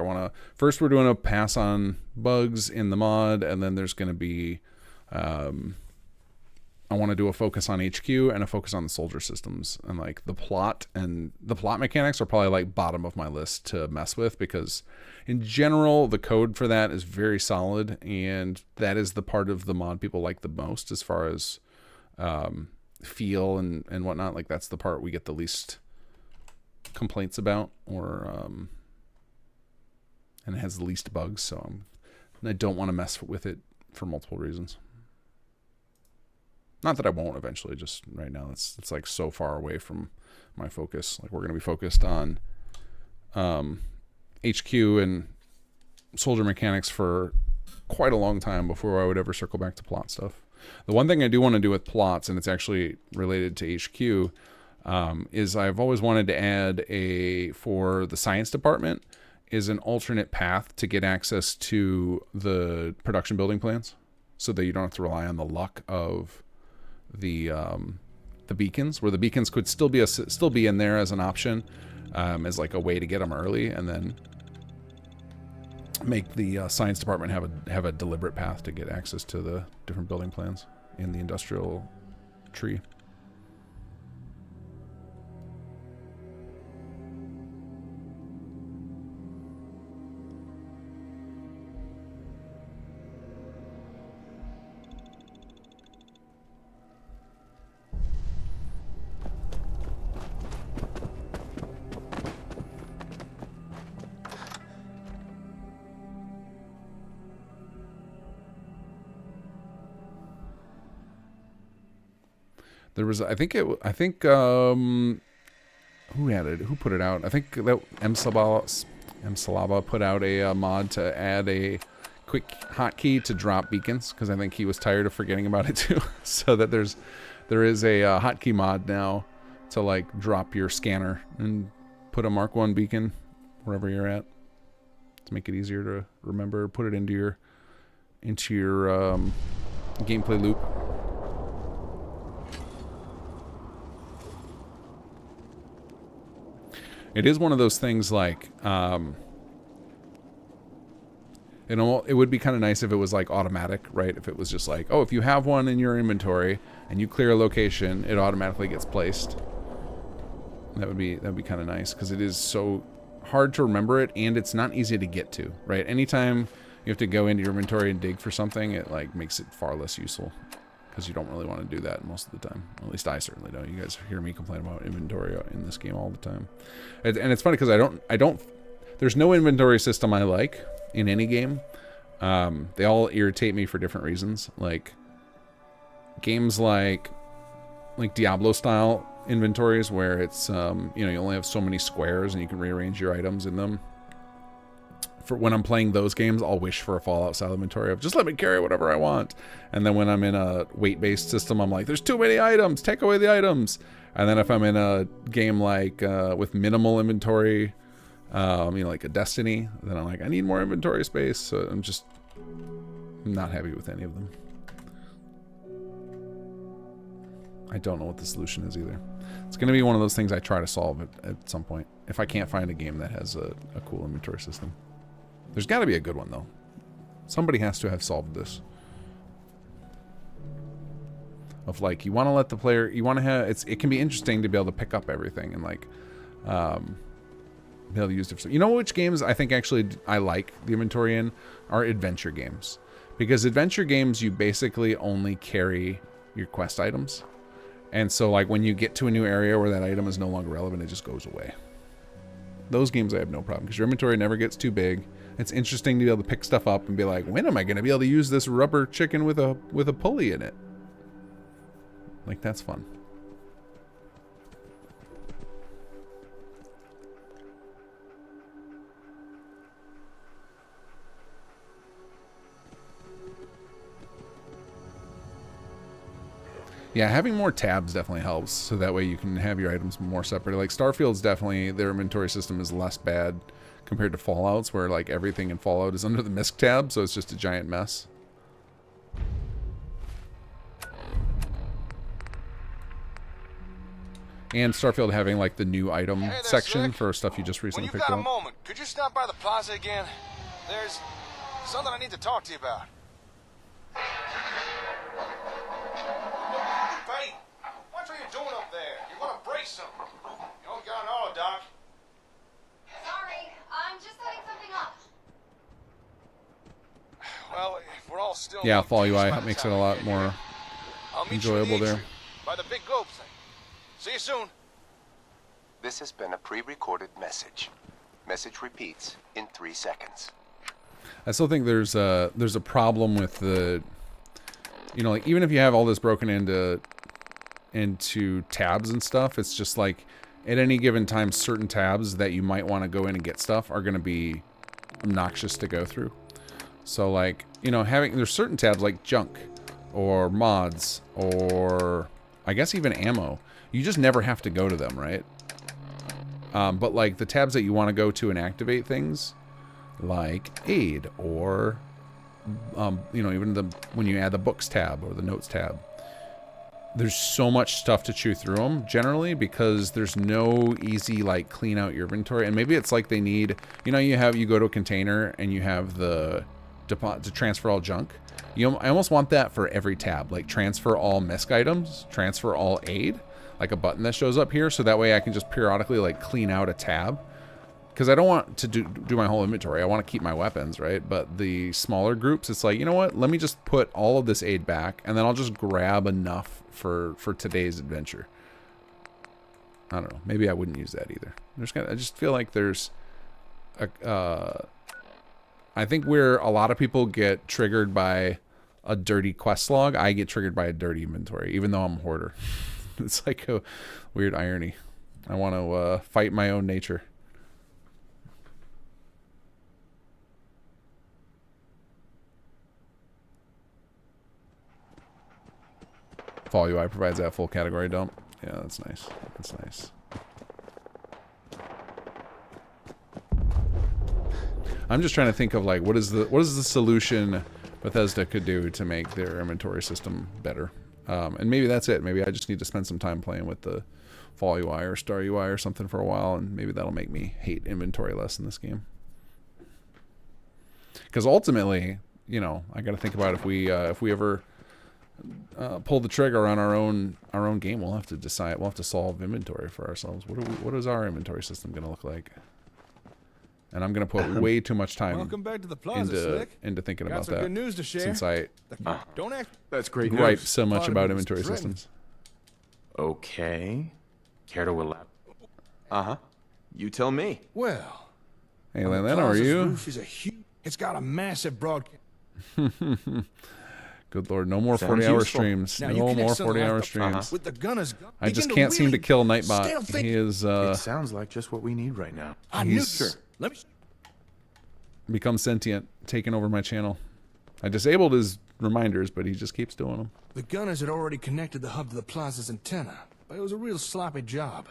[SPEAKER 1] first we're doing a pass on bugs in the mod, and then there's going to be, I want to do a focus on HQ and a focus on the soldier systems, and like the plot mechanics are probably like bottom of my list to mess with, because in general, the code for that is very solid. And that is the part of the mod people like the most as far as, feel and whatnot. Like that's the part we get the least complaints about, or and it has the least bugs, so I don't want to mess with it for multiple reasons. Not that I won't eventually, just right now it's like so far away from my focus. Like we're going to be focused on HQ and soldier mechanics for quite a long time before I would ever circle back to plot stuff. The one thing I do want to do with plots, and it's actually related to HQ, is I've always wanted to add for the science department, is an alternate path to get access to the production building plans, so that you don't have to rely on the luck of the beacons, where the beacons could still be in there as an option, as like a way to get them early, and then make the science department have a deliberate path to get access to the different building plans in the industrial tree. There was, I think, who had it? Who put it out? I think that M Salaba put out a mod to add a quick hotkey to drop beacons, because I think he was tired of forgetting about it too. So that there is a hotkey mod now to like drop your scanner and put a Mark 1 beacon wherever you're at to make it easier to remember. Put it into your gameplay loop. It is one of those things like, it would be kind of nice if it was like automatic, right? If it was just like, oh, if you have one in your inventory and you clear a location, it automatically gets placed. That would be kind of nice, because it is so hard to remember it, and it's not easy to get to, right? Anytime you have to go into your inventory and dig for something, it like makes it far less useful, because you don't really want to do that most of the time. At least I certainly don't. You guys hear me complain about inventory in this game all the time. And it's funny because I don't, there's no inventory system I like in any game. They all irritate me for different reasons. Like games like Diablo style inventories where it's, you only have so many squares and you can rearrange your items in them. For when I'm playing those games, I'll wish for a Fallout style inventory of just let me carry whatever I want. And then when I'm in a weight-based system, I'm like, there's too many items, take away the items. And then if I'm in a game like with minimal inventory, like a Destiny, then I'm like, I need more inventory space. So I'm just not happy with any of them. I don't know what the solution is either. It's going to be one of those things I try to solve at some point, if I can't find a game that has a cool inventory system. There's got to be a good one, though. Somebody has to have solved this. Of like, you want to let the player, you want to have, it can be interesting to be able to pick up everything and like, be able to use it. You know which games I think actually I like the inventory in are adventure games. Because adventure games, you basically only carry your quest items. And so like when you get to a new area where that item is no longer relevant, it just goes away. Those games I have no problem, because your inventory never gets too big. It's interesting to be able to pick stuff up and be like, when am I going to be able to use this rubber chicken with a pulley in it? Like, that's fun. Yeah, having more tabs definitely helps, so that way you can have your items more separate. Like Starfield's definitely, their inventory system is less bad compared to Fallout's, where like everything in Fallout is under the MISC tab, so it's just a giant mess. And Starfield having like the new item section
[SPEAKER 3] Slick.
[SPEAKER 1] for stuff you just recently picked up.
[SPEAKER 3] When you've got a moment, could you stop by the plaza again? There's something I need to talk to you about. Confetti, what are you doing up there? You want to brace something? You don't got an auto, Doc.
[SPEAKER 4] Sorry, I'm just setting something up.
[SPEAKER 3] Well, if we're all still...
[SPEAKER 1] Yeah, Fall UI makes it a lot more
[SPEAKER 3] I'll meet you in
[SPEAKER 1] enjoyable
[SPEAKER 3] the
[SPEAKER 1] there.
[SPEAKER 3] entry by the big globe thing. See you soon.
[SPEAKER 7] This has been a pre-recorded message. Message repeats in 3 seconds.
[SPEAKER 1] I still think there's a problem with the, like even if you have all this broken into tabs and stuff, it's just like at any given time, certain tabs that you might want to go in and get stuff are going to be obnoxious to go through. So like, there's certain tabs like junk or mods or I guess even ammo. You just never have to go to them, right? But like the tabs that you want to go to and activate things, like aid or, even when you add the books tab or the notes tab, there's so much stuff to chew through them generally because there's no easy like clean out your inventory. And maybe it's like they need, you go to a container and you have the to transfer all junk. I almost want that for every tab, like transfer all MISC items, transfer all aid, like a button that shows up here, so that way I can just periodically like clean out a tab, because I don't want to do my whole inventory. I want to keep my weapons, right? But the smaller groups, it's like, you know what, let me just put all of this aid back and then I'll just grab enough for today's adventure. I don't know, maybe I wouldn't use that either. I just feel like there's I think where a lot of people get triggered by a dirty quest log, I get triggered by a dirty inventory, even though I'm a hoarder. It's like a weird irony. I want to fight my own nature. Fall UI provides that full category dump. Yeah, that's nice. That's nice. I'm just trying to think of like what is the solution Bethesda could do to make their inventory system better. And maybe that's it. Maybe I just need to spend some time playing with the Fall UI or Star UI or something for a while, and maybe that'll make me hate inventory less in this game. Because ultimately, you know, I got to think about if we ever pull the trigger on our own game, we'll have to decide. We'll have to solve inventory for ourselves. What is our inventory system going to look like? And I'm going to put way too much time
[SPEAKER 5] Welcome back to the plaza,
[SPEAKER 1] into thinking
[SPEAKER 5] Got
[SPEAKER 1] about
[SPEAKER 5] some
[SPEAKER 1] that.
[SPEAKER 5] good news to share.
[SPEAKER 1] Since I
[SPEAKER 5] Don't act.
[SPEAKER 6] That's great
[SPEAKER 1] write
[SPEAKER 6] news.
[SPEAKER 1] so much
[SPEAKER 5] Part of
[SPEAKER 1] about
[SPEAKER 5] me was
[SPEAKER 1] inventory
[SPEAKER 5] dreading.
[SPEAKER 1] systems.
[SPEAKER 6] Okay. Care to elaborate? You tell me.
[SPEAKER 5] Well,
[SPEAKER 1] Hey,
[SPEAKER 5] the
[SPEAKER 1] Lan, how are
[SPEAKER 5] plaza's
[SPEAKER 1] you?
[SPEAKER 5] roof is a huge. It's got a massive broadcast.
[SPEAKER 1] Good lord, no more
[SPEAKER 6] Sounds
[SPEAKER 1] 40-hour
[SPEAKER 6] useful.
[SPEAKER 1] streams.
[SPEAKER 5] Now, you
[SPEAKER 1] No
[SPEAKER 5] connect
[SPEAKER 1] more
[SPEAKER 5] something
[SPEAKER 1] 40-hour
[SPEAKER 5] like the-
[SPEAKER 1] streams.
[SPEAKER 5] With the gunners.
[SPEAKER 1] I just can't seem to kill Nightbot.
[SPEAKER 5] Stale
[SPEAKER 1] He is
[SPEAKER 6] It sounds like just what we need right now.
[SPEAKER 5] I knew.
[SPEAKER 1] he's-
[SPEAKER 5] Sure. Let me.
[SPEAKER 1] become sentient, taking over my channel. I disabled his reminders, but he just keeps doing them.
[SPEAKER 5] The gunners had already connected the hub to the plaza's antenna, but it was a real sloppy job.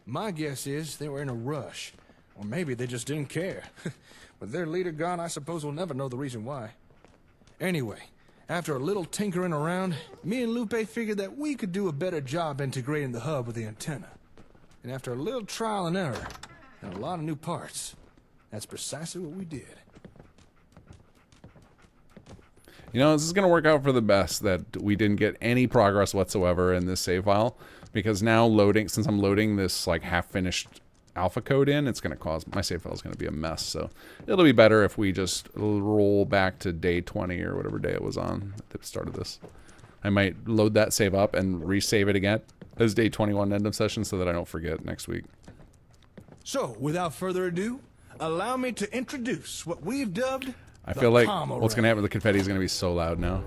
[SPEAKER 5] My guess is they were in a rush, or maybe they just didn't care. With their leader gone, I suppose we'll never know the reason why. Anyway, after a little tinkering around, me and Lupe figured that we could do a better job integrating the hub with the antenna. And after a little trial and error, and a lot of new parts, that's precisely what we did.
[SPEAKER 1] You know, this is going to work out for the best that we didn't get any progress whatsoever in this save file, because now since I'm loading this like half-finished alpha code in, it's going to cause my save file is going to be a mess. So it'll be better if we just roll back to day 20 or whatever day it was on at the start of this. I might load that save up and resave it again as day 21 end of session so that I don't forget next week.
[SPEAKER 5] So, without further ado, allow me to introduce what we've dubbed
[SPEAKER 1] I
[SPEAKER 5] the
[SPEAKER 1] feel like
[SPEAKER 5] Comma
[SPEAKER 1] what's going to
[SPEAKER 5] Ray.
[SPEAKER 1] happen with the confetti is going to be so loud now.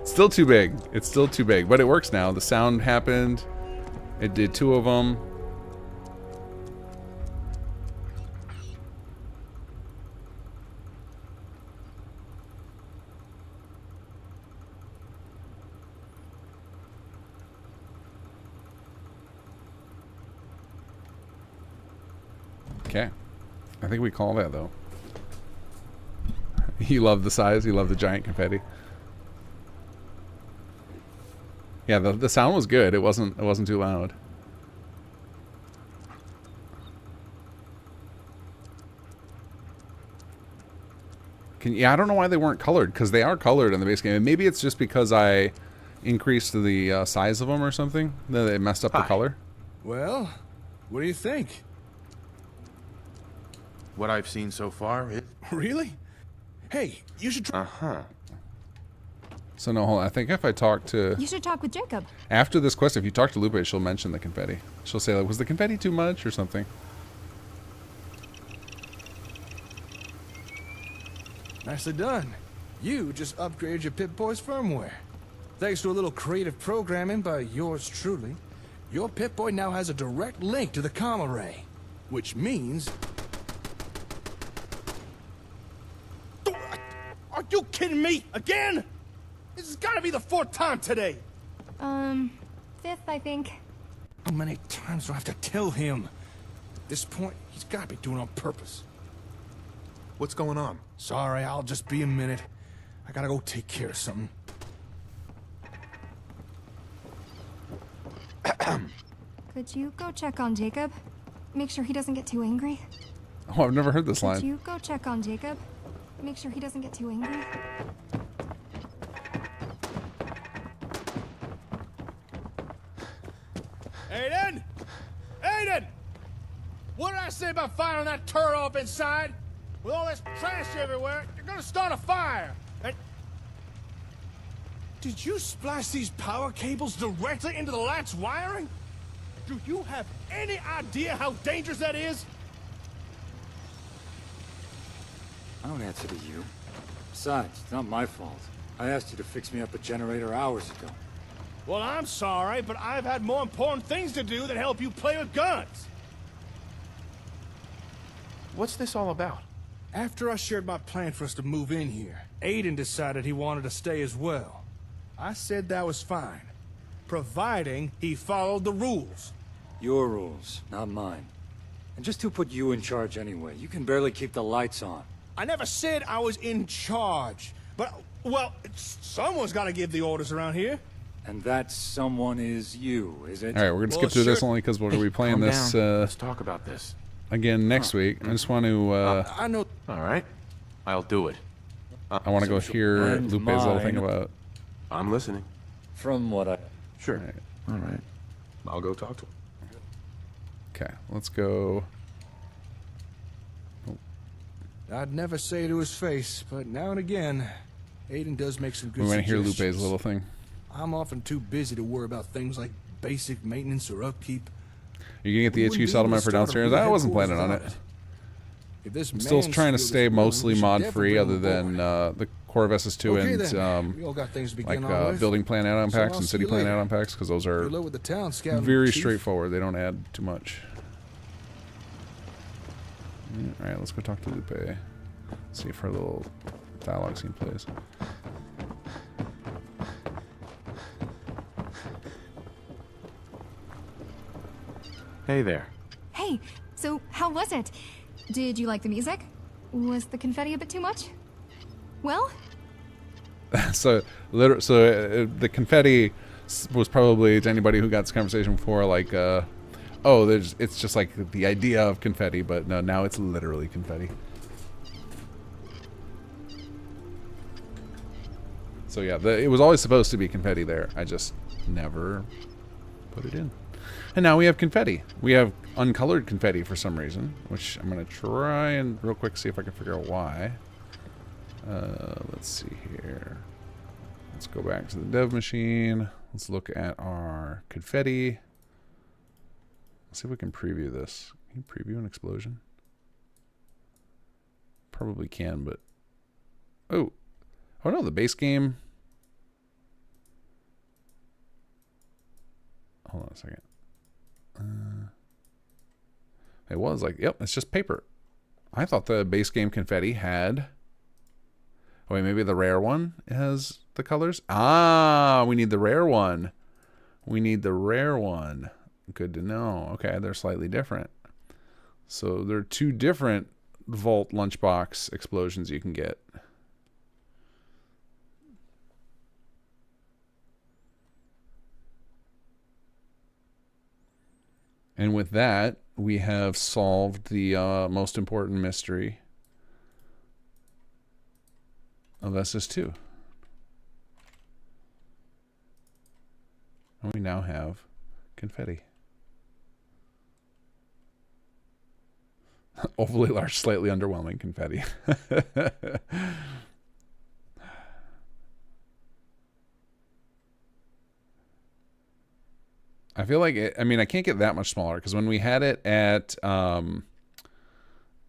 [SPEAKER 1] Still too big. It's still too big, but it works now. The sound happened. It did 2 of them. Okay. I think we call that though. You love the size, you love the giant confetti. Yeah, the sound was good. It wasn't too loud. Yeah, I don't know why they weren't colored, because they are colored in the base game. And maybe it's just because I increased the size of them or something that they messed up the color.
[SPEAKER 5] Well, what do you think?
[SPEAKER 6] What I've seen so far,
[SPEAKER 5] Really? Hey, you should try.
[SPEAKER 1] So no, hold on. I think if I talk to
[SPEAKER 4] You should talk with Jacob.
[SPEAKER 1] after this quest, if you talk to Lupe, she'll mention the confetti. She'll say like, "Was the confetti too much or something?"
[SPEAKER 5] Nicely done. You just upgraded your Pip-Boy's firmware. Thanks to a little creative programming by yours truly, your Pip-Boy now has a direct link to the Comma Ray, which means... Are you kidding me? Again? This has got to be the 4th time today.
[SPEAKER 4] 5th, I think.
[SPEAKER 5] How many times do I have to tell him? At this point, he's got to be doing it on purpose.
[SPEAKER 2] What's going on?
[SPEAKER 5] Sorry, I'll just be a minute. I gotta go take care of something.
[SPEAKER 4] Could you go check on Jacob? Make sure he doesn't get too angry.
[SPEAKER 1] Oh, I've never heard this
[SPEAKER 4] Could
[SPEAKER 1] line.
[SPEAKER 4] you go check on Jacob? Make sure he doesn't get too angry.
[SPEAKER 5] Aiden! Aiden! What did I say about firing that turret off inside? With all this trash everywhere, you're gonna start a fire! And... Did you splice these power cables directly into the latch wiring? Do you have any idea how dangerous that is?
[SPEAKER 10] I don't answer to you. Besides, it's not my fault. I asked you to fix me up a generator hours ago.
[SPEAKER 5] Well, I'm sorry, but I've had more important things to do than help you play with guns.
[SPEAKER 2] What's this all about?
[SPEAKER 5] After I shared my plan for us to move in here, Aiden decided he wanted to stay as well. I said that was fine, providing he followed the rules.
[SPEAKER 10] Your rules, not mine. And just who put you in charge anyway? You can barely keep the lights on.
[SPEAKER 5] I never said I was in charge, but, well, someone's got to give the orders around here.
[SPEAKER 10] And that someone is you, is it?
[SPEAKER 1] All right, we're going to skip through this only because we're going to be playing this
[SPEAKER 6] Let's talk about this.
[SPEAKER 1] again next week. I just want to...
[SPEAKER 5] I know.
[SPEAKER 6] All right. I'll do it.
[SPEAKER 1] I want to go hear
[SPEAKER 10] And
[SPEAKER 1] Lupe's little thing
[SPEAKER 10] mine.
[SPEAKER 1] about...
[SPEAKER 6] I'm listening.
[SPEAKER 10] From what I...
[SPEAKER 6] Sure. All right. I'll go talk to him.
[SPEAKER 1] Okay, let's go...
[SPEAKER 5] I'd never say it to his face, but now and again, Aiden does make some good
[SPEAKER 1] We want to hear Lupe's
[SPEAKER 5] suggestions.
[SPEAKER 1] little thing.
[SPEAKER 5] I'm often too busy to worry about things like basic maintenance or upkeep.
[SPEAKER 1] You can get the
[SPEAKER 5] We wouldn't
[SPEAKER 1] HQ
[SPEAKER 5] be
[SPEAKER 1] settlement
[SPEAKER 5] able to
[SPEAKER 1] for
[SPEAKER 5] start a
[SPEAKER 1] downstairs.
[SPEAKER 5] real
[SPEAKER 1] I wasn't
[SPEAKER 5] headquarters
[SPEAKER 1] planning on it.
[SPEAKER 5] without If this
[SPEAKER 1] I'm still trying to
[SPEAKER 5] Mansfield
[SPEAKER 1] stay
[SPEAKER 5] is willing,
[SPEAKER 1] mostly
[SPEAKER 5] we should
[SPEAKER 1] mod
[SPEAKER 5] definitely
[SPEAKER 1] free,
[SPEAKER 5] bring
[SPEAKER 1] other
[SPEAKER 5] him
[SPEAKER 1] than
[SPEAKER 5] aboard.
[SPEAKER 1] the Core of SS2
[SPEAKER 5] Okay,
[SPEAKER 1] and
[SPEAKER 5] then. We all got things to
[SPEAKER 1] like
[SPEAKER 5] begin on with.
[SPEAKER 1] building plan add-on
[SPEAKER 5] So
[SPEAKER 1] packs
[SPEAKER 5] I'll
[SPEAKER 1] and
[SPEAKER 5] see
[SPEAKER 1] city
[SPEAKER 5] you
[SPEAKER 1] plan
[SPEAKER 5] later.
[SPEAKER 1] add-on packs, because those are
[SPEAKER 5] Good luck with the town scouting,
[SPEAKER 1] very
[SPEAKER 5] Chief.
[SPEAKER 1] straightforward. They don't add too much. All right, let's go talk to Lupe. See if her little dialogue scene plays.
[SPEAKER 6] Hey there.
[SPEAKER 4] Hey, so how was it? Did you like the music? Was the confetti a bit too much? Well,
[SPEAKER 1] So the confetti was probably, to anybody who got this conversation before, like, oh, it's just like the idea of confetti, but no, now it's literally confetti. So yeah, it was always supposed to be confetti there. I just never put it in. And now we have confetti. We have uncolored confetti for some reason, which I'm going to try and real quick see if I can figure out why. Let's see here. Let's go back to the dev machine. Let's look at our confetti. Let's see if we can preview this. Can you preview an explosion? Probably can, but... Oh no, the base game... Hold on a second. It was like, yep, it's just paper. I thought the base game confetti had... Oh, wait, maybe the rare one has the colors? Ah, we need the rare one. We need the rare one. Good to know. Okay, they're slightly different. So there are two different Vault lunchbox explosions you can get. And with that, we have solved the most important mystery of SS2. And we now have confetti. Overly large, slightly underwhelming confetti. I feel like I mean, I can't get that much smaller, because when we had it at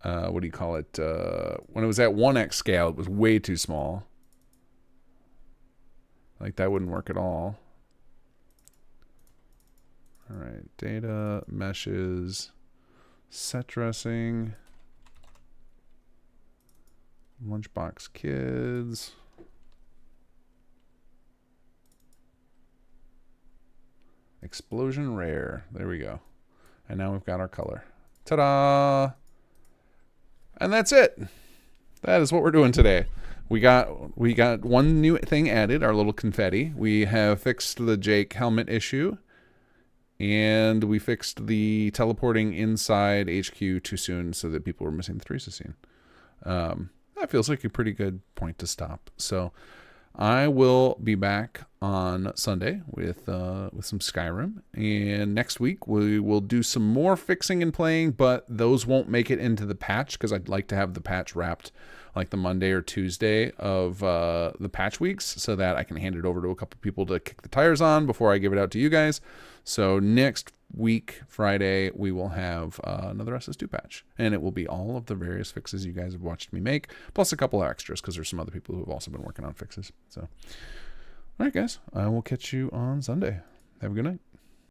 [SPEAKER 1] what do you call it? When it was at 1x scale, it was way too small. Like, that wouldn't work at all. All right, data, meshes, set dressing, lunchbox kids. Explosion rare. There we go. And now we've got our color. Ta-da! And that's it. That is what we're doing today. We got one new thing added, our little confetti. We have fixed the Jake helmet issue. And we fixed the teleporting inside HQ too soon so that people were missing the Teresa scene. That feels like a pretty good point to stop. So I will be back on Sunday with some Skyrim, and next week we will do some more fixing and playing, but those won't make it into the patch, because I'd like to have the patch wrapped like the Monday or Tuesday of the patch weeks, so that I can hand it over to a couple people to kick the tires on before I give it out to you guys. So next week, Friday, we will have another SS2 patch. And it will be all of the various fixes you guys have watched me make, plus a couple of extras, because there's some other people who have also been working on fixes. So, all right, guys, I will catch you on Sunday. Have a good night.